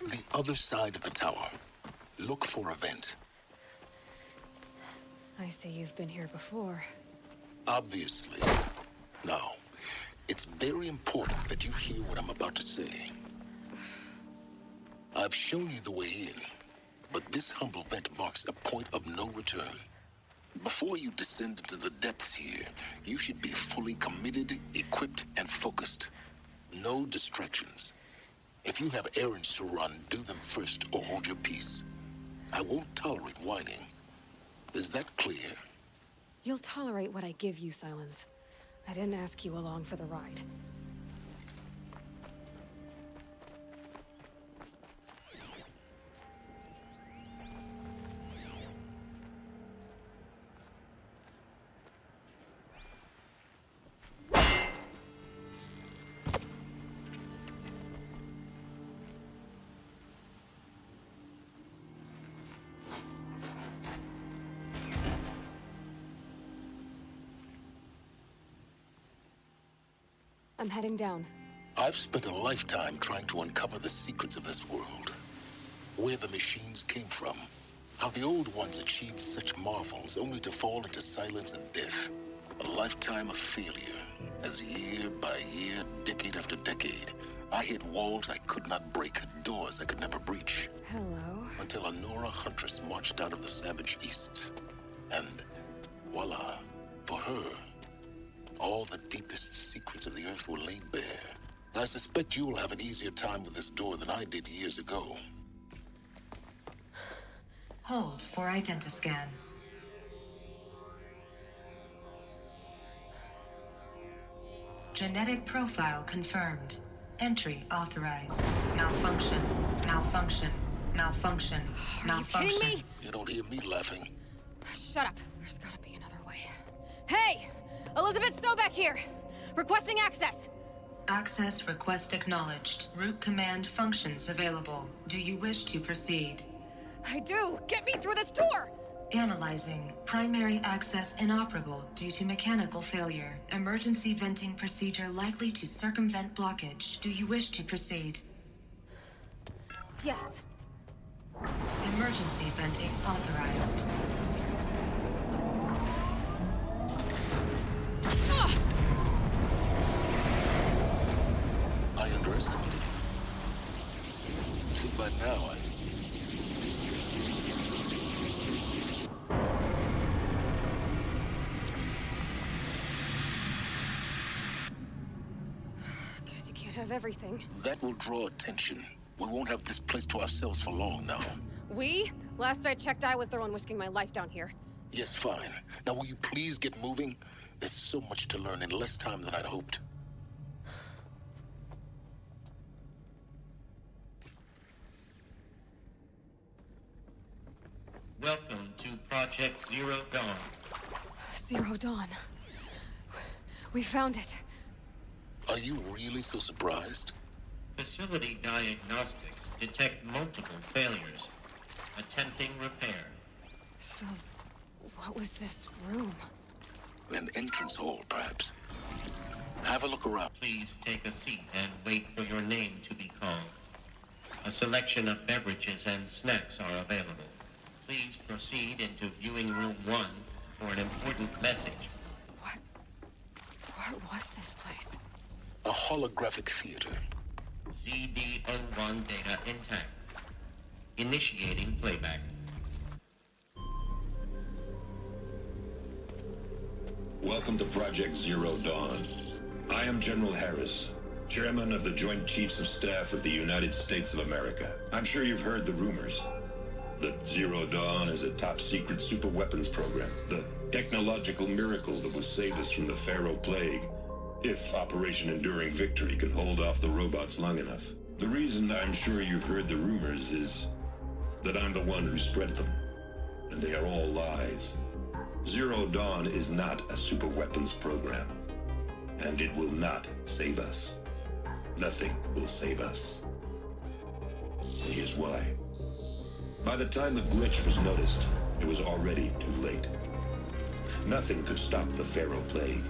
The other side of the tower. Look for a vent. I see you've been here before. Obviously. Now, it's very important that you hear what I'm about to say. I've shown you the way in, but this humble vent marks a point of no return. Before you descend into the depths here, you should be fully committed, equipped, and focused. No distractions. If you have errands to run, do them first or hold your peace. I won't tolerate whining. Is that clear? You'll tolerate what I give you, Silence. I didn't ask you along for the ride. I'm heading down. I've spent a lifetime trying to uncover the secrets of this world. Where the machines came from. How the old ones achieved such marvels only to fall into silence and death. A lifetime of failure. As year by year, decade after decade, I hit walls I could not break, doors I could never breach. Hello. Until a Nora huntress marched out of the savage east. And voila, for her, all the deepest secrets of the Earth were laid bare. I suspect you'll have an easier time with this door than I did years ago. Hold for identiscan. Genetic profile confirmed. Entry authorized. Malfunction. Malfunction. Malfunction. Are you kidding me? You don't hear me laughing. Shut up. There's gotta be another way. Hey! Elizabeth Sobeck here! Requesting access! Access request acknowledged. Root command functions available. Do you wish to proceed? I do! Get me through this tour! Analyzing. Primary access inoperable due to mechanical failure. Emergency venting procedure likely to circumvent blockage. Do you wish to proceed? Yes. Emergency venting authorized. I underestimated you. I think by now Guess you can't have everything. that will draw attention. We won't have this place to ourselves for long now. We? Last I checked, I was the one risking my life down here. Yes, fine. Now will you please get moving? There's so much to learn in less time than I'd hoped. Welcome to Project Zero Dawn. Zero Dawn. We found it. Are you really so surprised? Facility diagnostics detect multiple failures. Attempting repair. So, what was this room? An entrance hall, perhaps. Have a look around. Please take a seat and wait for your name to be called. A selection of beverages and snacks are available. Please proceed into viewing room 1 for an important message. What was this place? A holographic theater. ZD-01 data intact. Initiating playback. Welcome to Project Zero Dawn. I am General Harris, Chairman of the Joint Chiefs of Staff of the United States of America. I'm sure you've heard the rumors that Zero Dawn is a top-secret superweapons program, the technological miracle that will save us from the Pharaoh Plague, if Operation Enduring Victory can hold off the robots long enough. The reason I'm sure you've heard the rumors is that I'm the one who spread them, and they are all lies. Zero Dawn is not a superweapons program, and it will not save us. Nothing will save us. And here's why. By the time the glitch was noticed, it was already too late. Nothing could stop the Pharaoh Plague.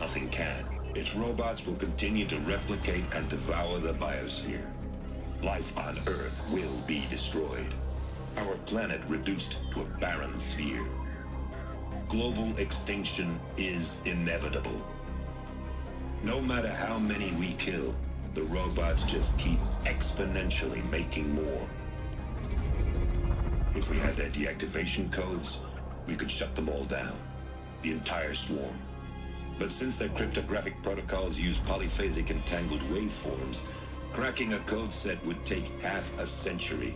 Nothing can. Its robots will continue to replicate and devour the biosphere. Life on Earth will be destroyed. Our planet reduced to a barren sphere. Global extinction is inevitable. No matter how many we kill, the robots just keep exponentially making more. If we had their deactivation codes, we could shut them all down. The entire swarm. But since their cryptographic protocols use polyphasic entangled waveforms, cracking a code set would take half a century.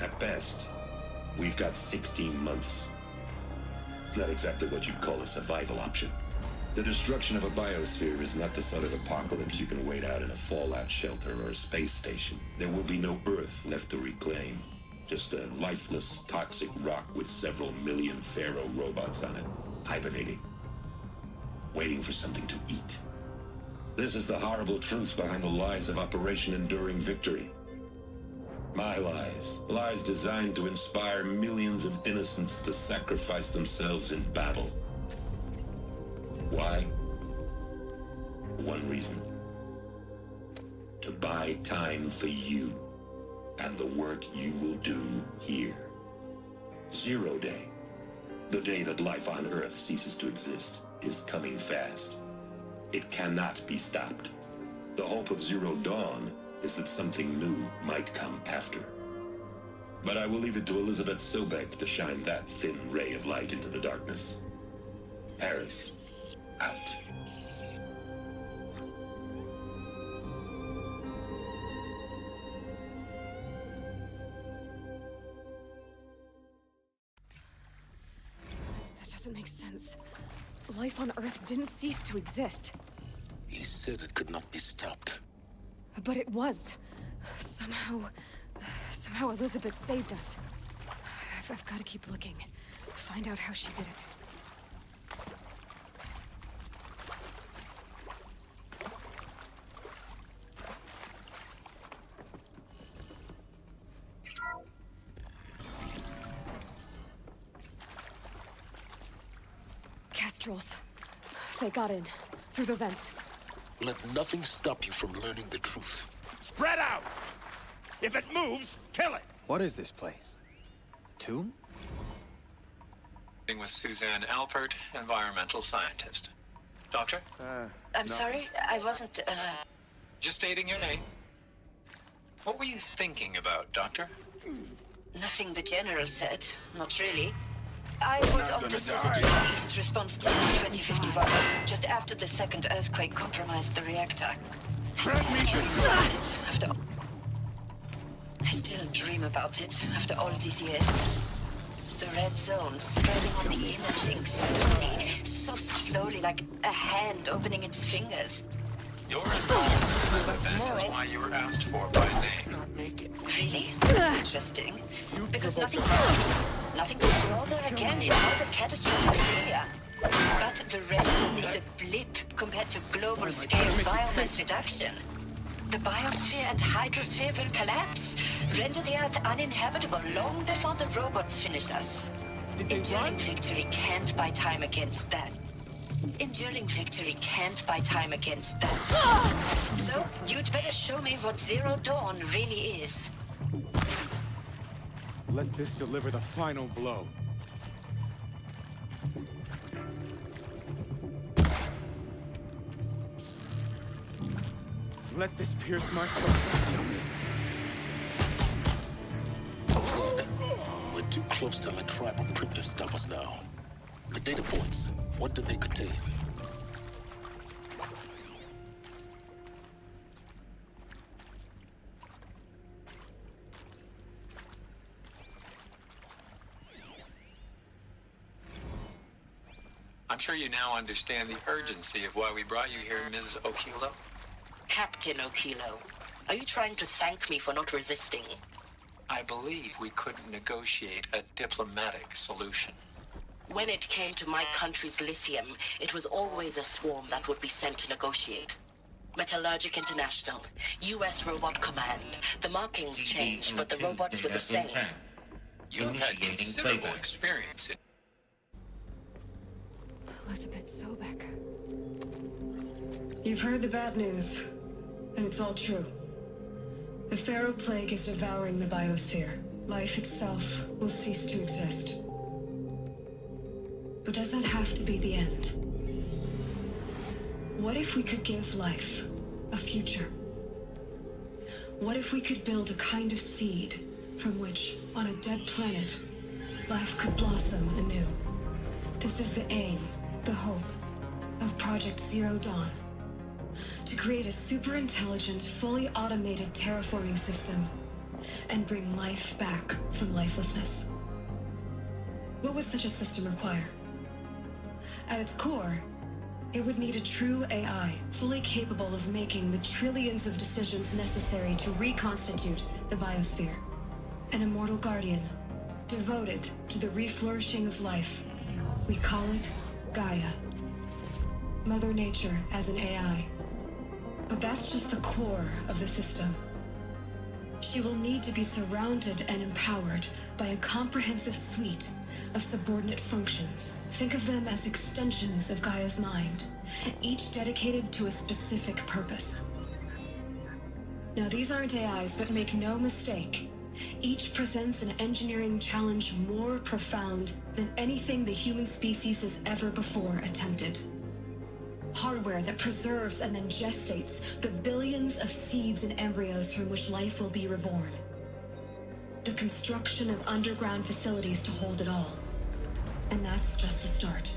At best, we've got 16 months. Not exactly what you'd call a survival option. The destruction of a biosphere is not the sort of apocalypse you can wait out in a fallout shelter or a space station. There will be no Earth left to reclaim. Just a lifeless, toxic rock with several million Pharaoh robots on it, hibernating. Waiting for something to eat. This is the horrible truth behind the lies of Operation Enduring Victory. My lies. Lies designed to inspire millions of innocents to sacrifice themselves in battle. Why? One reason. To buy time for you and the work you will do here. Zero Day. The day that life on Earth ceases to exist is coming fast. It cannot be stopped. The hope of Zero Dawn is that something new might come after. But I will leave it to Elizabeth Sobeck to shine that thin ray of light into the darkness. Harris, out. That doesn't make sense. Life on Earth didn't cease to exist. He said it could not be stopped. But it was. Somehow, Somehow Elizabeth saved us. I've got to keep looking. Find out how she did it. Kestrels. They got in. Through the vents. Let nothing stop you from learning the truth. Spread out! If it moves, kill it! What is this place? A tomb? With Suzanne Alpert, environmental scientist. Doctor? I'm sorry, I wasn't, Just stating your name. What were you thinking about, Doctor? Nothing the General said. Not really. I was on the Scissor East Response Team 2051, just after the second earthquake compromised the reactor. I still dream about it after all these years. The red zone spreading on the imaging slowly, so slowly, like a hand opening its fingers. You're involved. That is why you were asked for by name. Not make it. Really? That's interesting. Because nothing happened. Nothing could go there again. It was a catastrophic failure. But the red zone is a blip compared to global-scale biomass reduction. The biosphere and hydrosphere will collapse, render the Earth uninhabitable long before the robots finish us. Enduring victory can't buy time against that. Enduring victory can't buy time against that. So, you'd better show me what Zero Dawn really is. Let this deliver the final blow. Let this pierce my soul. Good. We're too close to let tribal primitives stop us now. The data points, what do they contain? I'm sure you now understand the urgency of why we brought you here, Ms. Okilo. Captain Okilo, are you trying to thank me for not resisting? I believe we couldn't negotiate a diplomatic solution. When it came to my country's lithium, it was always a swarm that would be sent to negotiate. Metallurgic International, U.S. Robot Command. The markings changed, but the robots were the same. You've had considerable experience in... Elizabeth Sobek. You've heard the bad news, and it's all true. The Pharaoh Plague is devouring the biosphere. Life itself will cease to exist. But does that have to be the end? What if we could give life a future? What if we could build a kind of seed from which, on a dead planet, life could blossom anew? This is the aim, the hope, of Project Zero Dawn. To create a super-intelligent, fully automated terraforming system and bring life back from lifelessness. What would such a system require? At its core, it would need a true AI, fully capable of making the trillions of decisions necessary to reconstitute the biosphere. An immortal guardian, devoted to the reflourishing of life. We call it Gaia. Mother Nature as an AI. But that's just the core of the system. She will need to be surrounded and empowered by a comprehensive suite of subordinate functions. Think of them as extensions of Gaia's mind, each dedicated to a specific purpose. Now, these aren't AIs, but make no mistake, each presents an engineering challenge more profound than anything the human species has ever before attempted. Hardware that preserves and then gestates the billions of seeds and embryos from which life will be reborn. The construction of underground facilities to hold it all. And that's just the start.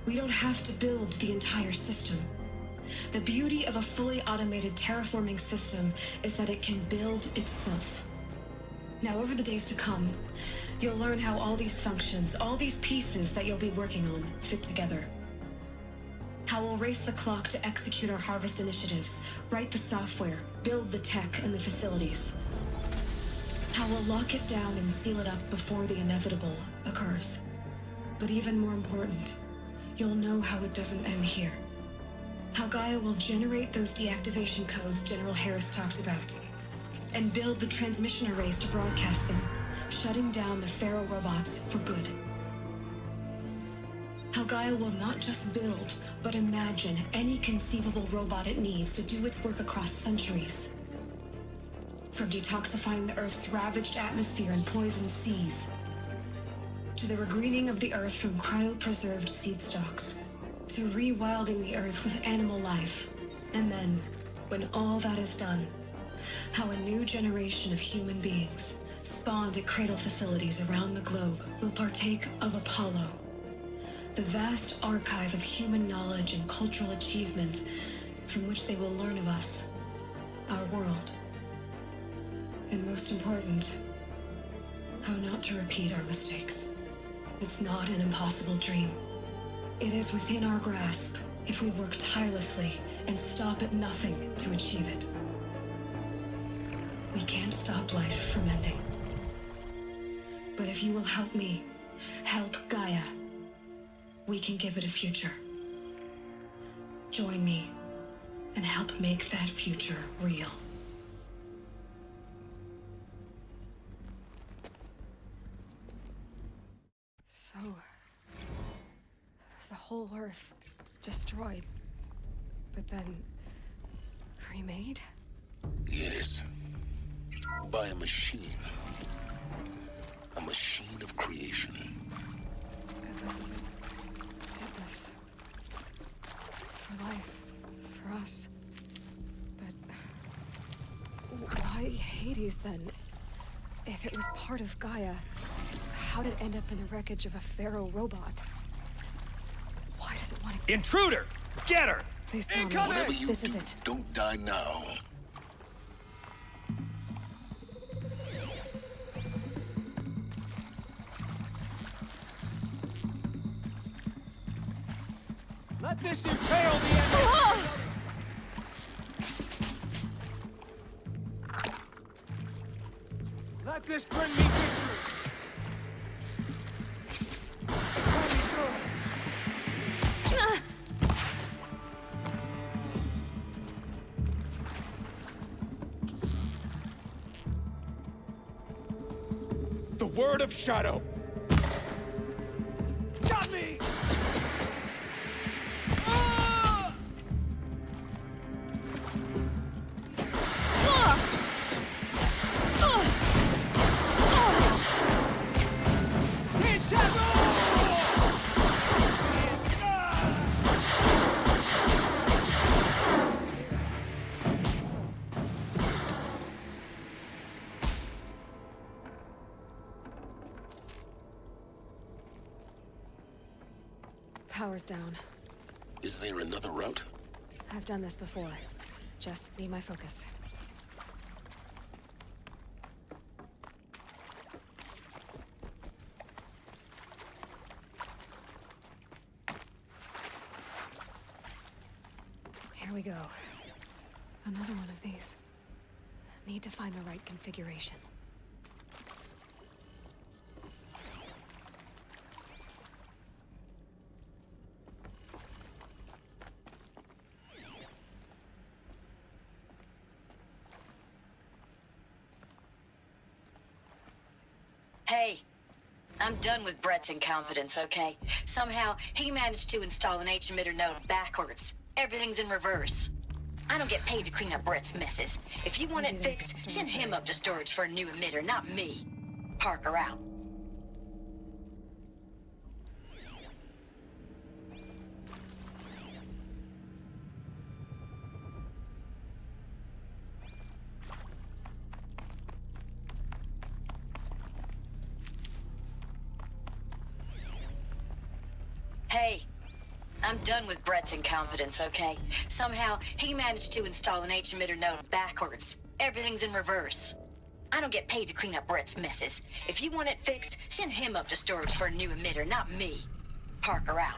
We don't have to build the entire system. The beauty of a fully automated terraforming system is that it can build itself. Now, over the days to come, you'll learn how all these functions, all these pieces that you'll be working on, fit together. How we'll race the clock to execute our harvest initiatives, write the software, build the tech and the facilities. How we'll lock it down and seal it up before the inevitable occurs. But even more important, you'll know how it doesn't end here. How Gaia will generate those deactivation codes General Harris talked about, and build the transmission arrays to broadcast them, shutting down the Pharaoh robots for good. How Gaia will not just build, but imagine any conceivable robot it needs to do its work across centuries. From detoxifying the Earth's ravaged atmosphere and poisoned seas, to the regreening of the Earth from cryopreserved seed stalks, to rewilding the Earth with animal life. And then, when all that is done, how a new generation of human beings, spawned at cradle facilities around the globe, will partake of Apollo, the vast archive of human knowledge and cultural achievement from which they will learn of us, our world. And most important, how not to repeat our mistakes. It's not an impossible dream. It is within our grasp if we work tirelessly and stop at nothing to achieve it. We can't stop life from ending. But if you will help me, help Gaia, we can give it a future. Join me and help make that future real. So, the whole Earth destroyed, but then remade? Yes. By a machine. A machine of creation. Elizabeth did this. For life. For us. But why Hades then? If it was part of Gaia, how did it end up in the wreckage of a Pharaoh robot? Why does it want to... Intruder! Get her! They saw me. Whatever you This do, is it. don't die now. Let this impale the enemy! Let this bring me victory! Pull me through it! The word of Shadow! Got me! Power's down. Is there another route? I've done this before. Just need my focus. Here we go. Another one of these. Need to find the right configuration. Hey, I'm done with Brett's incompetence, okay? Somehow, he managed to install an H-emitter node backwards. Everything's in reverse. I don't get paid to clean up Brett's messes. If you want it fixed, send him up to storage for a new emitter, not me. Parker out. Hey, I'm done with Brett's incompetence, okay? Somehow, he managed to install an H-emitter node backwards. Everything's in reverse. I don't get paid to clean up Brett's messes. If you want it fixed, send him up to storage for a new emitter, not me. Parker out.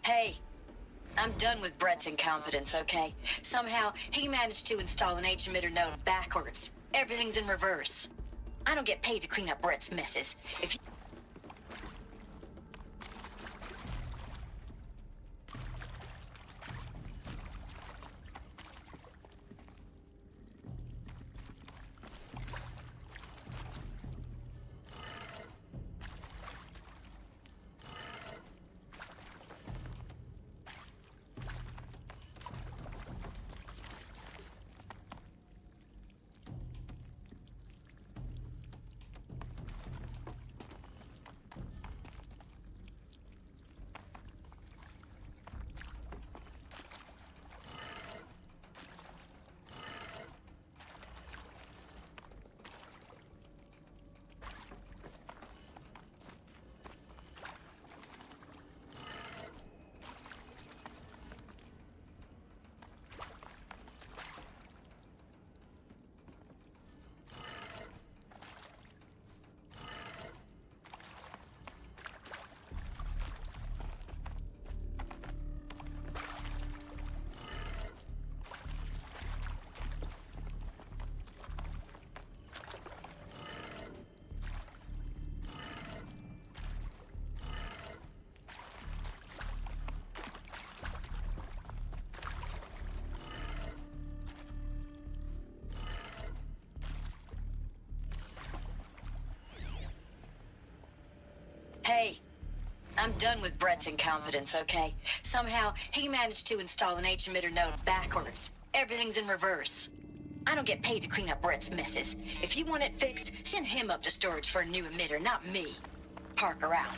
Hey, I'm done with Brett's incompetence, okay? Somehow, he managed to install an H-emitter node backwards. Everything's in reverse. I don't get paid to clean up Brett's messes. If you... Hey, I'm done with Brett's incompetence, okay? Somehow, he managed to install an H-emitter node backwards. Everything's in reverse. I don't get paid to clean up Brett's messes. If you want it fixed, send him up to storage for a new emitter, not me. Parker out.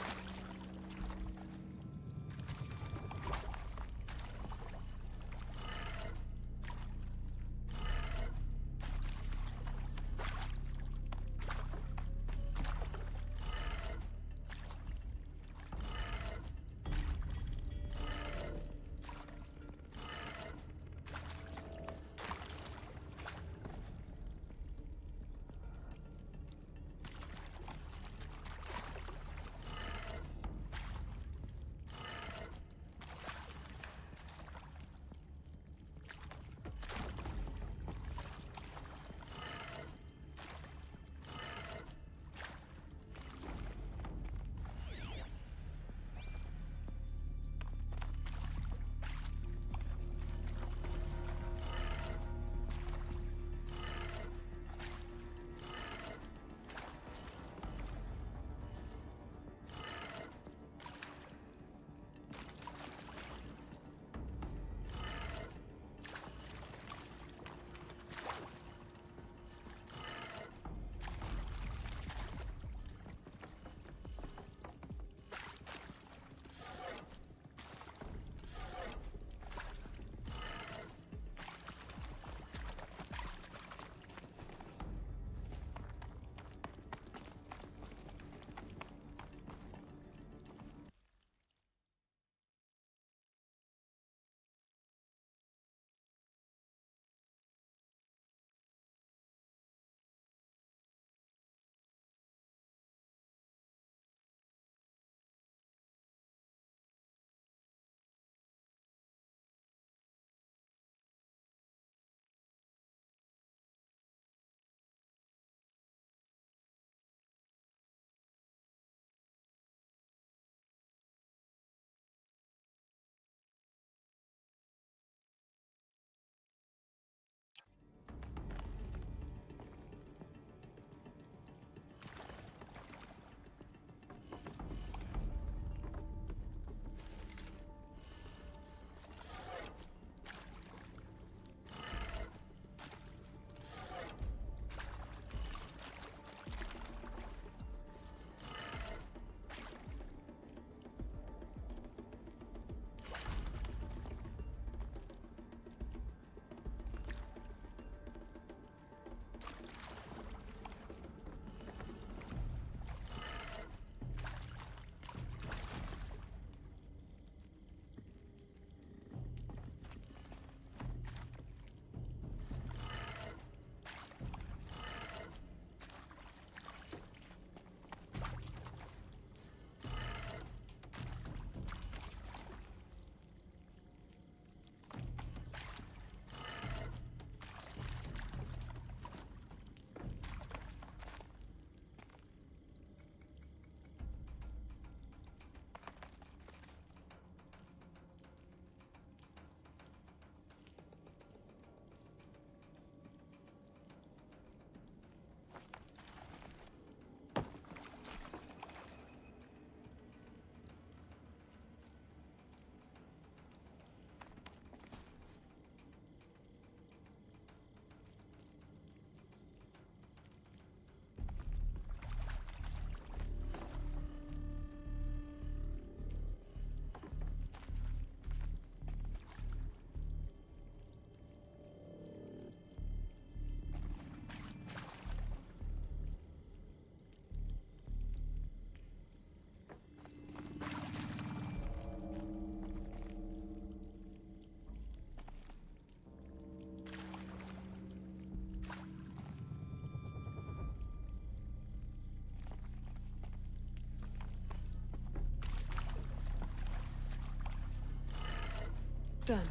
Done.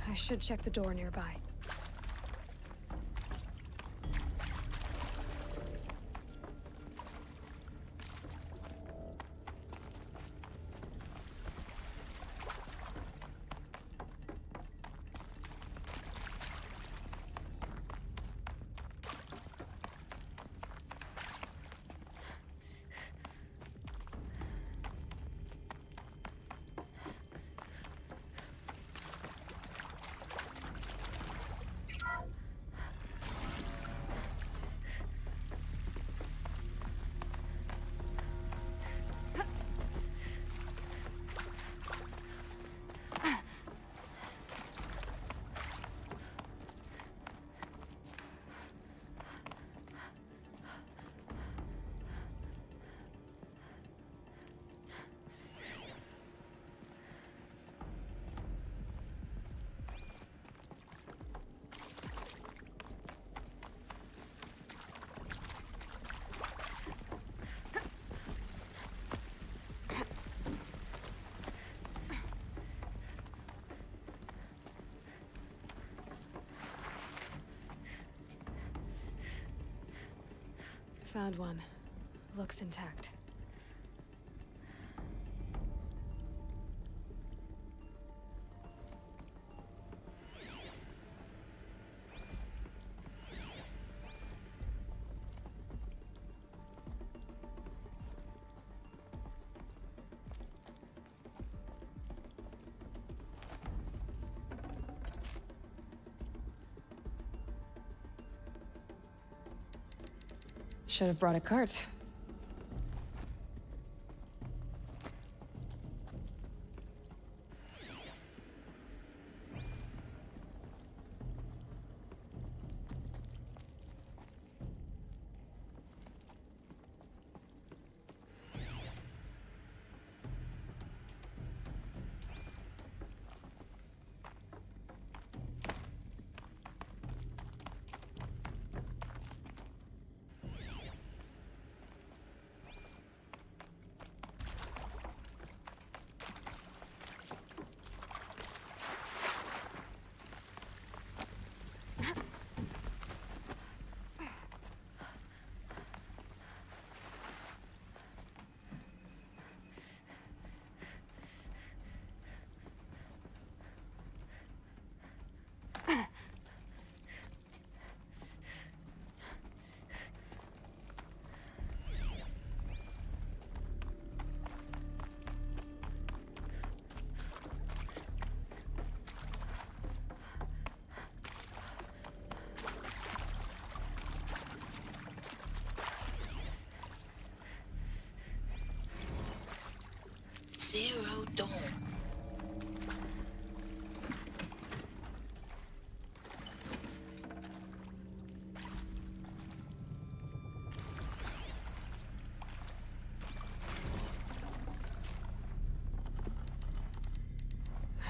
I should check the door nearby. Found one. Looks intact. Should have brought a cart. Zero Dawn.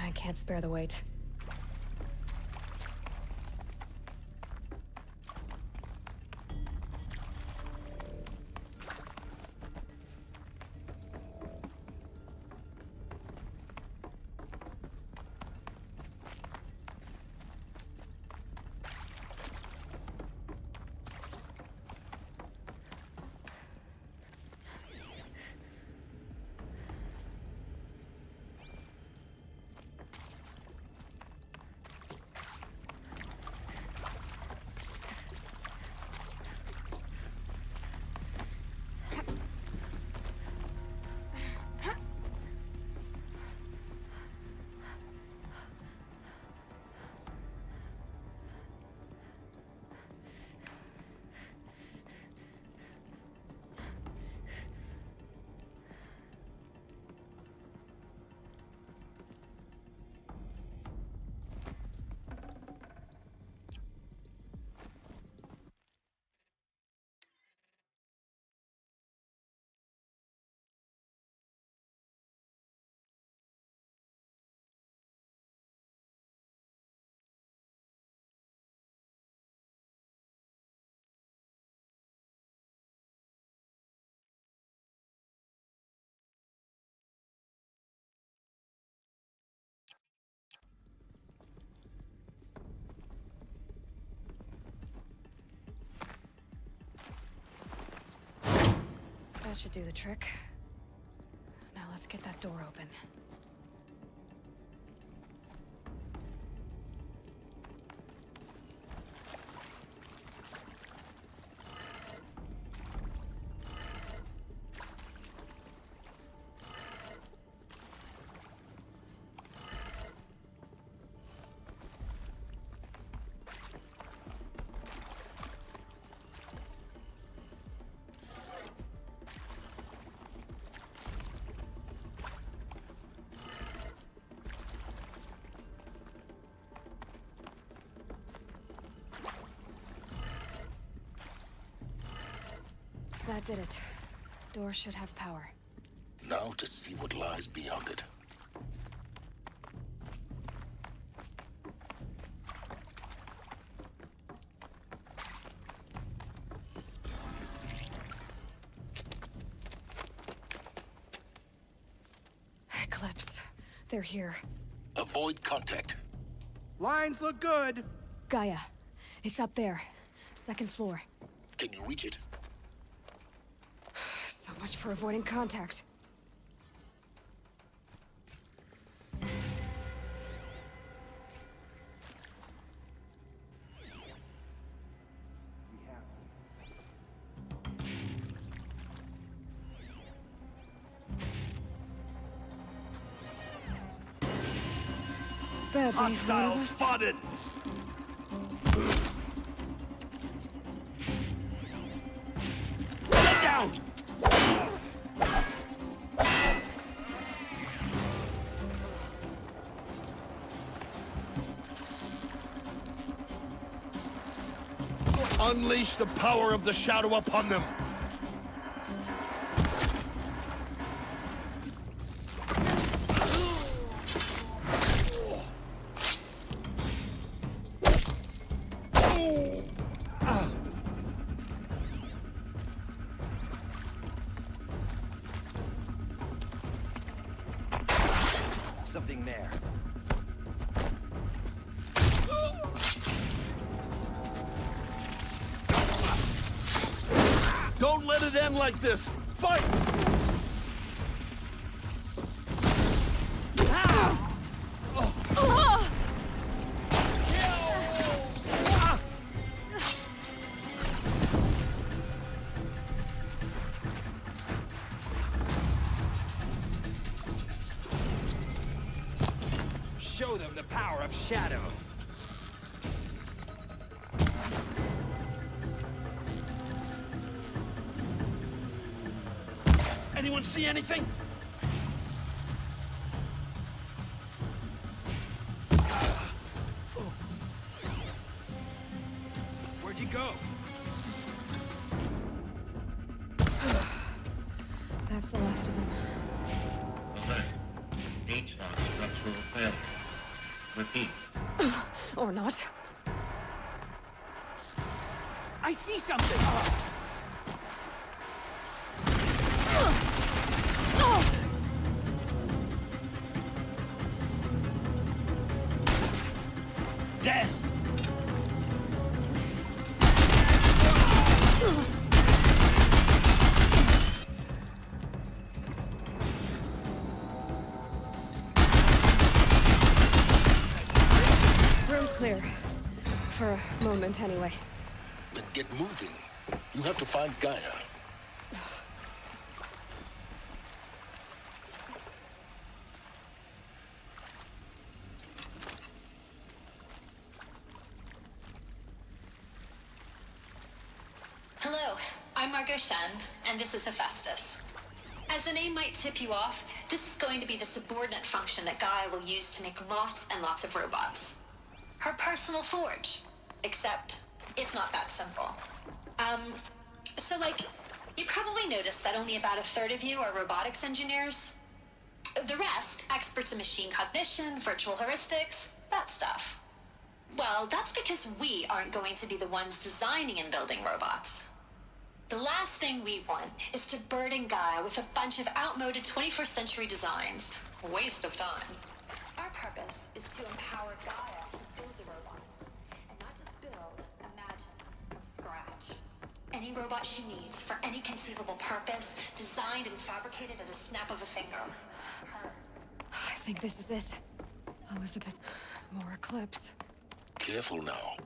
I can't spare the weight. should do the trick. Now let's get that door open. That did it. Door should have power. Now to see what lies beyond it. Eclipse. They're here. Avoid contact. Lines look good. Gaia. It's up there. Second floor. Can you reach it? So much for avoiding contact. Bad day for one of Hostile us. spotted! Get down! Unleash the power of the shadow upon them! Something there. Don't let it end like this! Fight! Show them the power of shadow. Anyone see anything? Where'd you go? That's the last of them. Alert. H-lock structural failure. Repeat. Or not. I see something! Dead! Room's clear. For a moment, anyway. Then get moving. You have to find Gaia. Hello, I'm Margot Shen, and this is Hephaestus. As the name might tip you off, this is going to be the subordinate function that Gaia will use to make lots and lots of robots. Her personal forge. Except, it's not that simple. So you probably noticed that only about a third of you are robotics engineers. The rest, experts in machine cognition, virtual heuristics, that stuff. Well, that's because we aren't going to be the ones designing and building robots. The last thing we want is to burden Gaia with a bunch of outmoded 21st century designs. Waste of time. Our purpose is to empower Gaia to build the robots, and not just build, imagine, from scratch. Any robot she needs, for any conceivable purpose, designed and fabricated at a snap of a finger. I think this is it. Elizabeth, more eclipse. Careful now.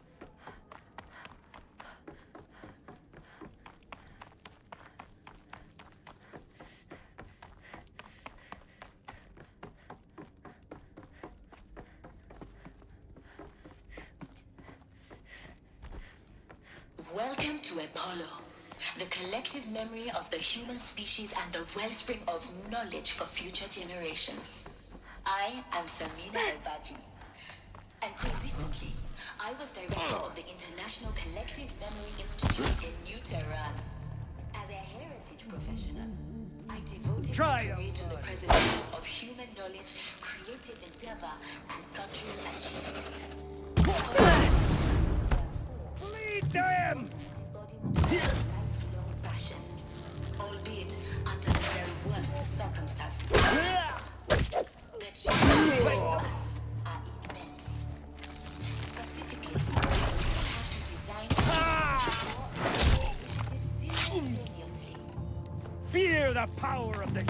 Welcome to Apollo, the collective memory of the human species and the wellspring of knowledge for future generations. I am Samina El-Badji. Until recently, I was director of the International Collective Memory Institute in New Tehran. As a heritage professional, I devoted my career to the preservation of human knowledge, creative endeavor, and cultural achievement. Lead them! Passion, albeit under the very worst circumstances. The challenges for us are immense. Specifically, we have to design simultaneously. Fear the power of the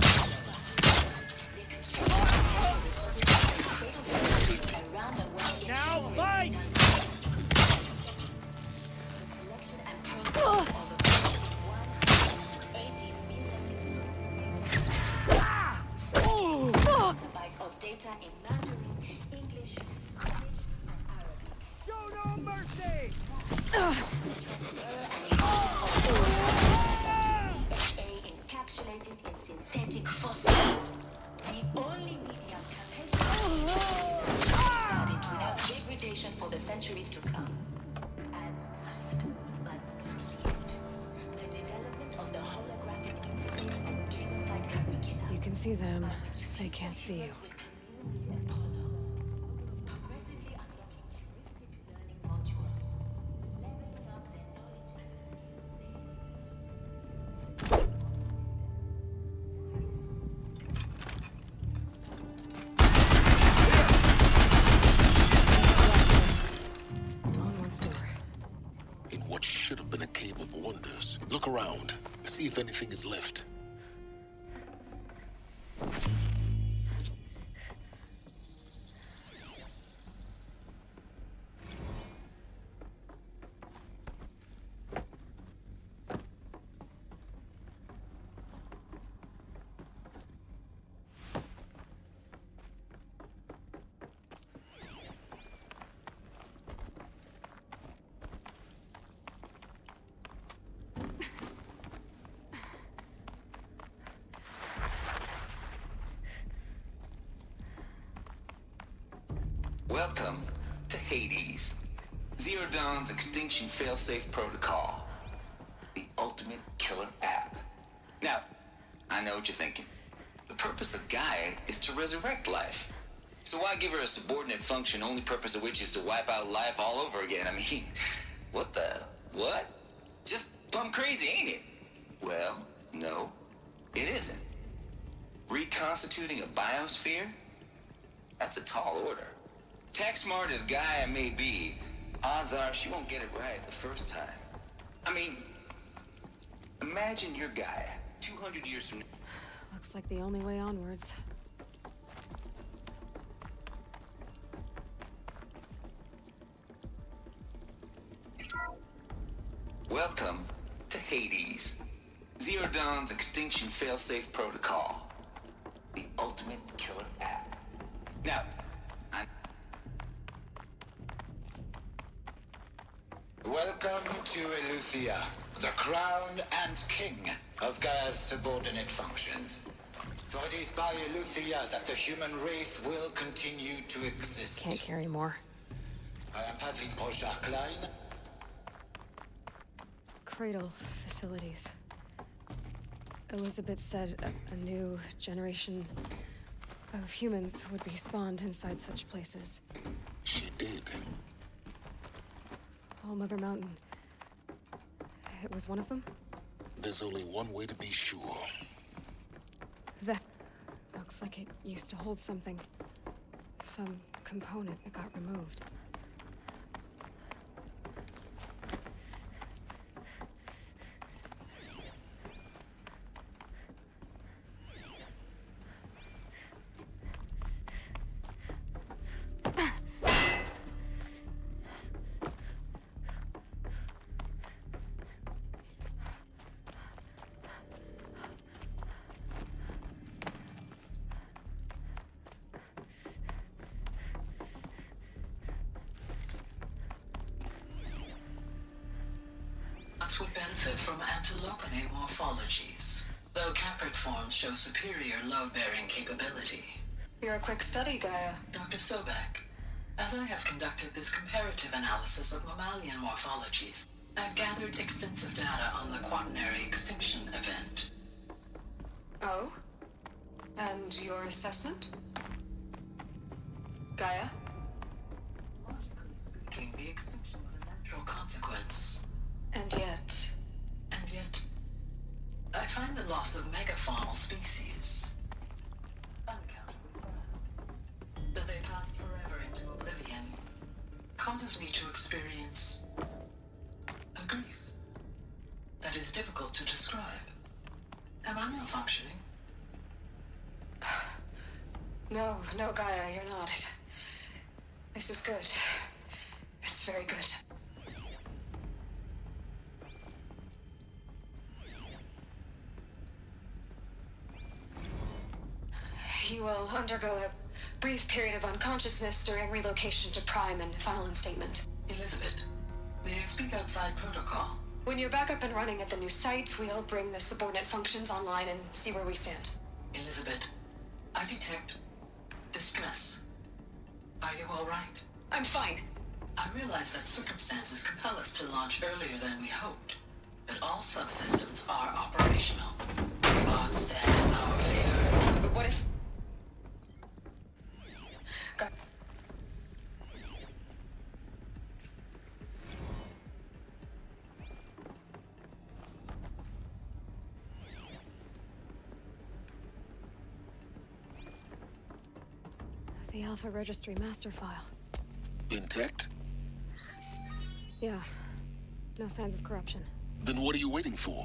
now fight! Bytes of data in Mandarin, English, and Arabic. Show no mercy! DNA encapsulated in synthetic fossils. The only medium capable of studied without degradation for the centuries to come. And last but not least, the development of the holographic interface and gamified curricula. You can see them. They can't see you. In what should have been a cave of wonders. Look around. See if anything is left. Welcome to Hades. Zero Dawn's Extinction Failsafe Protocol. The ultimate killer app. Now, I know what you're thinking. The purpose of Gaia is to resurrect life. So why give her a subordinate function, only purpose of which is to wipe out life all over again? I mean, what? Just plumb crazy, ain't it? Well, no, it isn't. Reconstituting a biosphere? That's a tall order. Tech smart as Gaia may be, odds are she won't get it right the first time. I mean, imagine you're Gaia, 200 years from now. Looks like the only way onwards. Welcome to Hades. Zero Dawn's Extinction Failsafe Protocol. The ultimate killer app. Now, Welcome to Eleuthia, the crown and king of Gaia's subordinate functions. For it is by Eleuthia that the human race will continue to exist. Can't carry more. I am Patrick Brochard-Klein. Cradle facilities. Elizabeth said a new generation of humans would be spawned inside such places. She did. All Mother Mountain. It was one of them? There's only one way to be sure. That looks like it used to hold something. Some component that got removed. benefit from antilopinae morphologies, though caprid forms show superior load-bearing capability. You're a quick study, Gaia. Dr. Sobek, as I have conducted this comparative analysis of mammalian morphologies, I've gathered extensive data on the quaternary extinction event. Oh? And your assessment? Gaia? Logically speaking, the extinction was a natural consequence. And yet, I find the loss of megafaunal species unaccountably sad. That they passed forever into oblivion causes me to experience a grief that is difficult to describe. Am I malfunctioning? No, Gaia, you're not. This is good. It's very good. You will undergo a brief period of unconsciousness during relocation to Prime and final instatement. Elizabeth, may I speak outside protocol? When you're back up and running at the new site, we'll bring the subordinate functions online and see where we stand. Elizabeth, I detect distress. Are you all right? I'm fine. I realize that circumstances compel us to launch earlier than we hoped, but all subsystems are operational. The odds stand in our favor. But what if... The Alpha Registry master file. Intact? Yeah. No signs of corruption. Then what are you waiting for?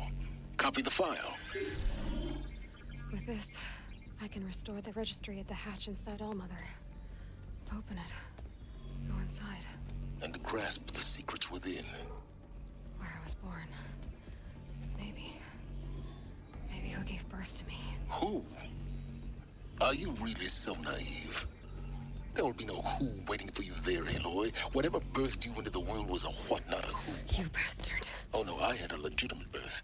Copy the file. With this, I can restore the registry at the hatch inside Allmother. Open it. Go inside. And grasp the secrets within. Where I was born. Maybe who gave birth to me. Who? Are you really so naive? There will be no who waiting for you there, Aloy. Whatever birthed you into the world was a what, not a who. You bastard. Oh no, I had a legitimate birth.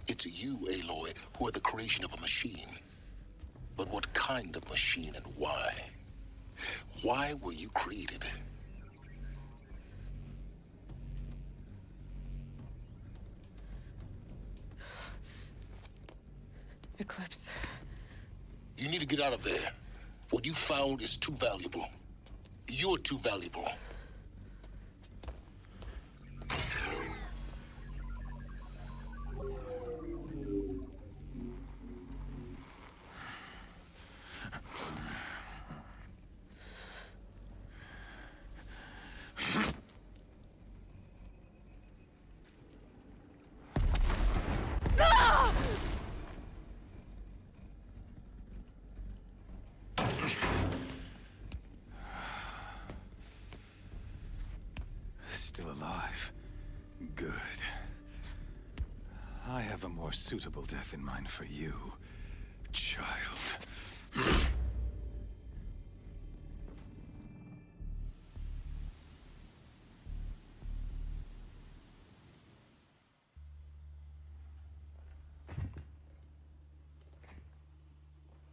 It's you, Aloy, who are the creation of a machine. But what kind of machine and why? Why were you created? Eclipse. You need to get out of there. What you found is too valuable. You're too valuable. Still alive. Good. I have a more suitable death in mind for you, child.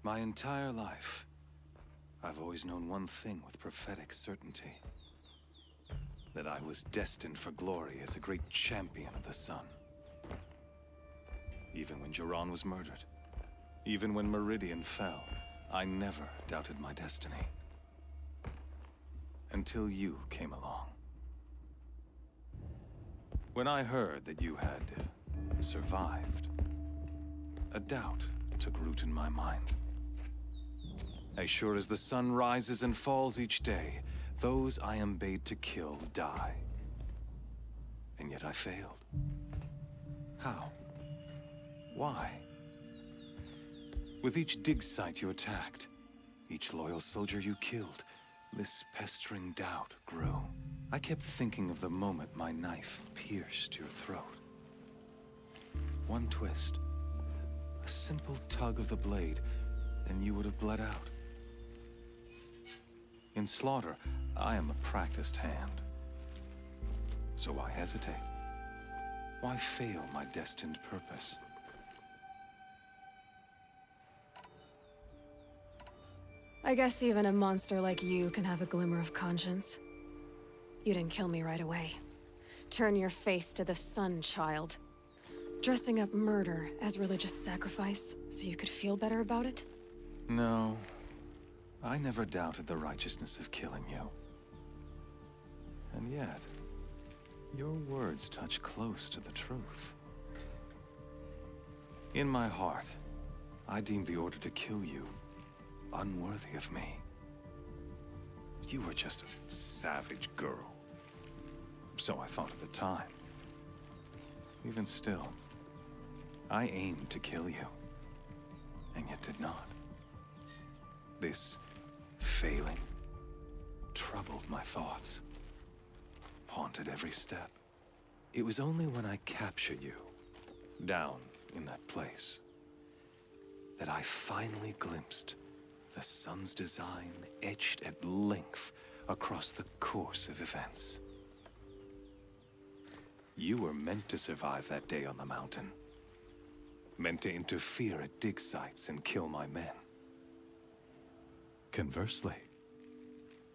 My entire life, I've always known one thing with prophetic certainty. That I was destined for glory as a great champion of the sun. Even when Jiran was murdered, even when Meridian fell, I never doubted my destiny. Until you came along. When I heard that you had survived, a doubt took root in my mind. As sure as the sun rises and falls each day, those I am bade to kill die. And yet I failed. How? Why? With each dig site you attacked, each loyal soldier you killed, this pestering doubt grew. I kept thinking of the moment my knife pierced your throat. One twist, a simple tug of the blade, and you would have bled out. In slaughter, I am a practiced hand. So why hesitate? Why fail my destined purpose? I guess even a monster like you can have a glimmer of conscience. You didn't kill me right away. Turn your face to the sun, child. Dressing up murder as religious sacrifice so you could feel better about it? No. I never doubted the righteousness of killing you. And yet, your words touch close to the truth. In my heart, I deemed the order to kill you unworthy of me. You were just a savage girl. So I thought at the time. Even still, I aimed to kill you, and yet did not. This failing troubled my thoughts, haunted every step. It was only when I captured you, down in that place, that I finally glimpsed the sun's design etched at length across the course of events. You were meant to survive that day on the mountain. Meant to interfere at dig sites and kill my men. Conversely,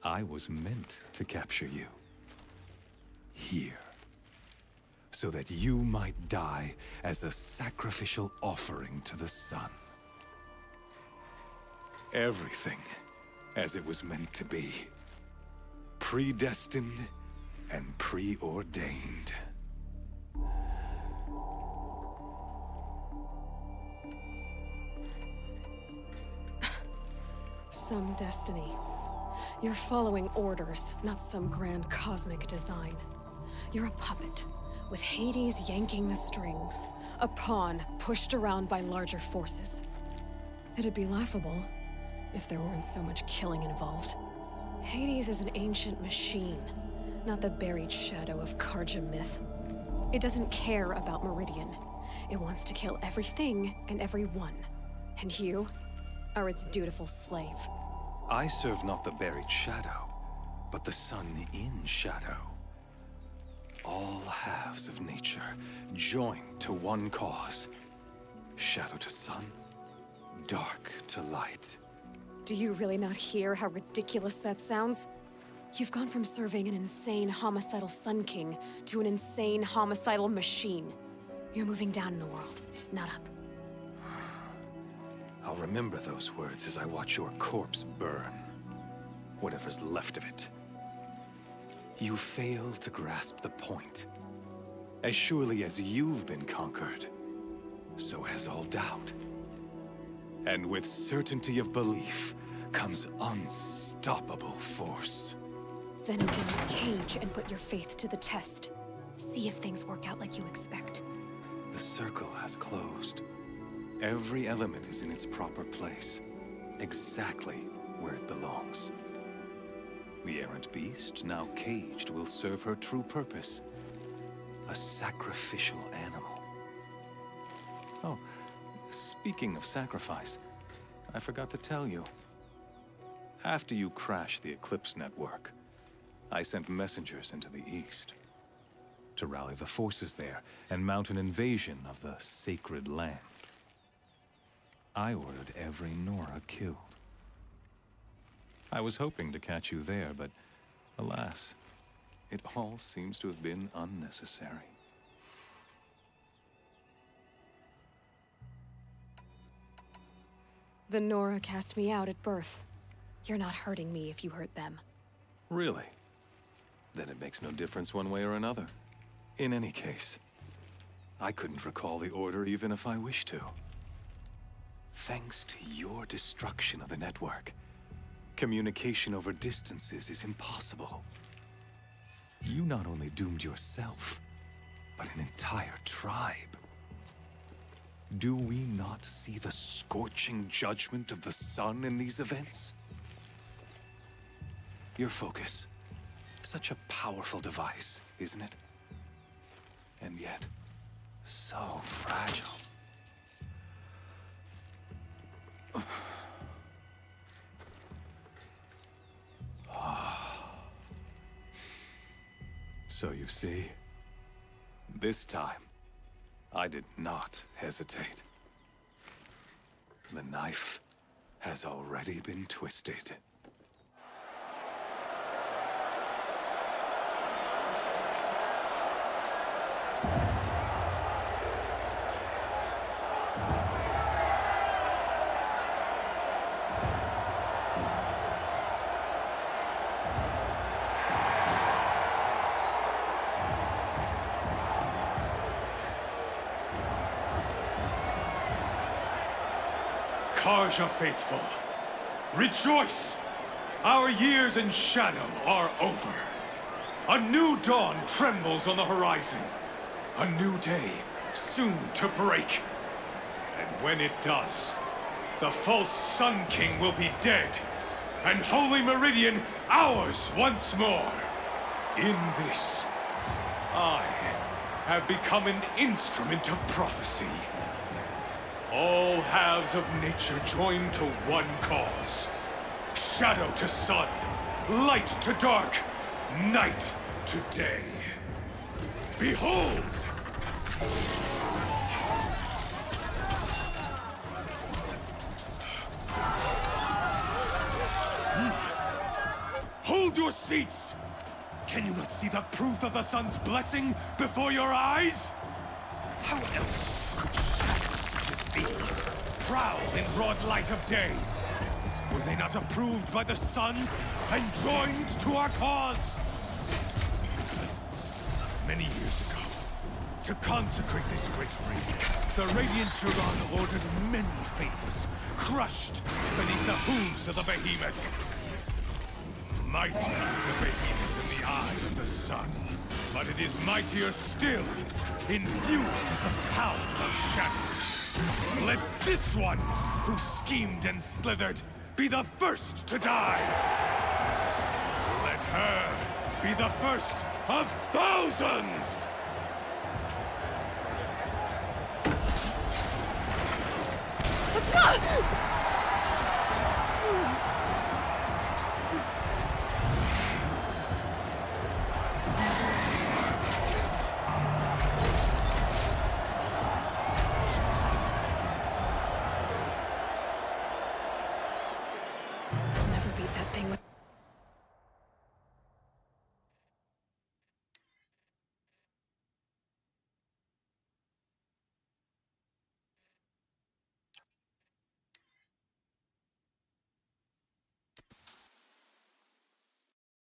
I was meant to capture you. Here. So that you might die as a sacrificial offering to the sun. Everything as it was meant to be. Predestined and preordained. Some destiny. You're following orders, not some grand cosmic design. You're a puppet, with Hades yanking the strings. A pawn pushed around by larger forces. It'd be laughable if there weren't so much killing involved. Hades is an ancient machine, not the buried shadow of Karja myth. It doesn't care about Meridian. It wants to kill everything and everyone. And you are its dutiful slave. I serve not the buried shadow, but the sun in shadow. All halves of nature joined to one cause. Shadow to sun, dark to light. Do you really not hear how ridiculous that sounds? You've gone from serving an insane homicidal Sun King to an insane homicidal machine. You're moving down in the world, not up. I'll remember those words as I watch your corpse burn. Whatever's left of it. You fail to grasp the point. As surely as you've been conquered, so has all doubt. And with certainty of belief comes unstoppable force. Then get in this cage and put your faith to the test. See if things work out like you expect. The circle has closed. Every element is in its proper place, exactly where it belongs. The errant beast, now caged, will serve her true purpose. A sacrificial animal. Oh, speaking of sacrifice, I forgot to tell you. After you crashed the Eclipse network, I sent messengers into the east to rally the forces there and mount an invasion of the sacred land. I ordered every Nora killed. I was hoping to catch you there, but alas, it all seems to have been unnecessary. The Nora cast me out at birth. You're not hurting me if you hurt them. Really? Then it makes no difference one way or another. In any case, I couldn't recall the order even if I wished to. Thanks to your destruction of the network, communication over distances is impossible. You not only doomed yourself, but an entire tribe. Do we not see the scorching judgment of the sun in these events? Your focus, such a powerful device, isn't it? And yet, so fragile. So you see, this time, I did not hesitate. The knife has already been twisted. Karja faithful, rejoice! Our years in shadow are over. A new dawn trembles on the horizon. A new day soon to break. And when it does, the false Sun King will be dead, and Holy Meridian ours once more. In this, I have become an instrument of prophecy. All halves of nature join to one cause. Shadow to sun, light to dark, night to day. Behold! Hold your seats! Can you not see the proof of the sun's blessing before your eyes? How else could shadows such as these prowl in broad light of day? Were they not approved by the sun and joined to our cause? Many years ago, to consecrate this great ring, the Radiant Turan ordered many faithless, crushed beneath the hooves of the behemoth. Mighty is the behemoth in the eye of the sun, but it is mightier still, infused with the power of shadow. Let this one, who schemed and slithered, be the first to die! Let her be the first of thousands! God!